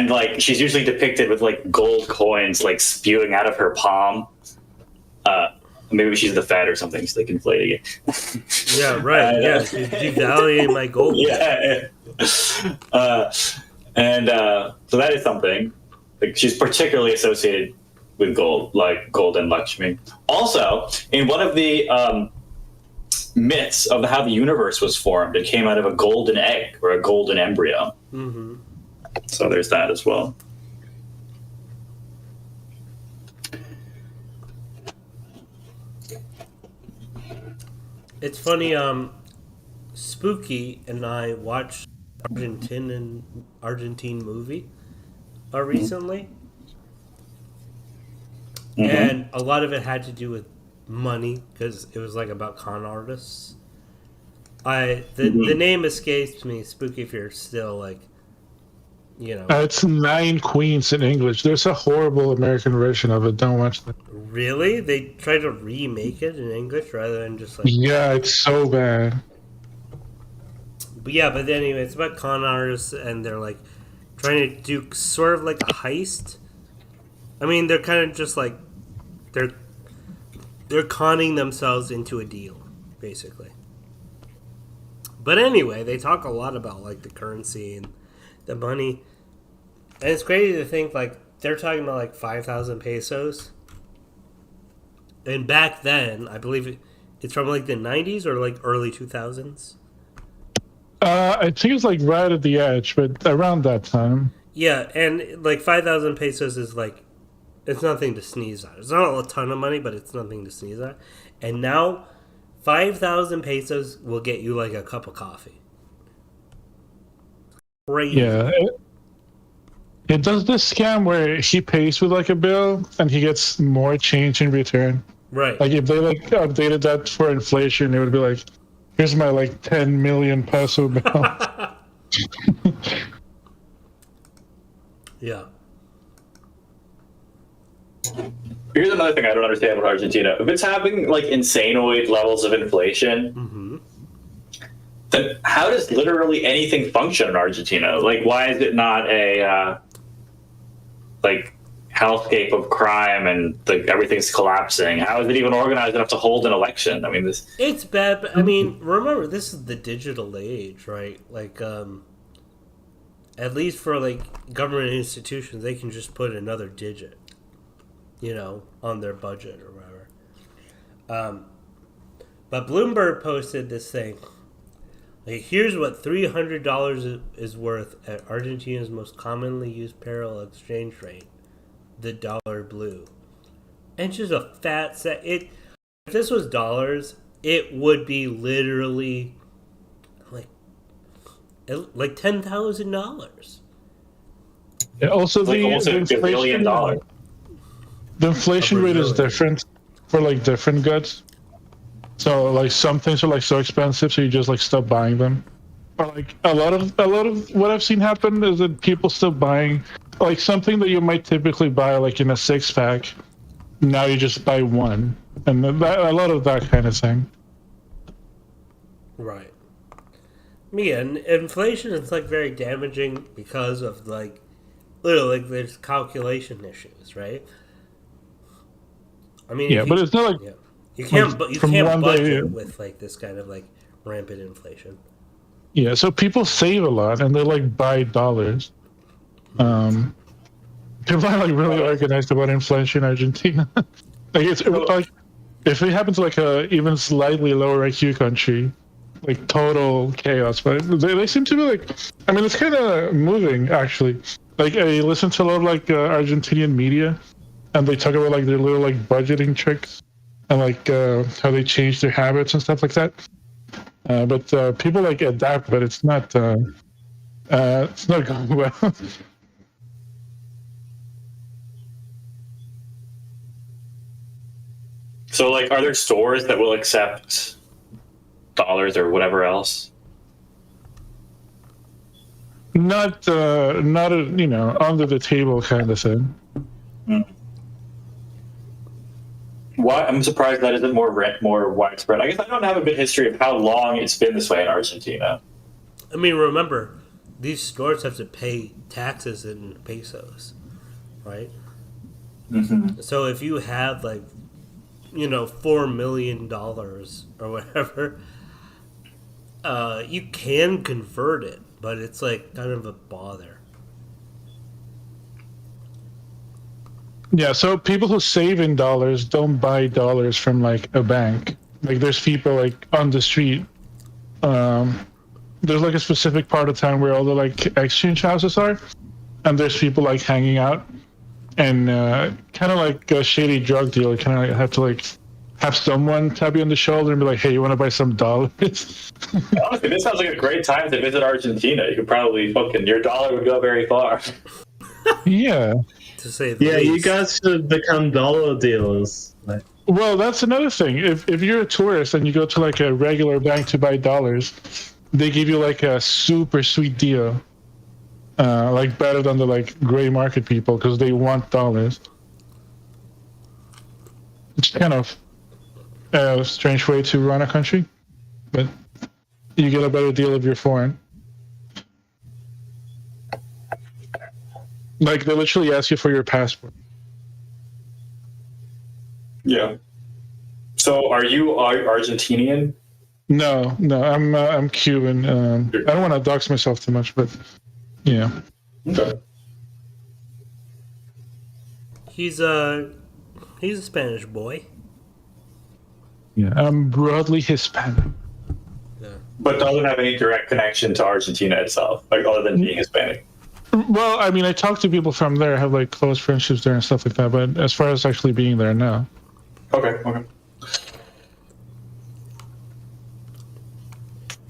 like she's usually depicted with like gold coins like spewing out of her palm. Maybe she's the Fed or something, so they can inflate it. Yeah, right. Yeah, she's devaluing my gold. Yeah. So that is something. Like she's particularly associated gold, like golden Lakshmi. Also, in one of the myths of how the universe was formed, it came out of a golden egg or a golden embryo. Mm-hmm. So there's that as well. It's funny, Spooky and I watched Argentine movie recently. Mm-hmm. And a lot of it had to do with money because it was like about con artists. The name escapes me, Spooky, if you're still like, you know. It's Nine Queens in English. There's a horrible American version of it. Don't watch that. Really? They try to remake it in English rather than just like. Yeah, it's so bad. But yeah, but anyway, it's about con artists and they're like trying to do sort of like a heist. I mean, they're kind of just like they're conning themselves into a deal, basically. But anyway, they talk a lot about like the currency and the money, and it's crazy to think like they're talking about like 5,000 pesos, and back then I believe it's from like the 90s or like early 2000s. I think it's like right at the edge, but around that time. Yeah, and like 5,000 pesos is like, it's nothing to sneeze at. It's not a ton of money, but it's nothing to sneeze at. And now, 5,000 pesos will get you like a cup of coffee. Crazy. Yeah. It does this scam where he pays with like a bill and he gets more change in return. Right. Like if they like updated that for inflation, it would be like, here's my like 10 million peso bill. Yeah. Here's another thing I don't understand about Argentina. If it's having like insanoid levels of inflation, then how does literally anything function in Argentina? Like, why is it not a like hellscape of crime and like everything's collapsing? How is it even organized enough to hold an election? I mean, this It's bad, but I mean, remember, this is the digital age, right? Like, at least for like government institutions, they can just put another digit, you know, on their budget or whatever. But Bloomberg posted this thing. Like, here's what $300 is worth at Argentina's most commonly used parallel exchange rate, the dollar blue. And it's just a fat set. If this was dollars, it would be literally like $10,000. Yeah, also, like almost the $1 billion. The inflation rate is different for like different goods. So like some things are like so expensive, so you just like stop buying them. Or like a lot of what I've seen happen is that people still buying like something that you might typically buy like in a 6-pack. Now you just buy one, and a lot of that kind of thing. Right. Yeah, and inflation is like very damaging because of like literally like there's calculation issues, right? I mean, yeah, but it's not like you can't like, you from can't one budget day- with like this kind of like rampant inflation. Yeah, so people save a lot and they like buy dollars. People are like really organized about inflation in Argentina. Like it's like if it happens to like a even slightly lower IQ country, like total chaos. But they seem to be like, I mean, it's kind of moving actually. Like I listen to a lot of like Argentinian media, and they talk about like their little like budgeting tricks and like how they change their habits and stuff like that. But people like adapt, but it's not going well. So, like, are there stores that will accept dollars or whatever else? Not a, you know, under the table kind of thing. Why? I'm surprised that isn't more widespread. I guess I don't have a good history of how long it's been this way in Argentina. I mean, remember, these stores have to pay taxes in pesos, right? Mm-hmm. So if you have like, you know, $4 million or whatever, you can convert it, but it's like kind of a bother. Yeah, so people who save in dollars don't buy dollars from like a bank. Like there's people like on the street. There's like a specific part of town where all the like exchange houses are, and there's people like hanging out, and kind of like a shady drug dealer. Kind of like have to like have someone tap you on the shoulder and be like, "Hey, you want to buy some dollars?" Honestly, this sounds like a great time to visit Argentina. You could probably your dollar would go very far. Yeah. To say the Yeah, least. you guys should become dollar dealers. Like, Well, that's another thing. If you're a tourist and you go to like a regular bank to buy dollars, they give you like a super sweet deal, like better than the like gray market people because they want dollars. It's kind of a strange way to run a country, but you get a better deal if you're foreign. Like they literally ask you for your passport. Yeah. So, are you Argentinian? No, I'm Cuban. I don't want to dox myself too much, but yeah. Okay. He's a Spanish boy. Yeah, I'm broadly Hispanic. But doesn't have any direct connection to Argentina itself, like other than being Hispanic. Well, I mean, I talk to people from there, I have like close friendships there and stuff like that. But as far as actually being there, no. Okay.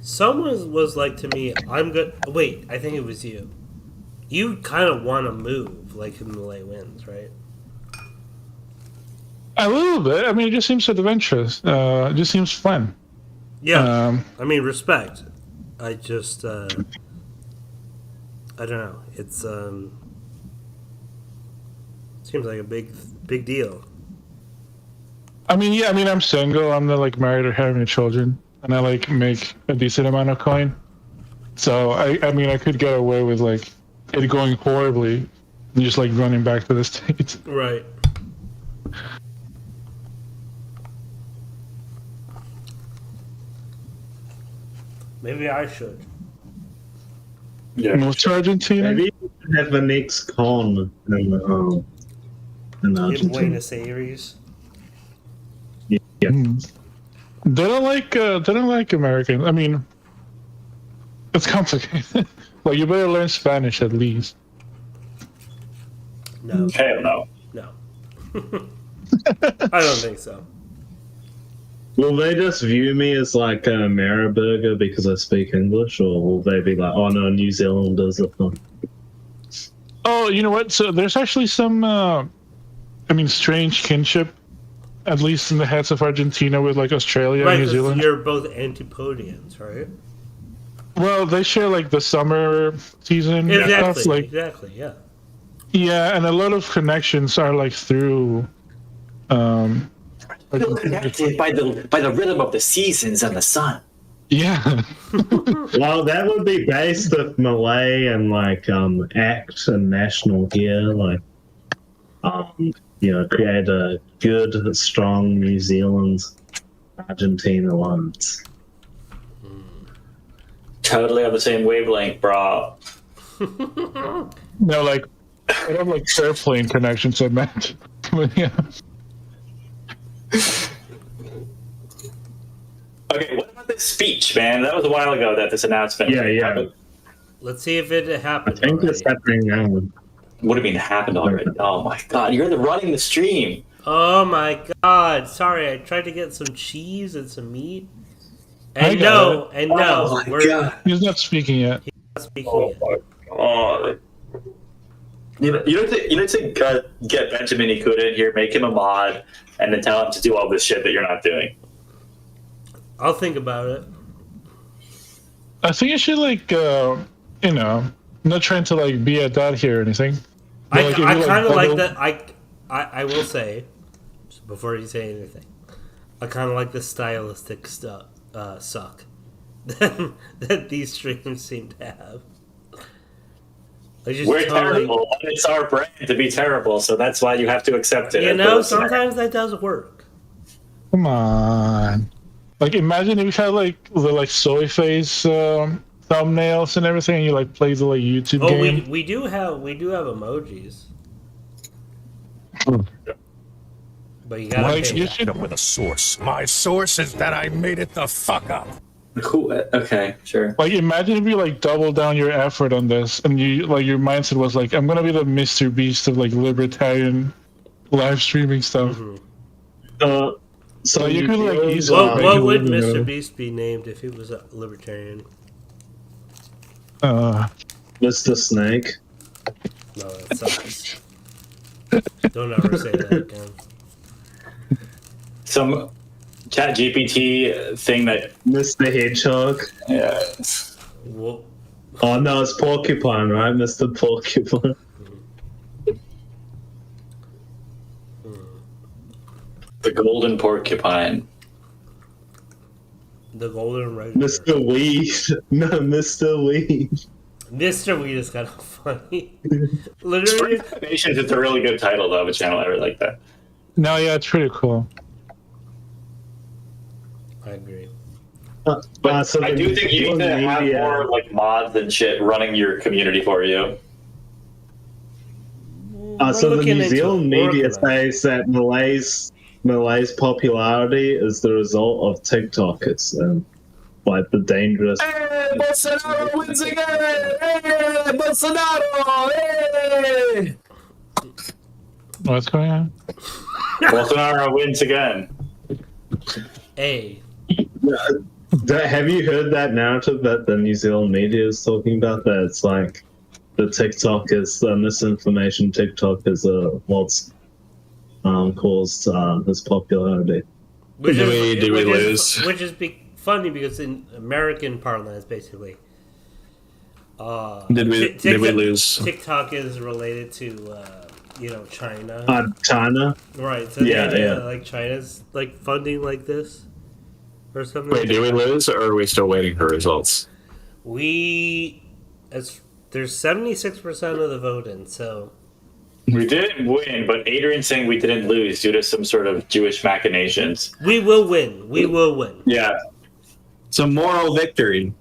Someone was like to me, "I'm good." Wait, I think it was you. You kind of want to move, like if Milei wins, right? A little bit. I mean, it just seems adventurous. It just seems fun. Yeah. I mean, respect. I just, I don't know. It's seems like a big deal. I mean, yeah. I mean, I'm single. I'm not like married or having children, and I like make a decent amount of coin. So I mean, I could get away with like it going horribly, and just like running back to the States. Right. Maybe I should. Yeah. Move to Argentina. maybe you should have the next con in In Argentina. Buenos Aires. Yeah. They don't like Americans. I mean, it's complicated. Like you better learn Spanish at least. No. Hell no. No. I don't think so. Will they just view me as like a Ameriburger because I speak English, or will they be like, "Oh no, New Zealanders are fun"? Oh, you know what? So there's actually some, strange kinship, at least in the heads of Argentina with like Australia Right, and New 'cause Zealand. you're both antipodians, right? Well, they share like the summer season Exactly. stuff. Like, Exactly. Yeah. yeah, and a lot of connections are like through. Connected by the rhythm of the seasons and the sun. Yeah. Well, that would be based if Malay and like ACT and National here, like create a good, strong New Zealand Argentina alliance. Totally on the same wavelength, bro. No, like I don't like airplane connections. I meant, but yeah. Okay, what about this speech, man? That was a while ago that this announcement. Yeah. Let's see if it happened. I think it's happening now. What do you mean happened already? Oh my god, you're running the stream. Oh my god! Sorry, I tried to get some cheese and some meat. I And got no, and no, Oh my we're God. He's not speaking yet. not speaking. Oh yet. my god. You need to get Benjamin Ikuda in here, make him a mod, and then tell him to do all this shit that you're not doing. I'll think about it. I think you should like, not trying to like be a dad here or anything. But, I if you, kind of like bubble- that. I will say, before you say anything, I kind of like the stylistic suck that these streams seem to have. We're terrible. And it's our brand to be terrible, so that's why you have to accept it. You know, sometimes that does work. Come on. Like, imagine if you had like the soy face thumbnails and everything, and you like play the YouTube Oh, game. we do have emojis. But you gotta pay. You should with a source. My source is that I made it the fuck up. Cool. Okay, sure. Like, imagine if you like double down your effort on this, and you like your mindset was like, I'm gonna be the Mr. Beast of like libertarian live streaming stuff. So you could like easily. What would Mr. Beast be named if he was a libertarian? Mr. Snake. No, that sucks. Don't ever say that again. Some chat GPT thing that Mr. Hedgehog. Yeah. Whoa. Oh no, it's Porcupine, right? Mr. Porcupine. The golden porcupine. The golden right. Mr. Weed. No, Mr. Weed. Mr. Weed is kind of funny. Literally. Nations, it's a really good title though of a channel. I really like that. No, yeah, it's pretty cool. I agree. But so I do think you need to have more like mods and shit running your community for you. So the New Zealand media says that Milei's popularity is the result of TikTok. It's like the dangerous. Hey, Bolsonaro wins again! Hey, Bolsonaro! Hey! What's going on? Bolsonaro wins again. Hey. Have you heard that narrative that the New Zealand media is talking about? That it's like the TikTok is misinformation. TikTok is what's caused his popularity. Which Did we lose? Which is funny because in American parlance, basically, Did we lose? TikTok is related to China. China. Right. So like China's like funding like this or something. Wait, did we lose, or are we still waiting for results? There's 76% of the vote in, so. We didn't win, but Adrian's saying we didn't lose due to some sort of Jewish machinations. We will win. We will win. Yeah. It's a moral victory.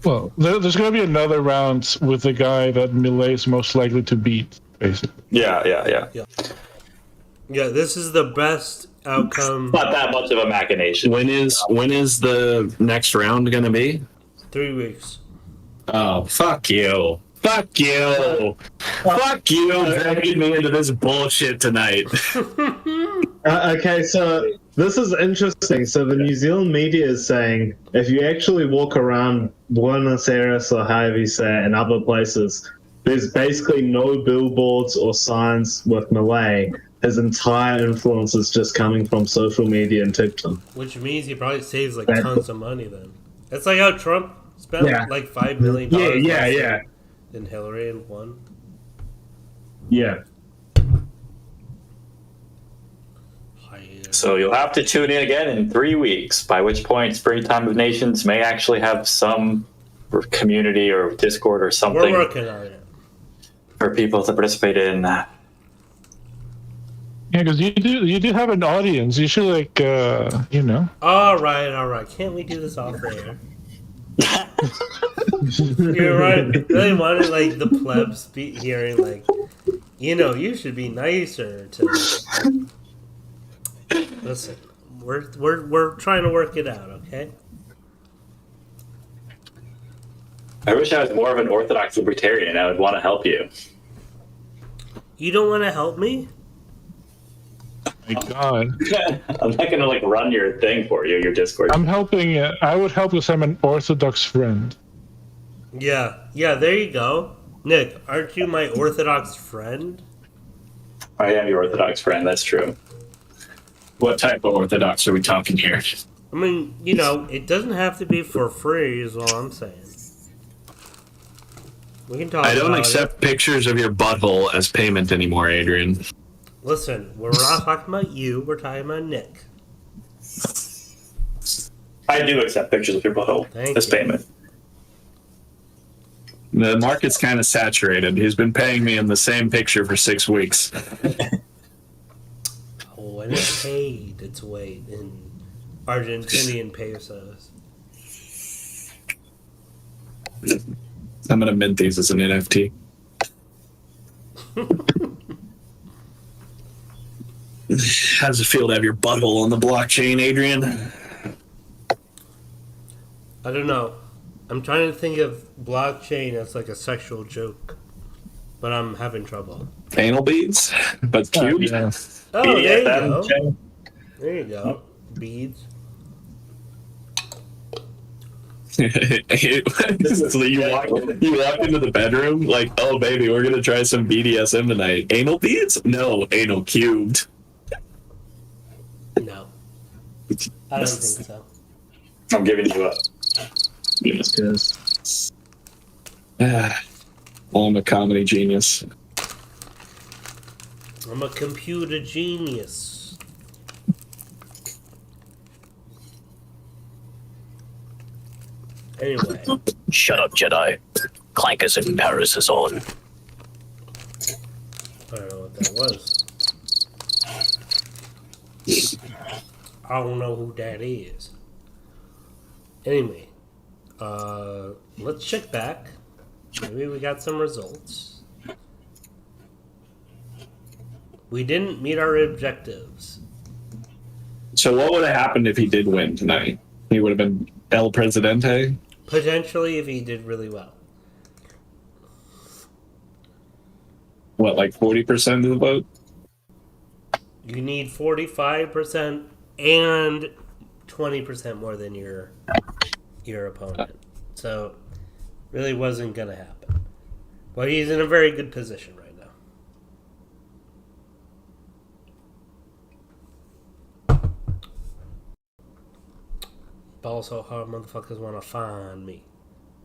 Well, there's going to be another round with the guy that Milei is most likely to beat, basically. Yeah. Yeah, this is the best outcome. Not that much of a machination. When is the next round going to be? 3 weeks. Oh, fuck you. Fuck you. Fuck you dragging me into this bullshit tonight. Okay, so this is interesting. So the New Zealand media is saying if you actually walk around Buenos Aires or however you say it, and other places, there's basically no billboards or signs with Milei. His entire influence is just coming from social media and TikTok. Which means he probably saves like tons of money then. It's like how Trump spent like $5 million. Yeah. And Hillary and won. Yeah. So you'll have to tune in again in 3 weeks, by which point Springtime of Nations may actually have some community or Discord or something. We're working on it. For people to participate in. Yeah, because you do have an audience. You should All right. Can't we do this off air? You're right. Really wanted like the plebs be hearing like, you should be nicer to. Listen, we're trying to work it out, okay? I wish I was more of an orthodox libertarian. I would want to help you. You don't want to help me? My God. I'm not going to like run your thing for you, your Discord. I'm helping. I would help because I'm an orthodox friend. Yeah, there you go. Nick, aren't you my orthodox friend? I am your orthodox friend, that's true. What type of orthodox are we talking here? I mean, it doesn't have to be for free is all I'm saying. We can talk I don't about accept pictures of your butthole as payment anymore, Adrian. Listen, we're not talking about you, we're talking about Nick. I do accept pictures of your butthole as payment. The market's kind of saturated. He's been paying me in the same picture for 6 weeks. When it paid its weight in Argentinian pesos. I'm going to mint these as an NFT. How does it feel to have your butthole on the blockchain, Adrian? I don't know. I'm trying to think of blockchain as like a sexual joke, but I'm having trouble. Anal beads, but cute. Oh, there you go. There you go. Beads. So you walk into the bedroom like, oh baby, we're gonna try some BDSM tonight. Anal beads? No, anal cubed. No, I don't think so. I'm giving you up. Yes. Well, I'm a comedy genius. I'm a computer genius. Anyway. Shut up, Jedi. Clankers in Paris is on. I don't know what that was. I don't know who that is. Anyway, let's check back. Maybe we got some results. We didn't meet our objectives. So what would have happened if he did win tonight? He would have been El Presidente? Potentially, if he did really well. What, like 40% of the vote? You need 45% and 20% more than your opponent. So, really wasn't going to happen. But he's in a very good position right now. But also, how motherfuckers want to find me.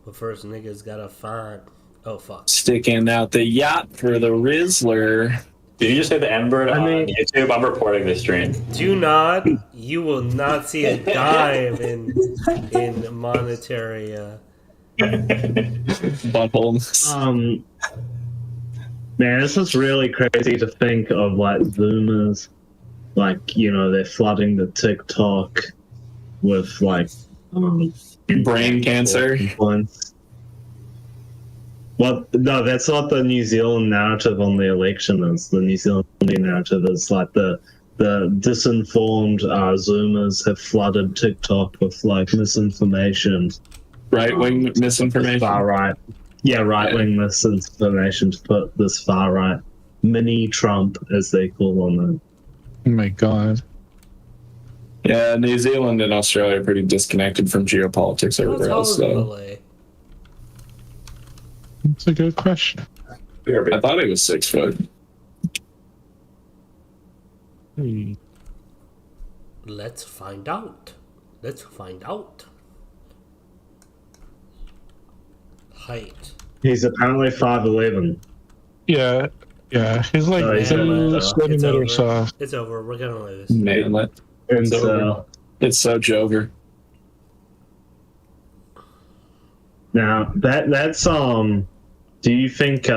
But first, niggas gotta find... Oh, fuck. Sticking out the yacht for the Rizzler. Did you just say the N-word on YouTube? I'm reporting this stream. Do not. You will not see a dime in monetary... buttholes. Man, it's just really crazy to think of, like, Zoomers. Like, you know, they're flooding the TikTok with, like... brain cancer. Well, no, that's not the New Zealand narrative on the election. Is the New Zealand narrative is like the disinformed Zoomers have flooded TikTok with like misinformation, right-wing misinformation, far right, right-wing misinformation to put this far right mini Trump as they call on it. Oh my god. Yeah, New Zealand and Australia are pretty disconnected from geopolitics everywhere else. So. That's a good question. I thought he was 6 foot. Let's find out. Let's find out. Height. He's apparently 5'11". Yeah, he's like It's 2 centimeters over. off. It's over. We're gonna lose. Man, it's so jover. Now that's do you think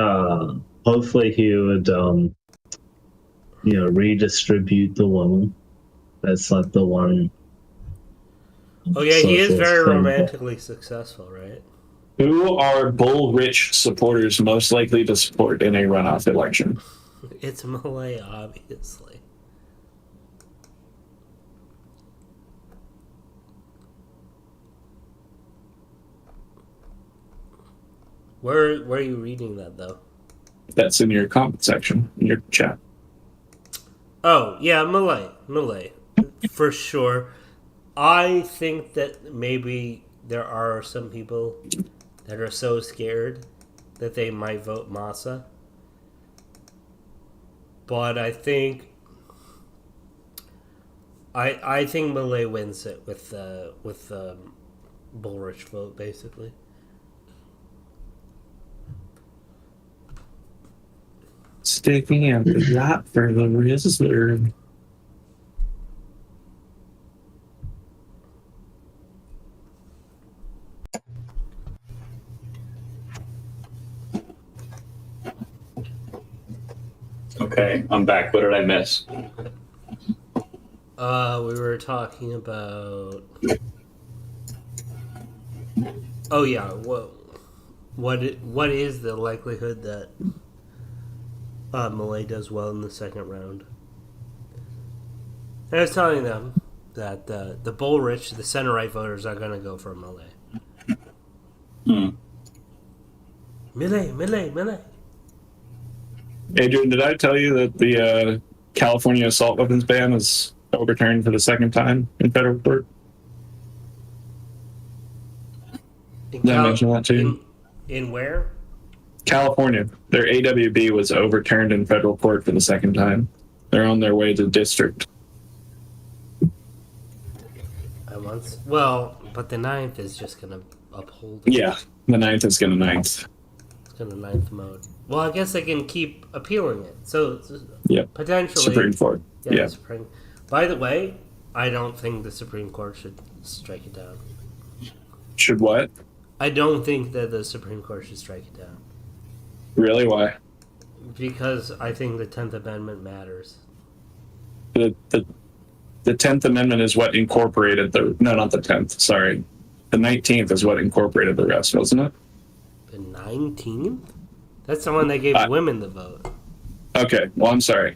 hopefully he would redistribute the woman? That's like the one. Oh yeah, he is very thing. romantically successful, right? Who are bull-rich supporters most likely to support in a runoff election? It's Milei, obviously. Where are you reading that though? That's in your comment section, in your chat. Oh yeah, Milei, for sure. I think that maybe there are some people that are so scared that they might vote Massa. But I think Milei wins it with the Bullrich vote, basically. Sticking out the yacht for the Rizzler. Okay, I'm back. What did I miss? We were talking about. Oh yeah, what is the likelihood that Milei does well in the second round? And I was telling them that the bull-rich, the center-right voters are going to go for Milei. Milei. Adrian, did I tell you that the California assault weapons ban was overturned for the second time in federal court? Did I mention that to you? In where? California. Their AWB was overturned in federal court for the second time. They're on their way to district. Well, but the ninth is just going to uphold it. Yeah, the ninth is going to ninth. It's going to ninth mode. Well, I guess they can keep appealing it. So, potentially... Supreme Court. Yeah. Supreme. By the way, I don't think the Supreme Court should strike it down. Should what? I don't think that the Supreme Court should strike it down. Really? Why? Because I think the 10th Amendment matters. The 10th Amendment is what incorporated the... No, not the 10th. Sorry. The 19th is what incorporated the rest, wasn't it? The 19th? That's the one that gave women the vote. Okay. Well, I'm sorry.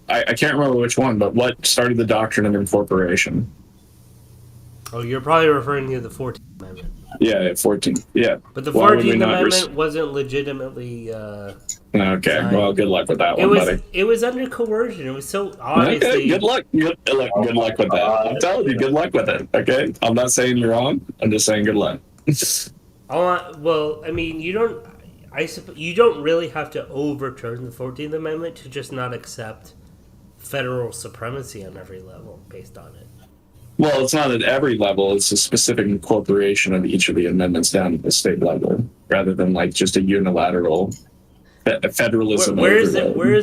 I can't remember which one, but what started the doctrine of incorporation? Oh, you're probably referring to the 14th Amendment. Yeah, 14. Yeah. But the 14th Amendment wasn't legitimately... Okay, well, good luck with that one, buddy. It was under coercion. It was so obviously... Okay, good luck. Good luck with that. I'm telling you, good luck with it, okay? I'm not saying you're wrong. I'm just saying good luck. Well, I mean, you don't really have to overturn the 14th Amendment to just not accept federal supremacy on every level based on it. Well, it's not at every level. It's a specific incorporation of each of the amendments down at the state level, rather than like just a unilateral federalism. Where is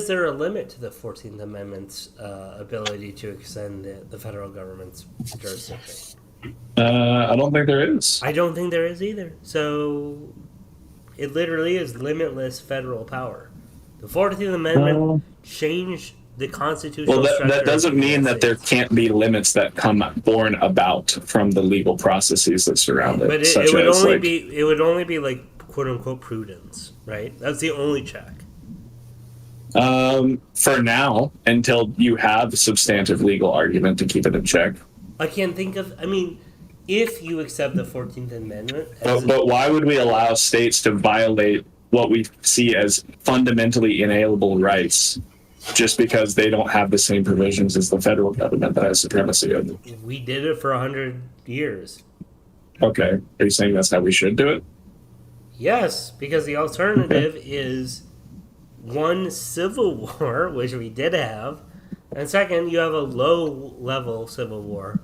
there a limit to the 14th Amendment's ability to extend the federal government's jurisdiction? I don't think there is. I don't think there is either. So it literally is limitless federal power. The 14th Amendment changed the constitutional structure. Well, that doesn't mean that there can't be limits that come born about from the legal processes that surround it. But it would only be like quote unquote prudence, right? That's the only check. For now, until you have substantive legal argument to keep it in check. I can't think of. I mean, if you accept the 14th Amendment, but why would we allow states to violate what we see as fundamentally inalienable rights just because they don't have the same provisions as the federal government that has supremacy over them? We did it for 100 years. Okay, are you saying that's how we should do it? Yes, because the alternative is one, civil war, which we did have, and second, you have a low-level civil war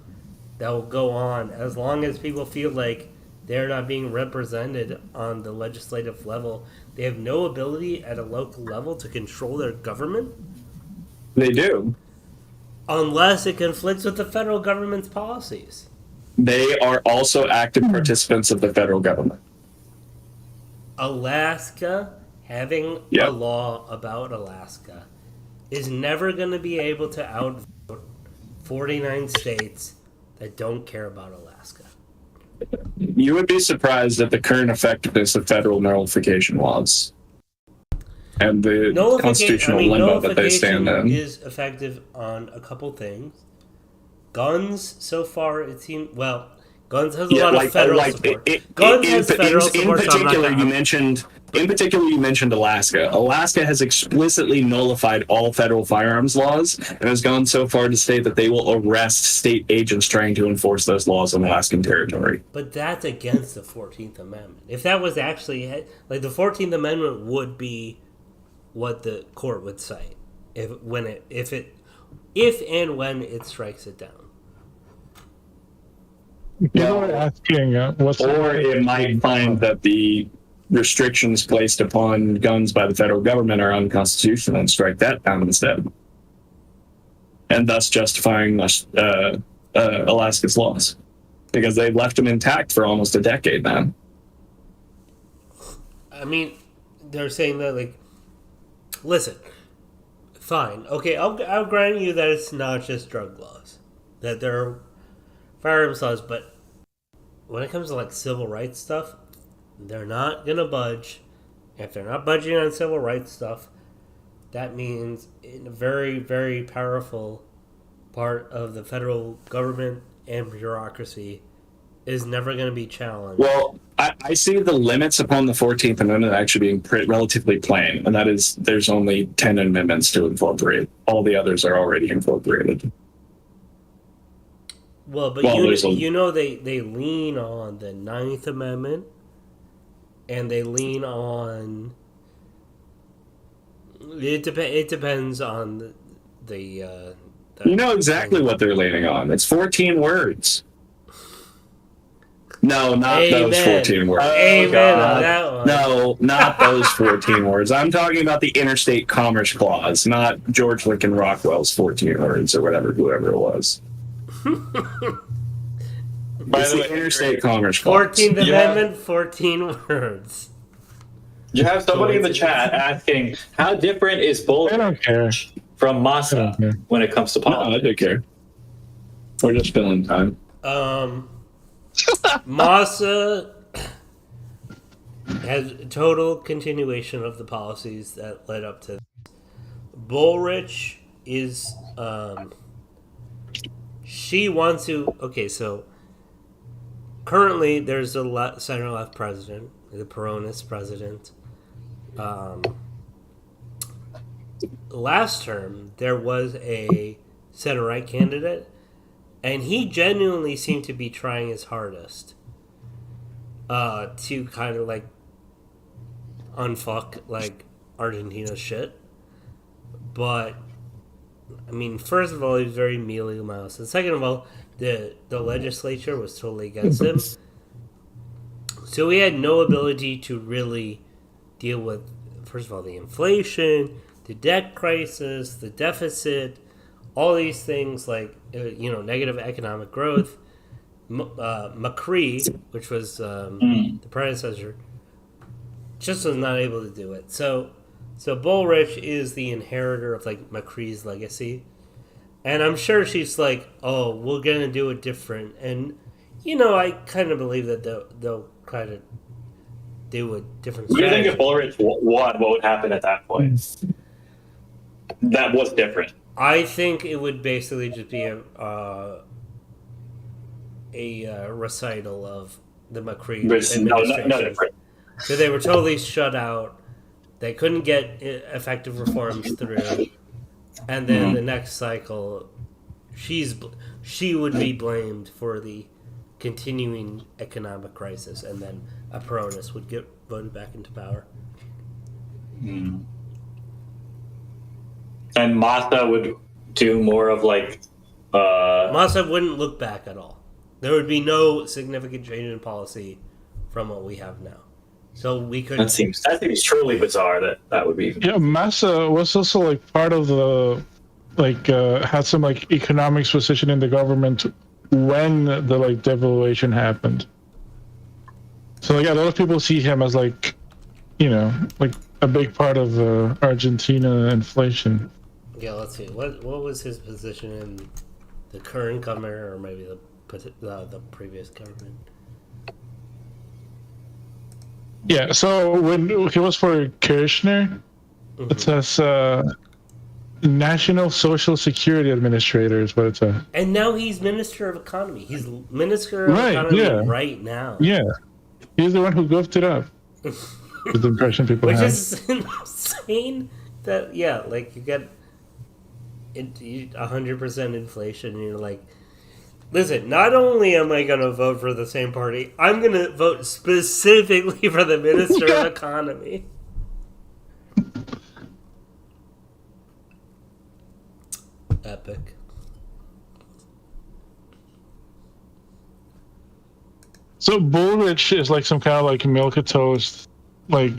that will go on as long as people feel like they're not being represented on the legislative level. They have no ability at a local level to control their government. They do. Unless it conflicts with the federal government's policies. They are also active participants of the federal government. Alaska, having a law about Alaska, is never going to be able to outvote 49 states that don't care about Alaska. You would be surprised at the current effectiveness of federal nullification laws and the constitutional limbo that they stand in. Is effective on a couple things. Guns, so far, it seems... Well, guns has a lot of federal support. Guns has federal support. In particular, you mentioned Alaska. Alaska has explicitly nullified all federal firearms laws and has gone so far to state that they will arrest state agents trying to enforce those laws on Alaskan territory. But that's against the 14th Amendment. If that was actually... Like, the 14th Amendment would be what the court would cite if and when it strikes it down. People are asking or it might find that the restrictions placed upon guns by the federal government are unconstitutional and strike that down instead, and thus justifying Alaska's laws because they've left them intact for almost a decade now. I mean, they're saying that, like, listen, fine, okay, I'll grant you that it's not just drug laws, that there are firearms laws, but when it comes to like civil rights stuff, they're not gonna budge. If they're not budging on civil rights stuff, that means in a very, very powerful part of the federal government and bureaucracy is never going to be challenged. Well, I see the limits upon the 14th Amendment actually being relatively plain, and that is there's only 10 amendments to incorporate. All the others are already incorporated. Well, but you know they lean on the 9th Amendment, and they lean on... It depends on the you know exactly what they're leaning on. It's 14 words. No, not those 14 words. Amen on that one. No, not those 14 words. I'm talking about the Interstate Commerce Clause, not George Lincoln Rockwell's 14 words or whatever, whoever it was. By it's the the way, Interstate Commerce Clause. 14th Amendment, 14 words. You have somebody in the chat asking, how different is Bullrich from Massa when it comes to politics? No, I don't care. We're just filling time. Massa has total continuation of the policies that led up to this. Bullrich is she wants to... Okay, so currently there's a center-left president, the Peronist president. Last term, there was a center-right candidate, and he genuinely seemed to be trying his hardest to kind of like unfuck like Argentina shit. But I mean, first of all, he was very mealy mouse, and second of all, the legislature was totally against him, so he had no ability to really deal with, first of all, the inflation, the debt crisis, the deficit, all these things like negative economic growth. McCree, which was the predecessor, just was not able to do it. So Bullrich is the inheritor of like McCree's legacy, and I'm sure she's like, oh, we're gonna do it different, and I kind of believe that they'll try to do a different What do you strategy. think if Bullrich won, what would happen at that point? That was different. I think it would basically just be a recital of the McCree administration. No different. So they were totally shut out. They couldn't get effective reforms through, and then the next cycle, she would be blamed for the continuing economic crisis, and then a Peronist would get voted back into power. And Massa would do more of like... Massa wouldn't look back at all. There would be no significant change in policy from what we have now. So we could... That seems truly bizarre that would be... Yeah, Massa was also like part of the... had some like economics position in the government when the like devaluation happened. So like a lot of people see him as like a big part of Argentina inflation. Yeah, let's see. What was his position in the current government, or maybe the previous government? Yeah, so when he was for Kirchner, it says National Social Security Administrator is what it says. And now he's Minister of Economy. He's Minister of Economy right now. Yeah, he's the one who goofed it up. Is the impression people Which have. is insane. That you get 100% inflation, and you're like, listen, not only am I going to vote for the same party, I'm going to vote specifically for the Minister of Economy. Epic. So Bullrich is like some kind of like milquetoast, like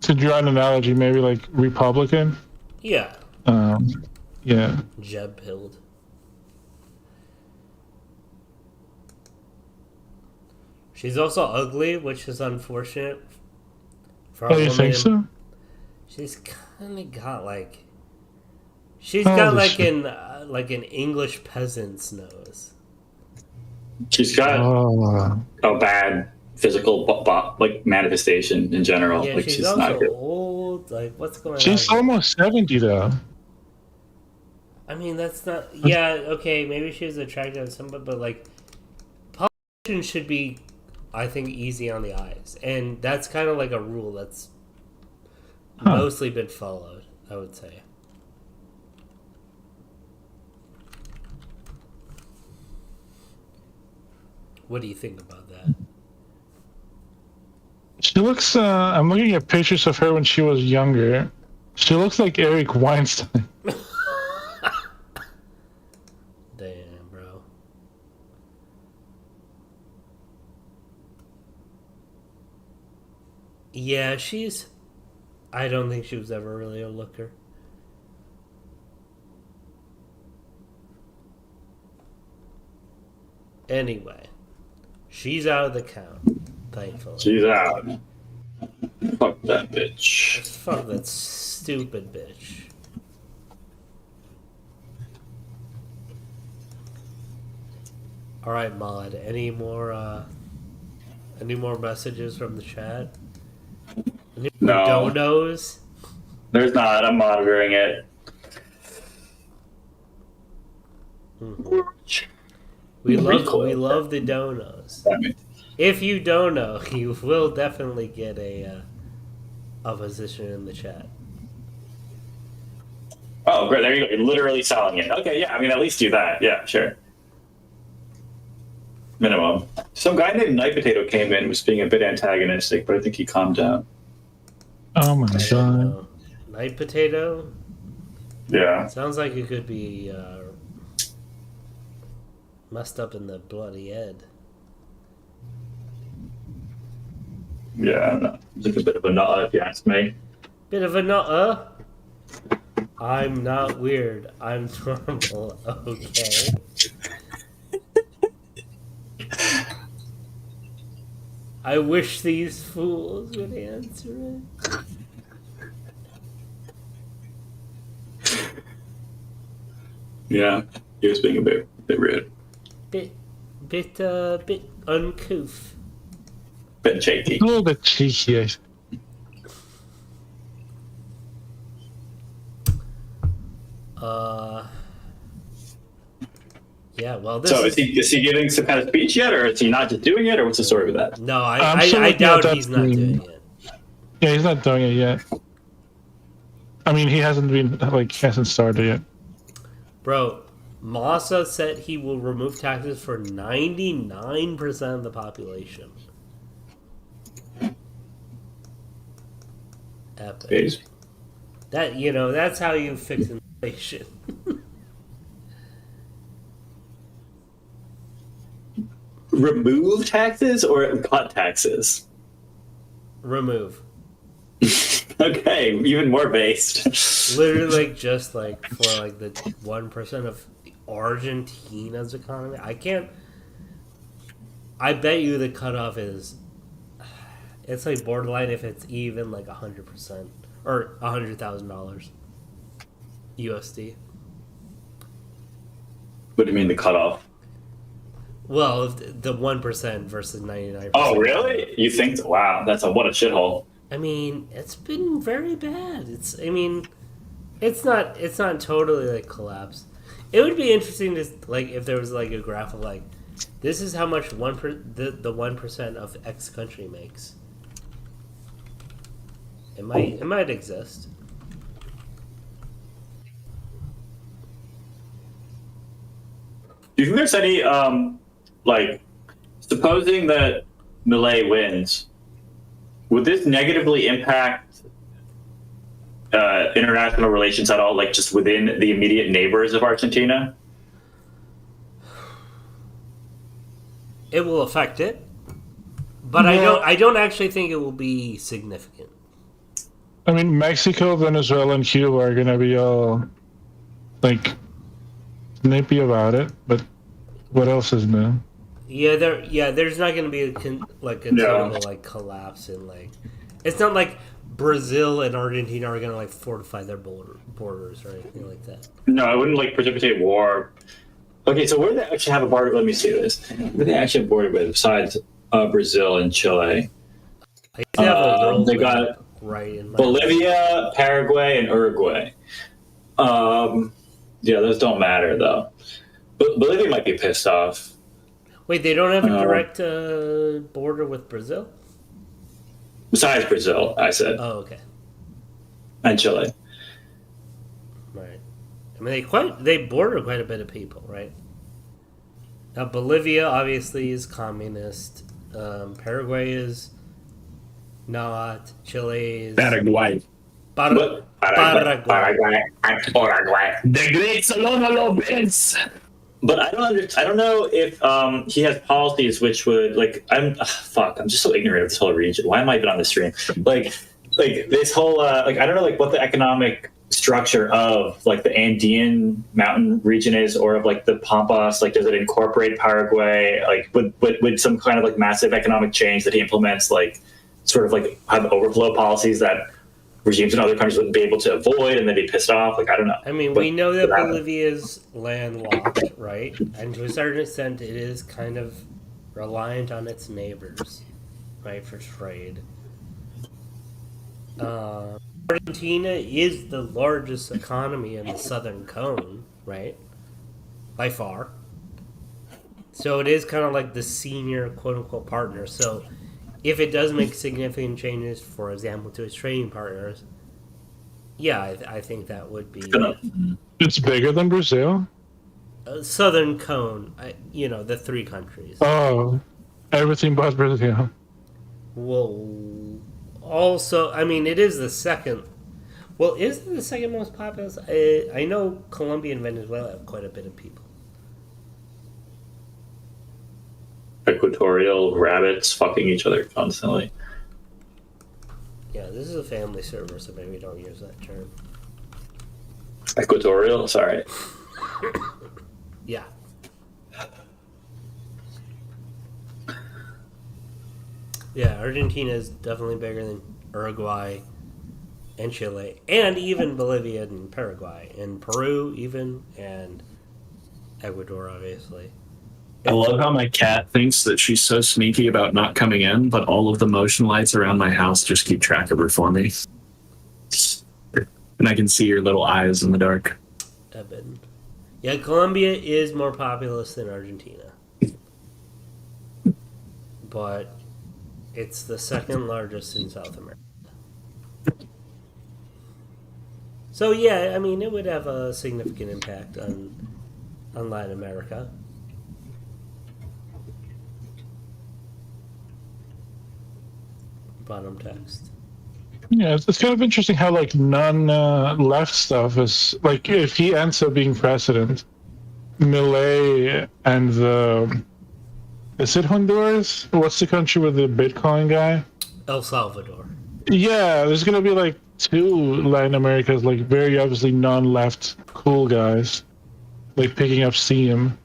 to draw an analogy, maybe like Republican. Yeah. Yeah. Jeb pilled. She's also ugly, which is unfortunate. For Oh, you think so? She's kind of got like... She's got like an English peasant's nose. She's got a bad physical like manifestation in general. Yeah, like she's not also good. old. Like, what's going on? She's almost 70 though. I mean, that's not. Yeah, okay, maybe she was attracted to somebody, but like, politicians should be, I think, easy on the eyes, and that's kind of like a rule that's mostly been followed, I would say. What do you think about that? She looks. I'm looking at pictures of her when she was younger. She looks like Eric Weinstein. Damn, bro. Yeah, she's. I don't think she was ever really a looker. Anyway, she's out of the count, thankfully. She's out. Fuck that bitch. Fuck that stupid bitch. All right, Mod. Any more messages from the chat? Any more No. donos? There's not. I'm monitoring it. We love the donos. If you don't know, you will definitely get a position in the chat. Oh, great. There you go. You're literally selling it. Okay, yeah. I mean, at least do that. Yeah, sure. Minimum. Some guy named Night Potato came in, was being a bit antagonistic, but I think he calmed down. Oh my god. Night Potato? Yeah. Sounds like it could be messed up in the bloody head. Yeah, I don't know. It's like a bit of a nut, if you ask me. Bit of a nutter. I'm not weird. I'm normal. Okay. I wish these fools would answer it. Yeah, he was being a bit rude. Bit uncouth. Bit shaky. A little bit cheeky. Yeah, well, this So is he giving some kind of speech yet, or is he not just doing it, or what's the story with that? No, I doubt he's not doing it. Yeah, he's not doing it yet. I mean, he hasn't started yet. Bro, Massa said he will remove taxes for 99% of the population. Epic. Jeez. That's how you fix inflation. Remove taxes or cut taxes? Remove. Okay, even more based. Literally, just for the 1% of Argentina's economy. I bet you the cutoff is. It's like borderline if it's even 100% or $100,000 USD. What do you mean the cutoff? Well, the 1% versus 99%. Oh, really? You think? Wow, what a shithole. I mean, it's been very bad. It's not totally collapsed. It would be interesting to if there was a graph of this is how much the 1% of X country makes. It might exist. Do you think there's any supposing that Milei wins, would this negatively impact international relations at all, just within the immediate neighbors of Argentina? It will affect it, but I don't actually think it will be significant. I mean, Mexico, Venezuela, and Cuba are gonna be all nippy about it, but what else is new? Yeah, there's not going to be a considerable collapse in it's not like Brazil and Argentina are going to fortify their borders or anything like that. No, it wouldn't precipitate war. Okay, so where do they actually have a border? Let me see this. Where do they actually have a border with besides Brazil and Chile? They got Bolivia, Paraguay, and Uruguay. Yeah, those don't matter though. But Bolivia might be pissed off. Wait, they don't have a direct border with Brazil? Besides Brazil, I said. Oh, okay. And Chile. Right. I mean, they border quite a bit of people, right? Now, Bolivia obviously is communist. Paraguay is not. Chile is Paraguay. Paraguay. The great Solana Lopez. But I don't know if he has policies which would I'm just so ignorant of this whole region. Why am I even on the stream? Like this whole I don't know what the economic structure of the Andean mountain region is, or of the Pampas. Does it incorporate Paraguay? Would some kind of massive economic change that he implements have overflow policies that regimes in other countries wouldn't be able to avoid, and they'd be pissed off? I don't know. I mean, we know that Bolivia is landlocked, right? And to a certain extent, it is kind of reliant on its neighbors, right, for trade. Argentina is the largest economy in the southern cone, right? By far. So it is kind of like the senior quote-unquote partner. So if it does make significant changes, for example, to its trading partners, yeah, I think that would be... It's bigger than Brazil? Southern cone, the three countries. Oh, everything but Brazil. Well, also, I mean, it is the second... Well, is it the second most populous? I know Colombia and Venezuela have quite a bit of people. Equatorial rabbits fucking each other constantly. Yeah, this is a family server, so maybe don't use that term. Equatorial? Sorry. Yeah. Yeah, Argentina is definitely bigger than Uruguay and Chile, and even Bolivia and Paraguay, and Peru even, and Ecuador, obviously. I love how my cat thinks that she's so sneaky about not coming in, but all of the motion lights around my house just keep track of her for me. And I can see her little eyes in the dark. Eben. Yeah, Colombia is more populous than Argentina. But it's the second largest in South America. So yeah, I mean, it would have a significant impact on Latin America. Bottom text. Yeah, it's kind of interesting how non-left stuff is if he ends up being president, Milei and is it Honduras? What's the country with the Bitcoin guy? El Salvador. Yeah, there's gonna be two Latin Americas, very obviously non-left cool guys, picking up steam,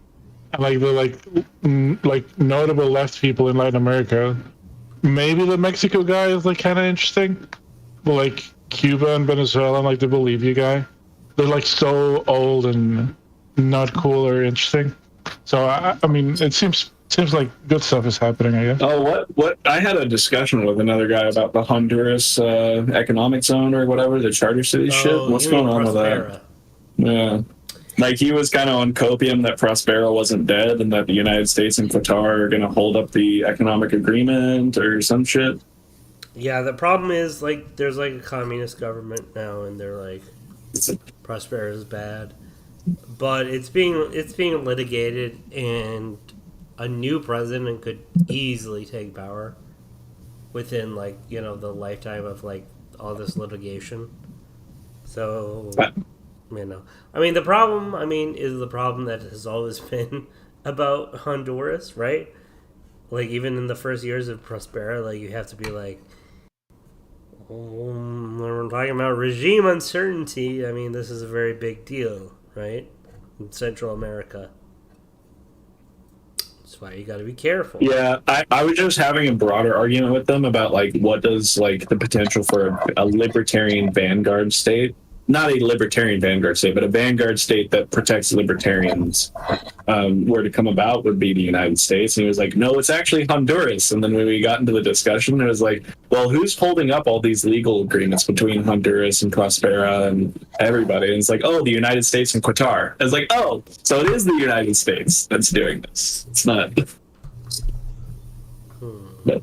and the notable left people in Latin America. Maybe the Mexico guy is kind of interesting, but Cuba and Venezuela and the Bolivia guy, they're so old and not cool or interesting. So I mean, it seems like good stuff is happening, I guess. Oh, what? I had a discussion with another guy about the Honduras economic zone or whatever, the charter city shit. What's going on with that? Yeah. He was kind of on copium that Prospero wasn't dead and that the United States and Qatar are going to hold up the economic agreement or some shit. Yeah, the problem is, there's a communist government now, and they're Prospero is bad. But it's being litigated, and a new president could easily take power within, the lifetime of, all this litigation. So... I mean, the problem, is the problem that has always been about Honduras, right? Even in the first years of Prospero, you have to be we're talking about regime uncertainty. I mean, this is a very big deal, right? In Central America. That's why you got to be careful. Yeah, I was just having a broader argument with them about what does the potential for a libertarian vanguard state not a libertarian vanguard state, but a vanguard state that protects libertarians were to come about would be the United States. And he was like, no, it's actually Honduras. And then when we got into the discussion, it was like, well, who's holding up all these legal agreements between Honduras and Prospera and everybody? And it's like, oh, the United States and Qatar. I was like, oh, so it is the United States that's doing this. It's not. But,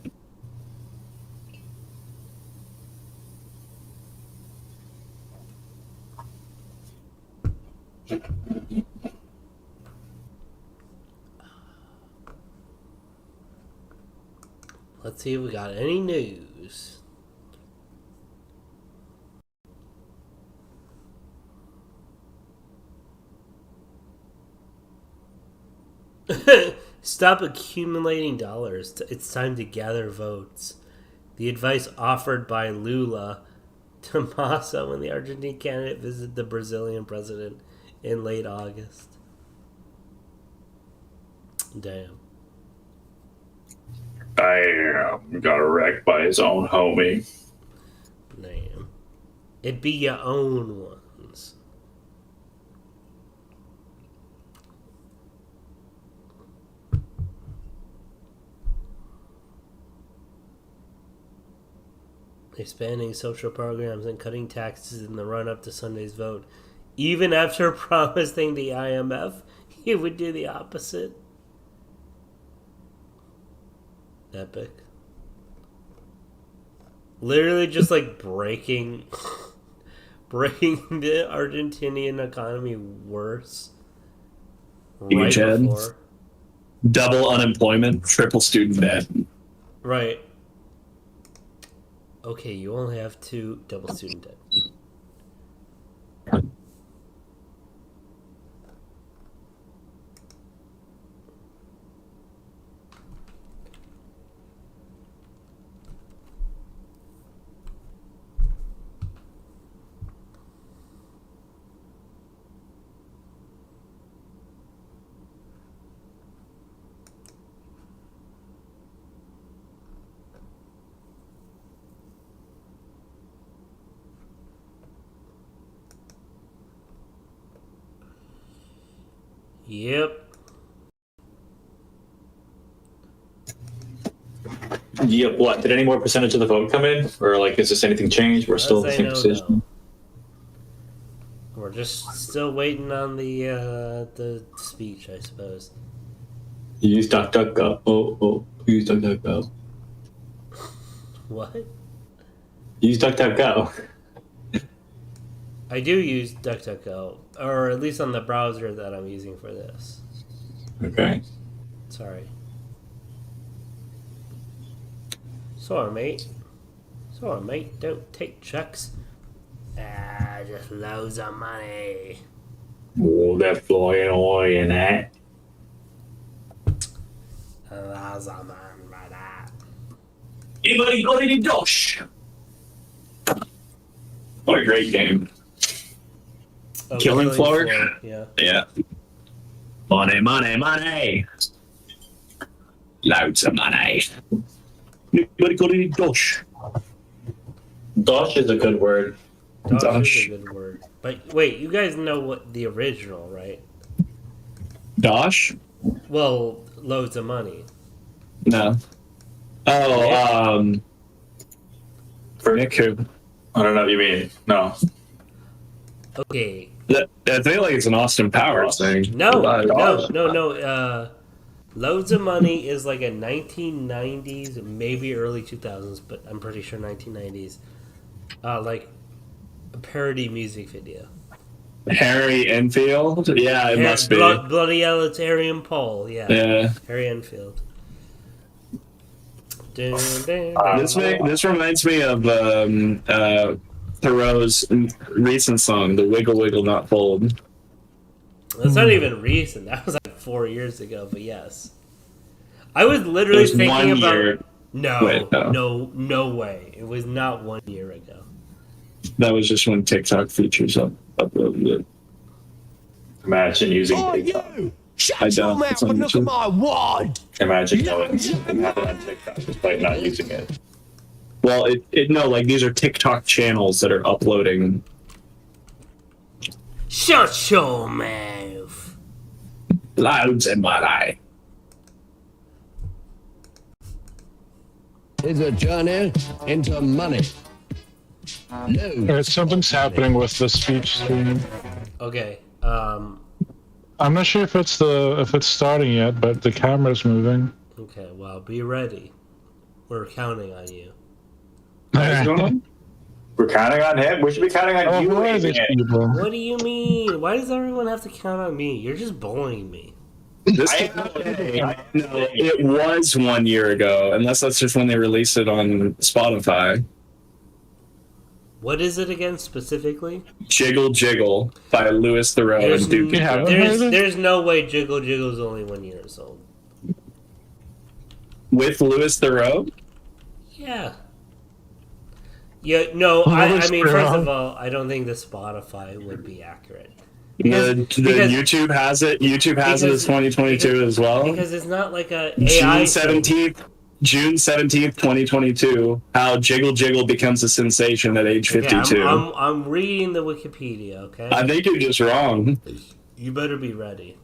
Let's see if we got any news. Stop accumulating dollars. It's time to gather votes. The advice offered by Lula to Massa when the Argentine candidate visited the Brazilian president in late August. Damn. Damn, got wrecked by his own homie. Damn. It be your own ones. Expanding social programs and cutting taxes in the run-up to Sunday's vote. Even after promising the IMF he would do the opposite. Epic. Literally just like breaking the Argentinian economy worse. Right before. Double unemployment, triple student debt. Right. Okay, you only have 2 double student debt. Yep. Yep. What? Did any more percentage of the vote come in, or like, is this anything changed? We're still in the same position. No. We're just still waiting on the speech, I suppose. Use DuckDuckGo. Oh, use DuckDuckGo. What? Use DuckDuckGo. I do use DuckDuckGo, or at least on the browser that I'm using for this. Okay. Sorry. Sorry, mate. Sorry, mate. Don't take checks. Just loads of money. Oh, they're flying away in that. Loads of money by that. Anybody got any dosh? What a great game. Oh, Killing Floor? Yeah. Yeah. Money, money, money. Loads of money. Anybody got any dosh? Dosh is a good word. Dosh is a good word. But wait, you guys know what the original, right? Dosh? Well, loads of money. No. Oh, Yeah. For Nick who? I don't know what you mean. No. Okay. I feel like it's an Austin Powers thing. No. Loads of Money is like a 1990s, maybe early 2000s, but I'm pretty sure 1990s. Like a parody music video. Harry Enfield? Yeah, it must be. Bloody hell, it's Harry and Paul. Yeah. Harry Enfield. This reminds me of Thoreau's recent song, "The Wiggle Wiggle Not Fold." That's not even recent. That was like 4 years ago. But yes, I was literally thinking about. Year. No, Wait, no way. It was not 1 year ago. That was just when TikTok features uploaded it. Imagine using TikTok. Shut your mouth and look at my wad. Imagine knowing you can have it on TikTok despite not using it. Well, no, like these are TikTok channels that are uploading Shut your mouth. Clouds in my eye. It's a journey into money. Something's happening with the speech stream. Okay. I'm not sure if it's starting yet, but the camera's moving. Okay. Well, be ready. We're counting on you. What's going on? We're counting on him. We should be counting on you. What do you mean? Why does everyone have to count on me? You're just bullying me. It was 1 year ago, unless that's just when they released it on Spotify. What is it again specifically? Jiggle Jiggle by Louis Theroux and Duke. There's no way Jiggle Jiggle's only 1 year old. With Louis Theroux? Yeah. Yeah, no, I mean, first of all, I don't think the Spotify would be accurate. Because YouTube has it. YouTube has it as 2022 as well. Because it's not like a AI June 17th, 2022. How Jiggle Jiggle becomes a sensation at age 52. I'm reading the Wikipedia. Okay. I think you're just wrong. You better be ready,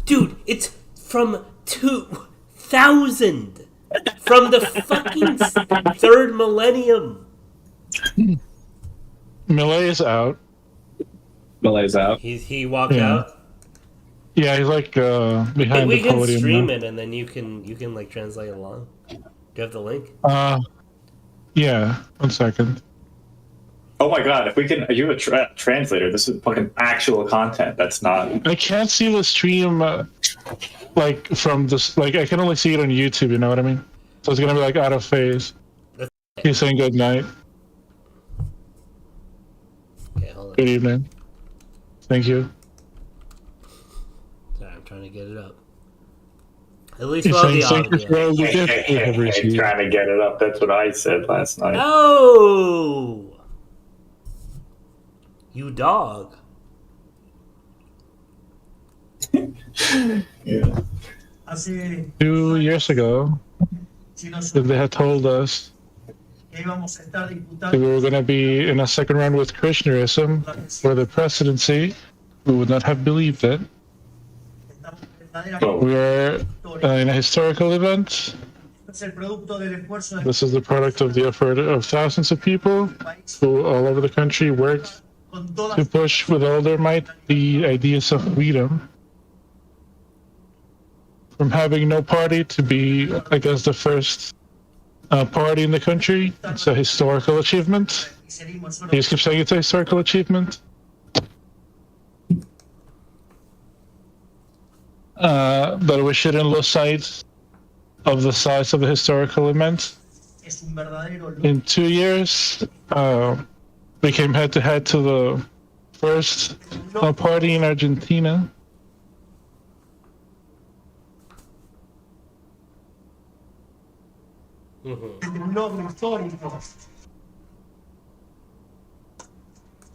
dude. It's from 2000, from the fucking third millennium. Milei is out. Malay's out. He walked out. Yeah, he's like behind the podium. We can stream it, and then you can like translate along. Do you have the link? Yeah. 1 second. Oh my god! If we can, are you a translator? This is fucking actual content. That's not. I can't see the stream, like from this. Like I can only see it on YouTube. You know what I mean? So it's gonna be like out of phase. He's saying good night. Okay, hold on. Good evening. Thank you. Sorry, I'm trying to get it up. At least while the audio. Hey, trying to get it up. That's what I said last night. Oh, you dog. Yeah. 2 years ago, if they had told us that we were going to be in a second round with Krishnaism for the presidency, we would not have believed it. We are in a historical event. This is the product of the effort of thousands of people who all over the country worked to push with all their might the ideas of freedom. From having no party to be, I guess, the first party in the country. It's a historical achievement. You just keep saying it's a historical achievement. But we shouldn't lose sight of the size of the historical event. In 2 years, we came head to head to the first party in Argentina.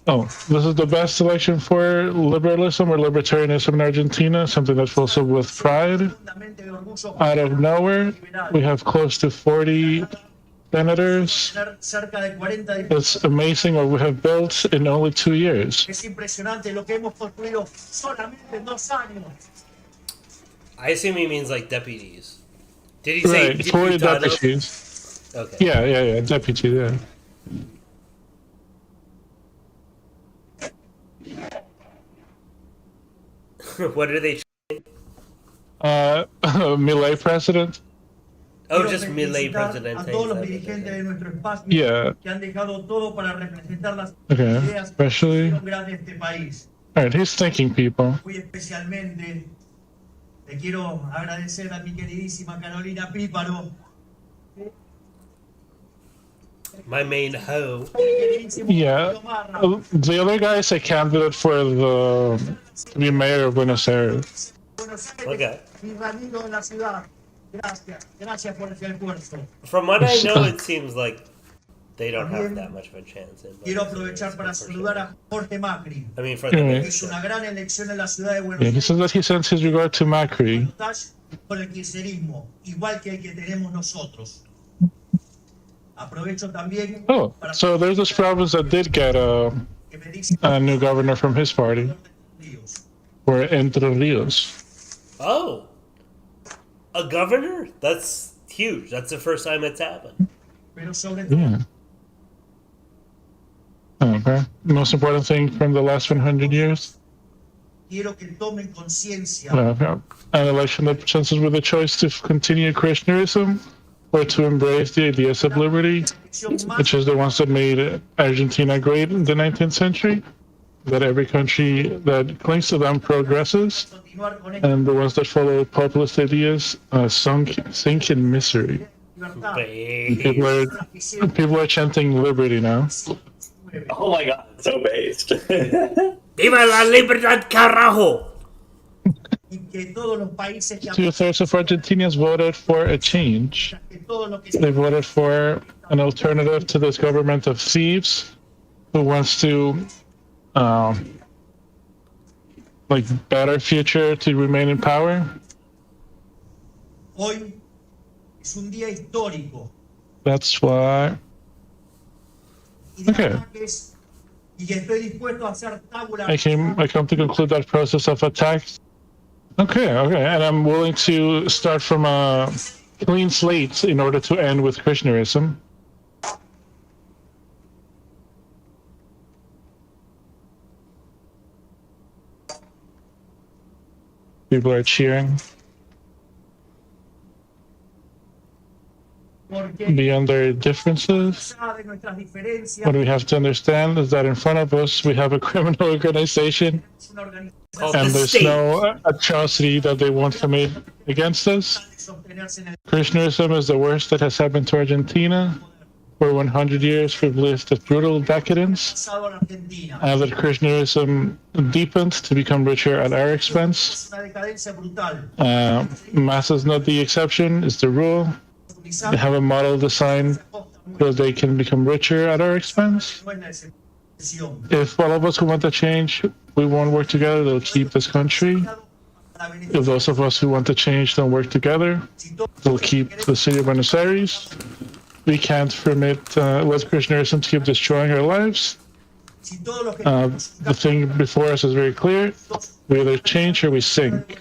Oh, this is the best election for liberalism or libertarianism in Argentina, something that fills up with pride. Out of nowhere, we have close to 40 senators. It's amazing what we have built in only 2 years. I assume he means like deputies. Did he say right, 40 deputies? Okay. Yeah, deputies, yeah. What are they? Milei president. Oh, just Milei president. Yeah. Okay, especially. Alright, he's thanking people. Le quiero agradecer a mi queridísima Carolina Píparo. My main hoe. Yeah. The other guy is a candidate for to be mayor of Buenos Aires. Okay. From what I know, it seems like they don't have that much of a chance. Quiero aprovechar para saludar a Jorge Macri. I mean, for the hizo una gran elección en la ciudad de Buenos Aires. He says that he sends his regard to Macri. Por el kirchnerismo, igual que el que tenemos nosotros. Aprovecho también. Oh, so there's this province that did get a new governor from his party for Entre Rios. Oh, a governor? That's huge. That's the first time it's happened. Yeah. Okay. Most important thing from the last 100 years? Quiero que tomen conciencia. An election that presents us with a choice to continue Krishnaism or to embrace the ideas of liberty, which is the ones that made Argentina great in the 19th century, that every country that clings to them progresses, and the ones that follow populist ideas sink in misery. People are chanting liberty now. Oh my god, so based. Viva la libertad, carajo! 2/3 of Argentinians voted for a change. They voted for an alternative to this government of thieves who wants to, better future to remain in power. Hoy es un día histórico. That's why. Okay. I come to conclude that process of attacks. Okay, and I'm willing to start from a clean slate in order to end with Krishnaism. People are cheering. Beyond their differences, what we have to understand is that in front of us we have a criminal organization, and there's no atrocity that they won't commit against us. Krishnaism is the worst that has happened to Argentina. For 100 years we've lived a brutal decadence, and that Krishnaism deepened to become richer at our expense. Mass is not the exception, it's the rule. They have a model designed so they can become richer at our expense. If all of us who want to change, we won't work together, they'll keep this country. If those of us who want to change don't work together, they'll keep the city of Buenos Aires. We can't permit let Krishnaism to keep destroying our lives. The thing before us is very clear. We either change or we sink.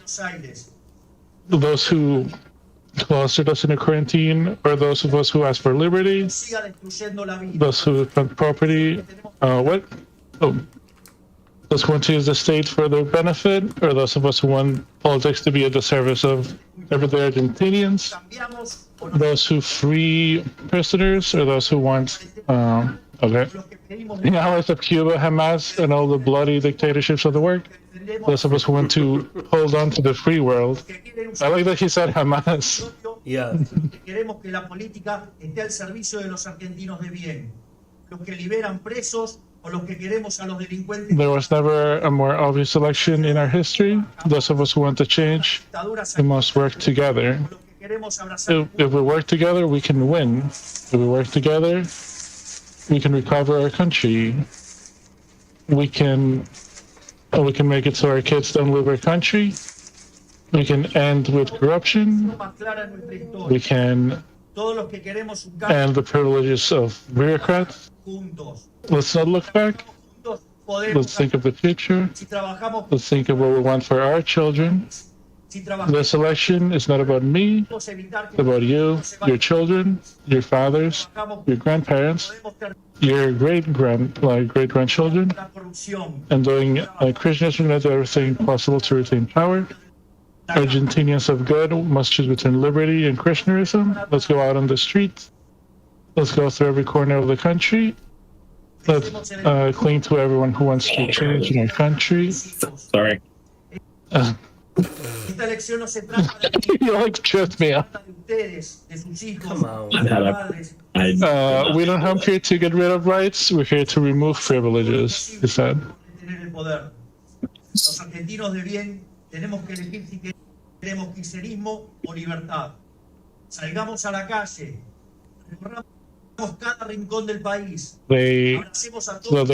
Those who closeted us in a quarantine, or those of us who ask for liberty, those who want property, those who want to use the state for their benefit, or those of us who want politics to be at the service of everyday Argentinians, those who free prisoners, or those who want, the allies of Cuba, Hamas, and all the bloody dictatorships of the world. Those of us who want to hold on to the free world. I like that he said Hamas. Yeah. Queremos que la política esté al servicio de los argentinos de bien, los que liberan presos o los que queremos a los delincuentes. There was never a more obvious election in our history. Those of us who want to change, we must work together. If we work together, we can win. If we work together, we can recover our country. We can make it so our kids don't leave our country. We can end with corruption. We can end the privileges of bureaucrats. Let's not look back. Let's think of the future. Let's think of what we want for our children. This election is not about me. It's about you, your children, your fathers, your grandparents, your great-grandchildren, and doing Krishnaism, going to do everything possible to retain power. Argentinians of good must choose between liberty and Krishnaism. Let's go out on the streets. Let's go through every corner of the country. Let's cling to everyone who wants to change in our country. Sorry. You like tripped me up. Come on. We don't come here to get rid of rights. We're here to remove privileges, he said. Los argentinos de bien tenemos que elegir si queremos kirchnerismo o libertad. Salgamos a la calle, recorramos cada rincón del país. They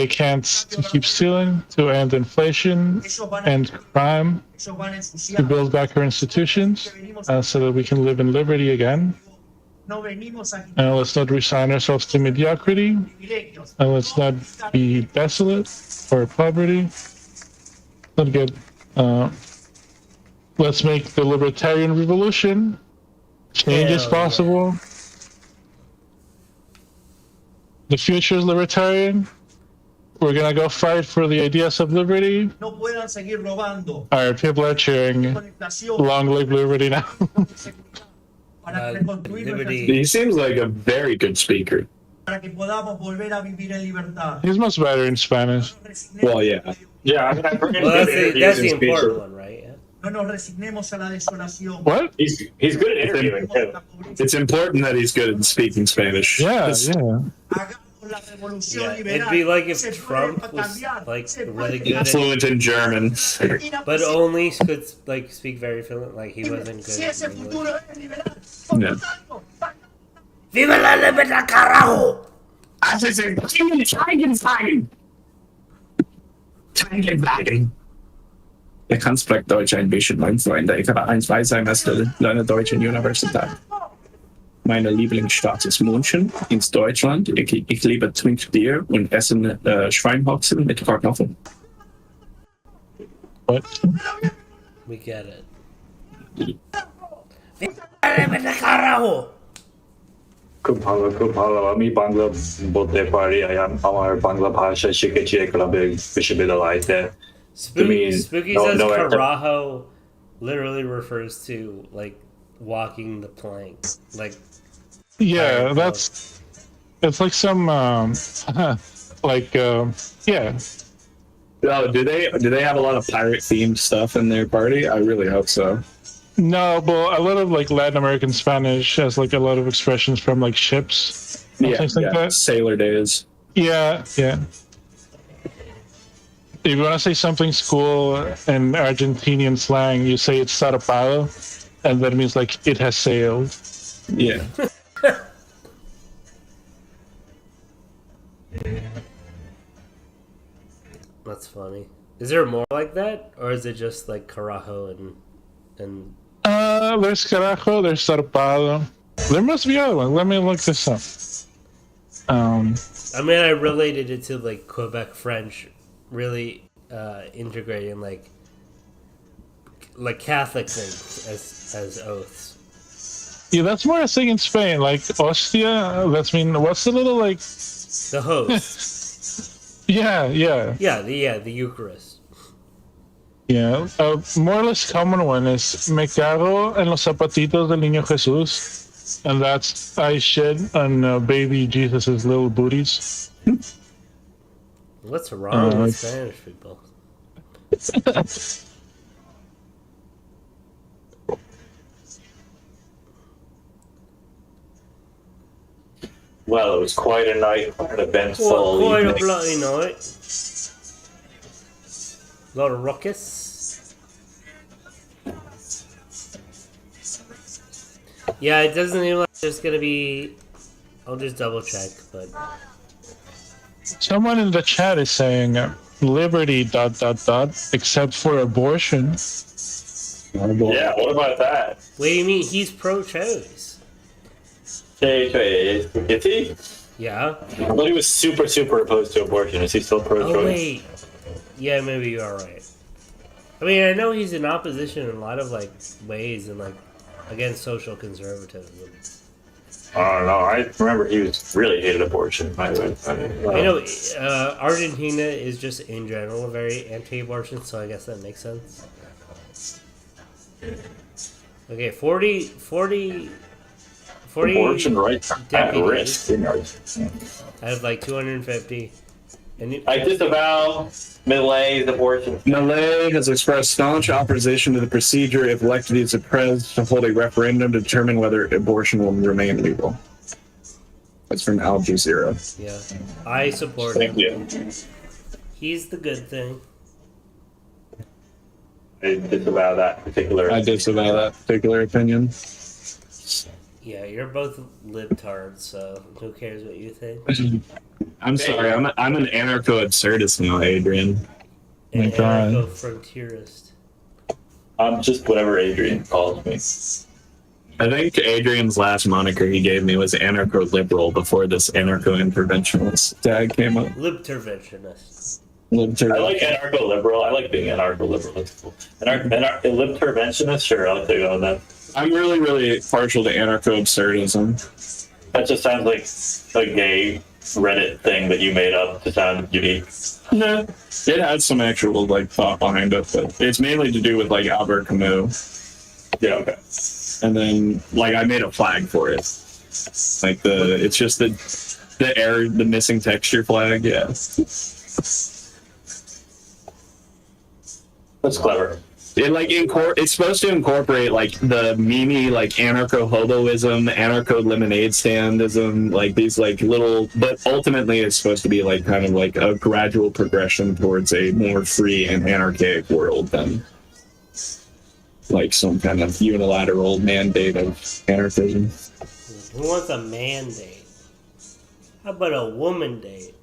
can't keep stealing, to end inflation, end crime, to build back our institutions, so that we can live in liberty again. No venimos a And let's not resign ourselves to mediocrity. privilegios. And let's not be desolate or poverty. Not good. Let's make the libertarian revolution. Change is Hell yeah. possible. The future is libertarian. We're gonna go fight for the ideas of liberty. No puedan seguir robando. Alright, people are cheering. Long live liberty now. Para reconstruir nuestra He seems like a very good speaker. para que podamos volver a vivir en libertad. He's much better in Spanish. Well, yeah. Yeah, I mean, I've heard him Well, give interviews that's the and speeches. important one, right? Yeah. No nos resignemos a la desolación. What? He's good at interviewing too. It's important that he's good at speaking Spanish. Yeah, That's- yeah. La revolución Yeah, liberal it'd be like if se Trump puede was cambiar, like se really puede good at, Fluent in German. but only could like speak very fluent. Like he wasn't Si good ese at English. futuro es liberal, por Yeah. lo tanto, Viva la libertad, carajo! Er kann sprechen Deutsch ein bisschen, mein Freund. Ich habe ein Semester in einer deutschen Universität. Meine Lieblingsstadt ist München in Deutschland. Ich liebe Trinkbier und essen Schweinshaxen mit Kartoffeln. What? We get it. Viva la libertad, carajo! খুব ভালো আমি বাংলা বলতে পারি আমার বাংলা ভাষা শিখেছি Eklavya বিশ্ববিদ্যালয়তে Spooky No- says no, carajo literally refers to like walking the plank. Like Yeah, that's. It's like some, yeah. Oh, do they have a lot of pirate themed stuff in their party? I really hope so. No, but a lot of like Latin American Spanish has like a lot of expressions from like ships, and things like that. Sailor days. Yeah, yeah. If you want to say something's cool in Argentinian slang, you say it's zarpado, and that means like it has sailed. Yeah. that's funny. Is there more like that, or is it just like carajo and There's carajo, there's zarpado. There must be other ones. Let me look this up. I mean, I related it to like Quebec French, really integrating like Catholic things as oaths. Yeah, that's more a thing in Spain. Like hostia, that's mean. What's the little like? The host. Yeah. The Eucharist. Yeah, a more or less common one is me cago en los zapatitos del niño Jesús, and that's I shit on baby Jesus's little booties. What's wrong with Spanish people? Well, it was quite a night, quite an eventful Quite a evening. bloody night. A lot of ruckus. Yeah, it doesn't seem like there's gonna be. I'll just double check, but Someone in the chat is saying liberty ... except for abortion. Yeah, what about that? what do you mean? He's pro-choice. Is he? Yeah. I thought he was super opposed to abortion. Is he still pro-choice? Oh wait. Yeah, maybe you are right. I mean, I know he's in opposition in a lot of like ways and like against social conservatism. I don't know. I remember he was really hated abortion. I know Argentina is just in general very anti-abortion, so I guess that makes sense. Okay, 40 abortion rights at deputies risk in Argentina. out of like 250. And I disavow Milei's abortion. Milei has expressed staunch opposition to the procedure if elected as a president to hold a referendum to determine whether abortion will remain legal. That's from Al Jazeera. Yeah, I support Thank him. you. He's the good thing. I disavow that particular. I disavow that particular opinion. Yeah, you're both libtards, so who cares what you think? I'm sorry, I'm an anarcho-absurdist now, Adrian. An My God. anarcho-frontierist. I'm just whatever Adrian calls me. I think Adrian's last moniker he gave me was anarcho-liberal before this anarcho-interventionist tag came up. Libterventionist. I like anarcho-liberal. I like being anarcho-liberal. That's cool. Libterventionist? Sure, I'll take on that. I'm really, really partial to anarcho-absurdism. That just sounds like a gay Reddit thing that you made up to sound unique. No, it has some actual like thought behind it, but it's mainly to do with like Albert Camus. Yeah, okay. And then like I made a flag for it. Like it's just the missing texture flag. Yeah. That's clever. It like it's supposed to incorporate like the meme like anarcho-hoboism, anarcho-lemonade standism, like these like little, but ultimately it's supposed to be like kind of like a gradual progression towards a more free and anarchic world than like some kind of unilateral mandate of anarchism. Who wants a mandate? How about a woman date?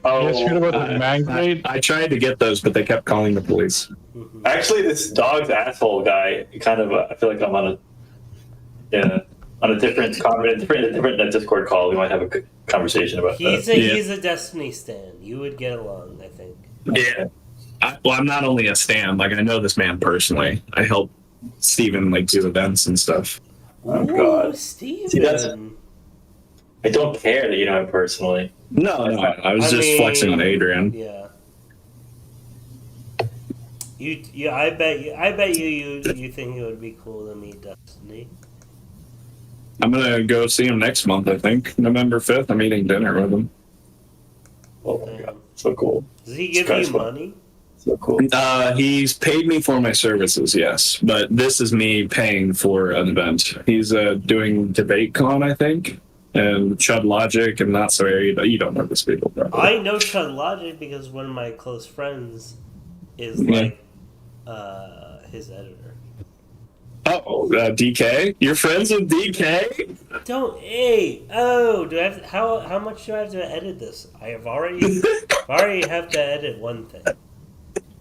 Oh, you guys heard about the mandate? I tried to get those, but they kept calling the police. Actually, this dog's asshole guy, kind of, I feel like I'm on a different Discord call. We might have a conversation about that. He's a Destiny stan. You would get along, I think. Yeah. I'm not only a stan. Like I know this man personally. I help Steven like do events and stuff. Oh God, Steven. See, I don't care that you know him personally. No, I was just flexing on Adrian. Yeah. I bet you think it would be cool to meet Destiny. I'm gonna go see him next month. I think November 5th. I'm eating dinner with him. Oh my God, so cool. Does he give you money? So cool. He's paid me for my services, yes, but this is me paying for an event. He's doing DebateCon, I think, and Chud Logic and Not So Airy. You don't know this people, probably. I know Chud Logic because one of my close friends is like his editor. Oh, DK? You're friends with DK? Do I have to, how much do I have to edit this? I already have to edit one thing.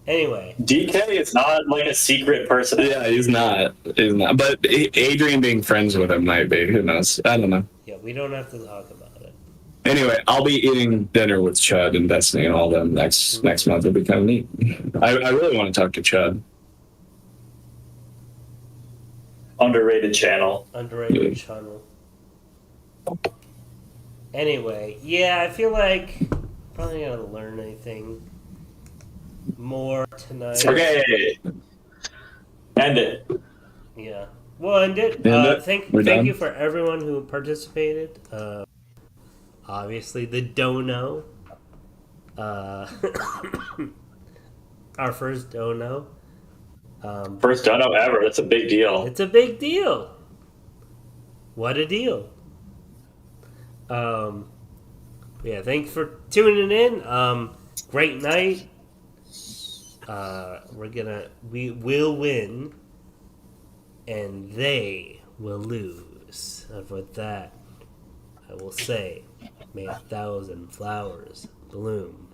Anyway, DK is not like a secret person. Yeah, he's not. But Adrian being friends with him might be. Who knows? I don't know. Yeah, we don't have to talk about it. Anyway, I'll be eating dinner with Chud and Destiny and all them next month. It'll be kind of neat. I really want to talk to Chud. Underrated channel. Anyway, yeah, I feel like probably not gonna learn anything more tonight. Okay. End it. Yeah. Well, end it. Thank you for everyone who participated. Obviously, the dono. Our first dono. First dono ever. That's a big deal. It's a big deal. What a deal. Yeah, thanks for tuning in. Great night. We will win, and they will lose. And with that, I will say, may 1,000 flowers bloom